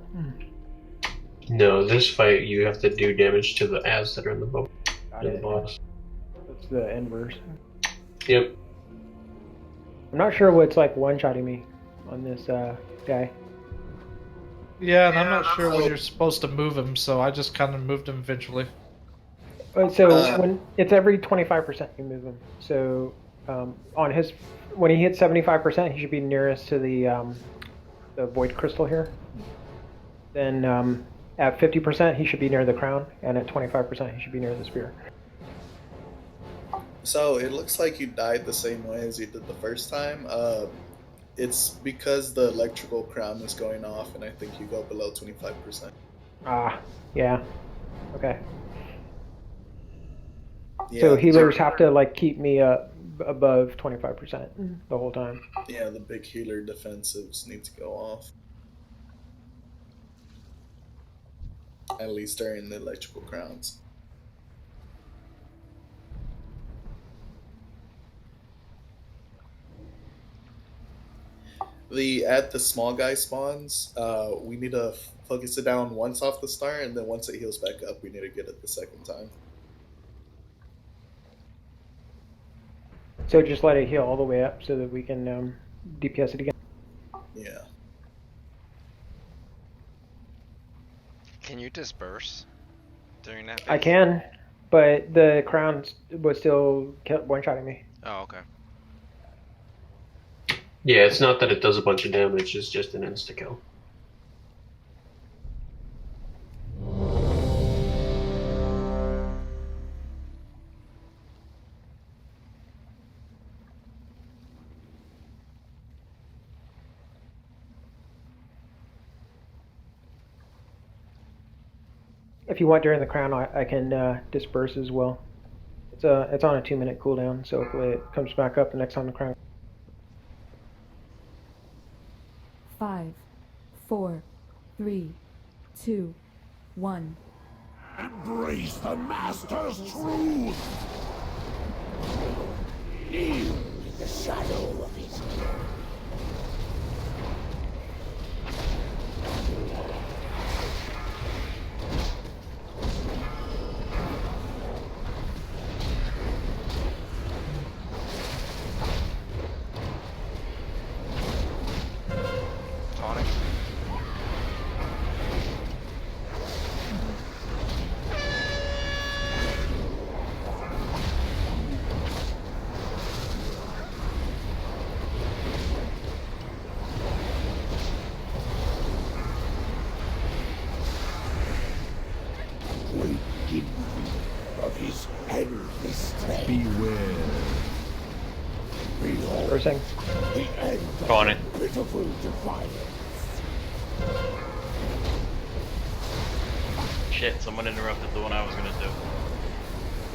No, this fight you have to do damage to the ads that are in the bubble. Got To the it. boss. That's the inverse. Yep. I'm not sure what's like one-shotting me on this guy. Yeah, and I'm not sure when you're supposed to move him, so I just kind of moved him eventually. So when it's every 25% you move him. So on his when he hits 75%, he should be nearest to the void crystal here. Then at 50%, he should be near the crown, and at 25%, he should be near the spear. So it looks like you died the same way as you did the first time. It's because the electrical crown is going off, and I think you go below 25%. Ah, yeah. Okay. Yeah, So healers have to like keep me above 25% the whole time. Yeah, the big healer defensives need to go off. At least during the electrical crowns. At the small guy spawns, we need to focus it down once off the start, and then once it heals back up, we need to get it the second time. So just let it heal all the way up so that we can DPS it again. Yeah. Can you disperse during that phase? I can, but the crown was still one-shotting me. Oh, okay. Yeah, it's not that it does a bunch of damage, it's just an insta-kill. If you want during the crown, I can disperse as well. It's on a 2-minute cooldown, so hopefully it comes back up the next time the crown. 5, 4, 3, 2, 1. Embrace the Master's truth! Kneel in the shadow of his Taunting. waking of his endless strength. Beware. Behold, Dispersing. the end of Go on it. pitiful defiance. Shit, someone interrupted the one I was gonna do.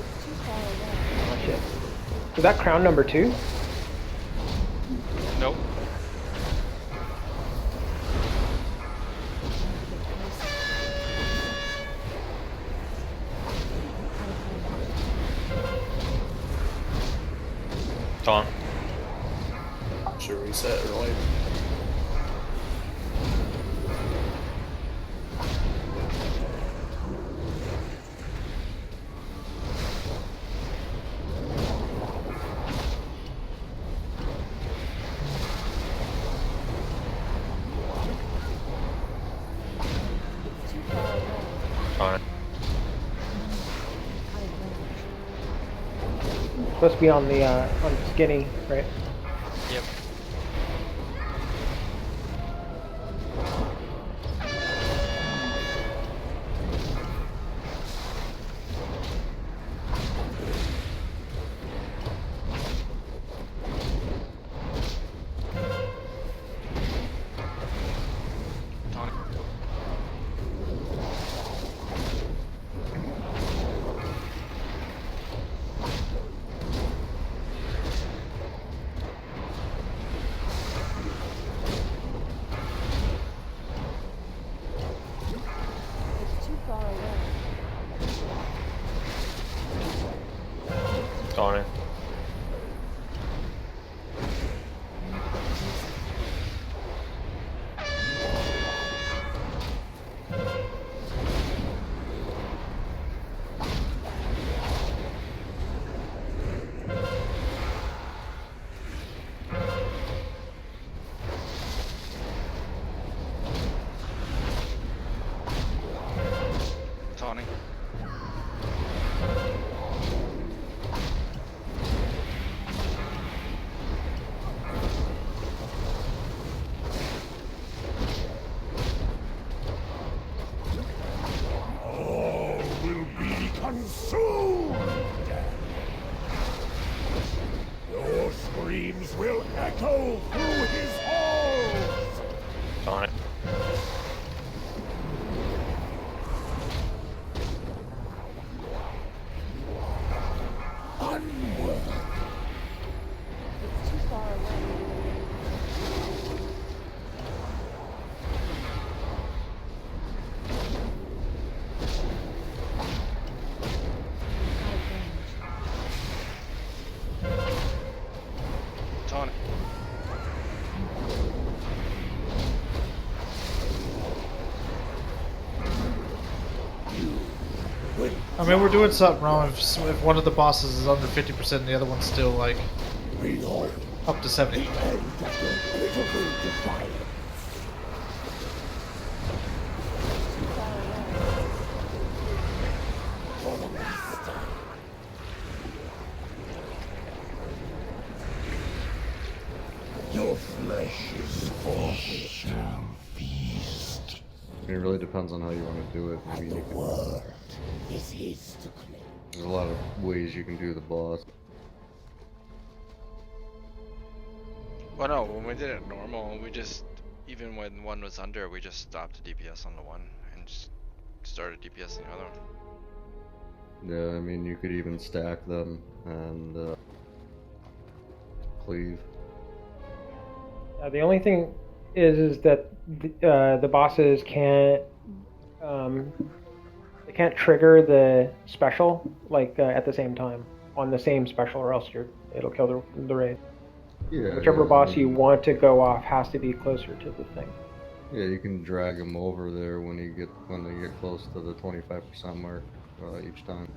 It's too far away. Oh shit. Is that crown number 2? Nope. Taunt. Should reset or wait? Supposed to be on the skinny, right? Yep. It's too far away. Tony. Tony. All will be consumed. Your screams will echo through his halls. Tony. Onward. It's too far away. Tony. I mean, we're doing something wrong if one of the bosses is under 50% and the other one's still like up to 70. Your flesh is fish shall feast. It really depends on how you want to do it. Maybe you can. World is his to claim. There's a lot of ways you can do the boss. Well, no, when we did it normal, we just, even when one was under, we just stopped DPS on the one and just started DPS on the other one. Yeah, I mean, you could even stack them and cleave. The only thing is that the bosses can't they can't trigger the special like at the same time on the same special, or else it'll kill the raid. Yeah. Whichever yeah, boss I you mean, want to go off has to be closer to the thing. Yeah, you can drag them over there when they get close to the 25% mark each time.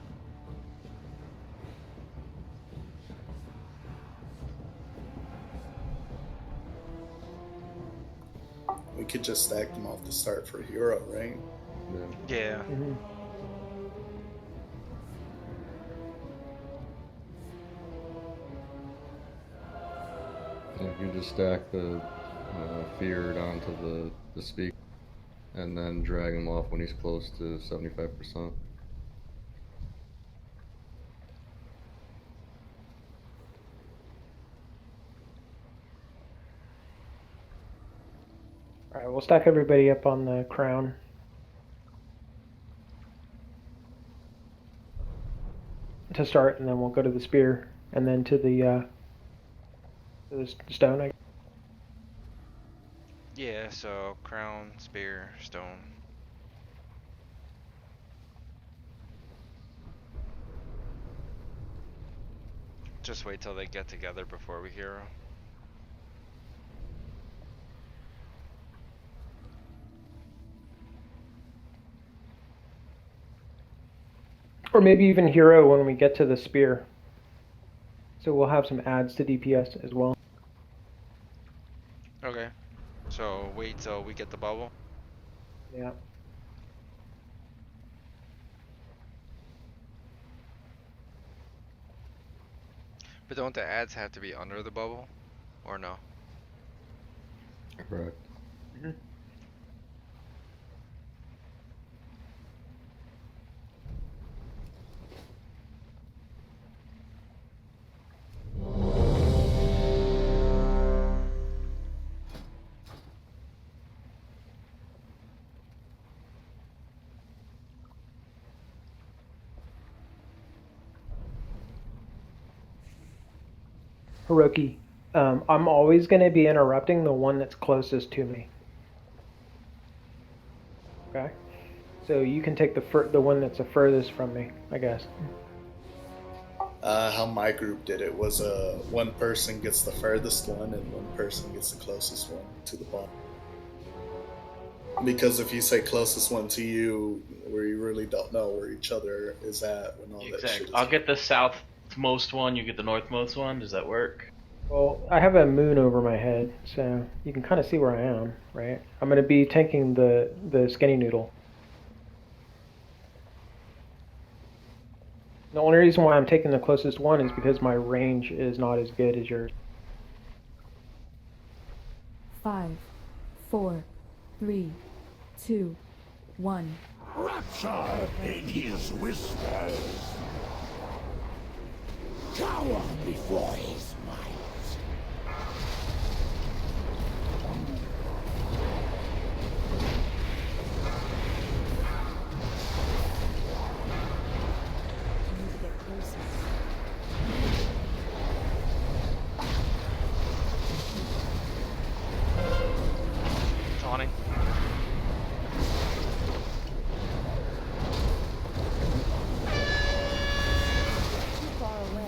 We could just stack them off the start for hero, right? Yeah. Mm-hmm. If you just stack the feared onto the speak and then drag him off when he's close to 75%. Alright, we'll stack everybody up on the crown. To start, and then we'll go to the spear, and then to the stone, I guess. Yeah, so crown, spear, stone. Just wait till they get together before we hero. Or maybe even hero when we get to the spear. So we'll have some adds to DPS as well. Okay. So wait till we get the bubble. Yeah. But don't the ads have to be under the bubble, or no? Correct. Hiroki, I'm always going to be interrupting the one that's closest to me. Okay? So you can take the one that's the furthest from me, I guess. How my group did it was one person gets the furthest one and one person gets the closest one to the bottom. Because if you say closest one to you, where you really don't know where each other is at when all that shit Exactly. is. I'll get the southmost one. You get the northmost one. Does that work? Well, I have a moon over my head, so you can kind of see where I am, right? I'm going to be tanking the skinny noodle. The only reason why I'm taking the closest one is because my range is not as good as yours. 5, 4, 3, 2, 1. Rapture in his whispers. Cower before his might. I need to get closer. Taunting. Too far away.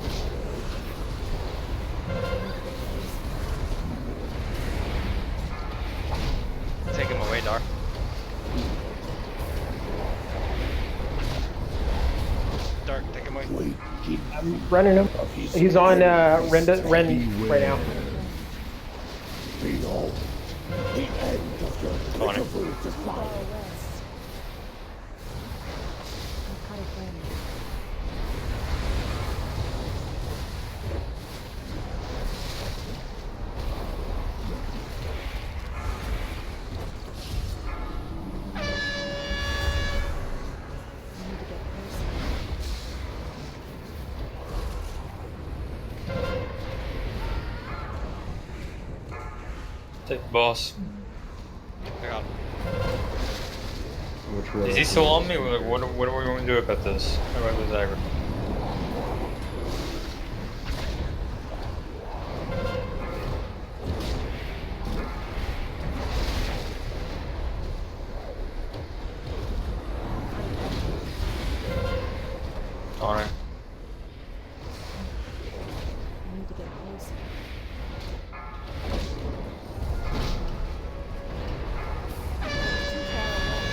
Take him away, Dark. Dark, take him away. I'm running him. He's on Ren right now. Behold, the end of your pitiful defiance. I'm out of range. I need to get closer. Take the boss. I got him. Which row? Is he still on me? What are we going to do about this? How do I lose aggro? Alright. I need to get closer. Too far away.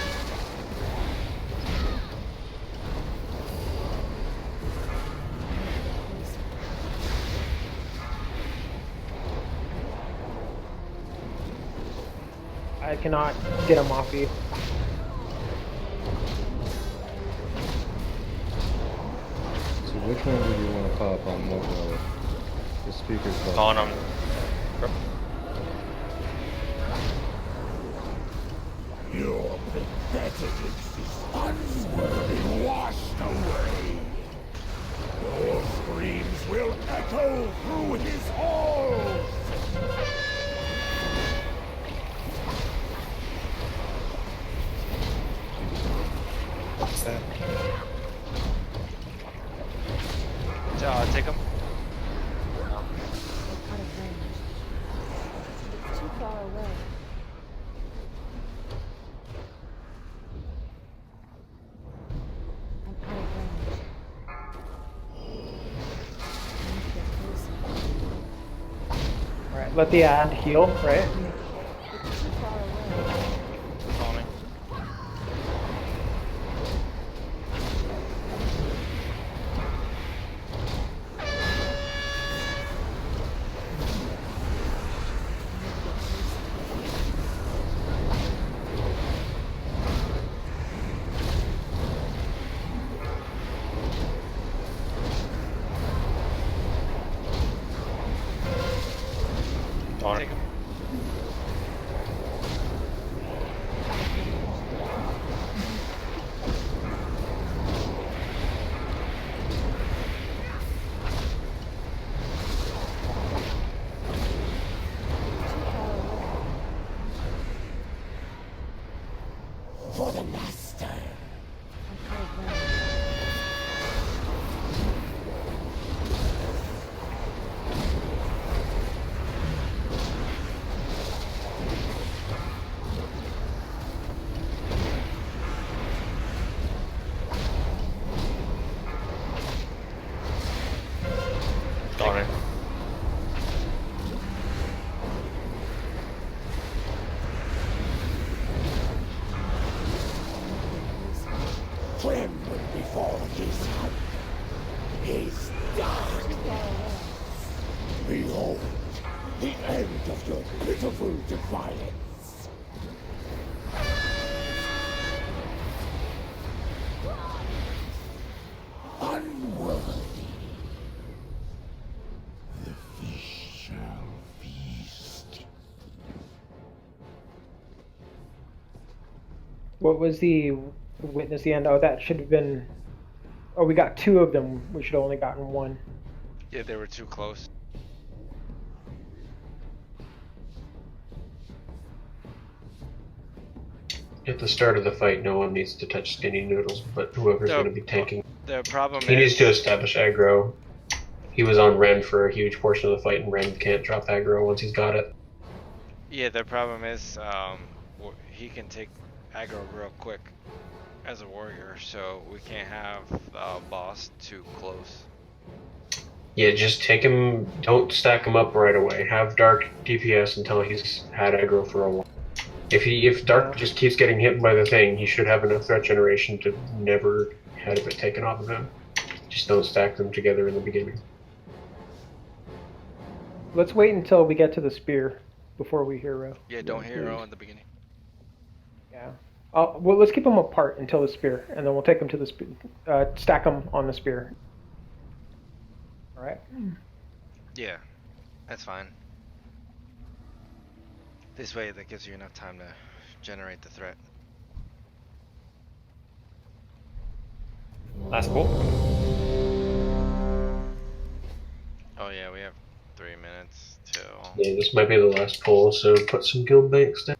I cannot get him off you. So which one would you want to pop on what row? The speaker's button. On him. Your pathetic existence will be washed away. Your screams will echo through his halls. What's that? Take him. I'm out of range. It's too far away. I'm out of range. I need to get closer. Alright, let the ad heal, right? It's too far away. Taunting. Behold, the end of your pitiful defiance. Unworthy. The fish shall feast. What was the witness the end? Oh, that should have been. Oh, we got 2 of them. We should have only gotten 1. Yeah, they were too close. At the start of the fight, no one needs to touch Skinny Noodles, but whoever's going to be tanking. The problem He needs is to establish aggro. He was on Ren for a huge portion of the fight, and Ren can't drop aggro once he's got it. Yeah, the problem is he can take aggro real quick as a warrior, so we can't have boss too close. Yeah, just take him. Don't stack him up right away. Have Dark DPS until he's had aggro for a while. If Dark just keeps getting hit by the thing, he should have enough threat generation to never have it taken off of him. Just don't stack them together in the beginning. Let's wait until we get to the spear before we hero. Yeah, don't hero in the beginning. Yeah. Well, let's keep them apart until the spear, and then we'll take them to the spear. Stack them on the spear. All right. Yeah, that's fine. This way, that gives you enough time to generate the threat. Last pull. Oh yeah, we have 3 minutes till. Yeah, this might be the last pull, so put some guild banks down.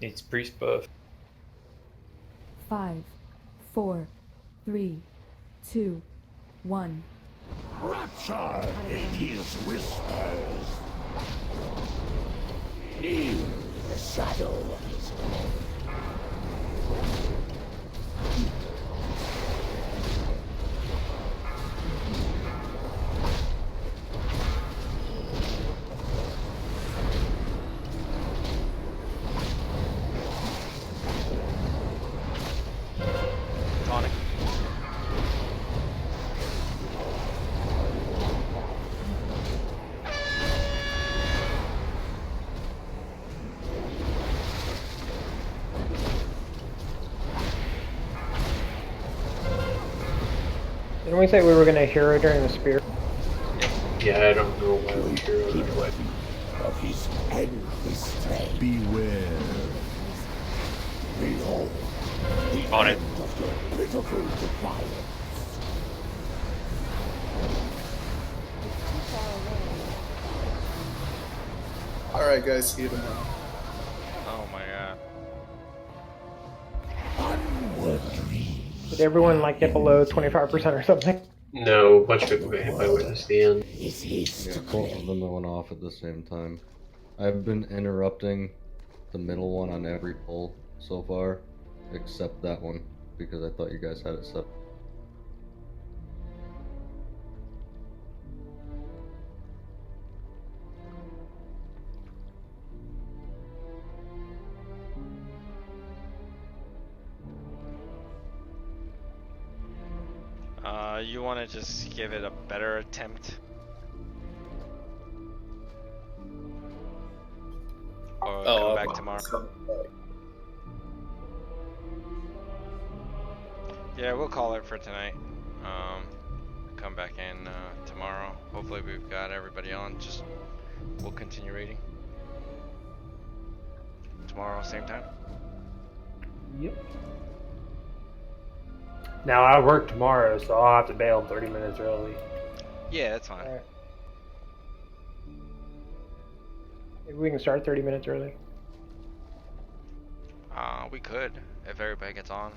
Needs priest buff. 5, 4, 3, 2, 1. Rapture in his whispers. In the shadow of his Tonic. Didn't we say we were going to hero during the spear? Yeah, I don't know why we hero anyway. of his endless strength. Beware. Behold, the On it. end of your pitiful defiance. Too far away. Alright, guys, even now. Oh my god. Did everyone like get below 25% or something? No, a bunch of people got hit by witness at the end. Yeah, both of them went off at the same time. I've been interrupting the middle one on every pull so far, except that one, because I thought you guys had it set. You want to just give it a better attempt? Or come back tomorrow? Yeah, we'll call it for tonight. Come back in tomorrow. Hopefully we've got everybody on. Just we'll continue reading tomorrow, same time. Yep. Now I work tomorrow, so I'll have to bail 30 minutes early. Yeah, that's fine. Alright. Maybe we can start 30 minutes early. We could if everybody gets on.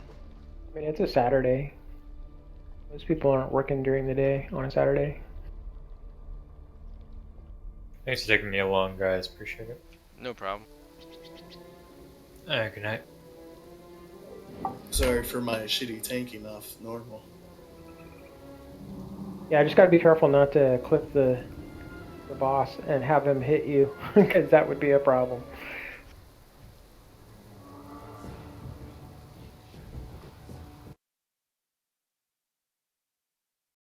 I mean, it's a Saturday. Most people aren't working during the day on a Saturday. Thanks for taking me along, guys. Appreciate it. No problem. Alright, good night. Sorry for my shitty tanking off normal. Yeah, I just gotta be careful not to clip the the boss and have him hit you, because that would be a problem.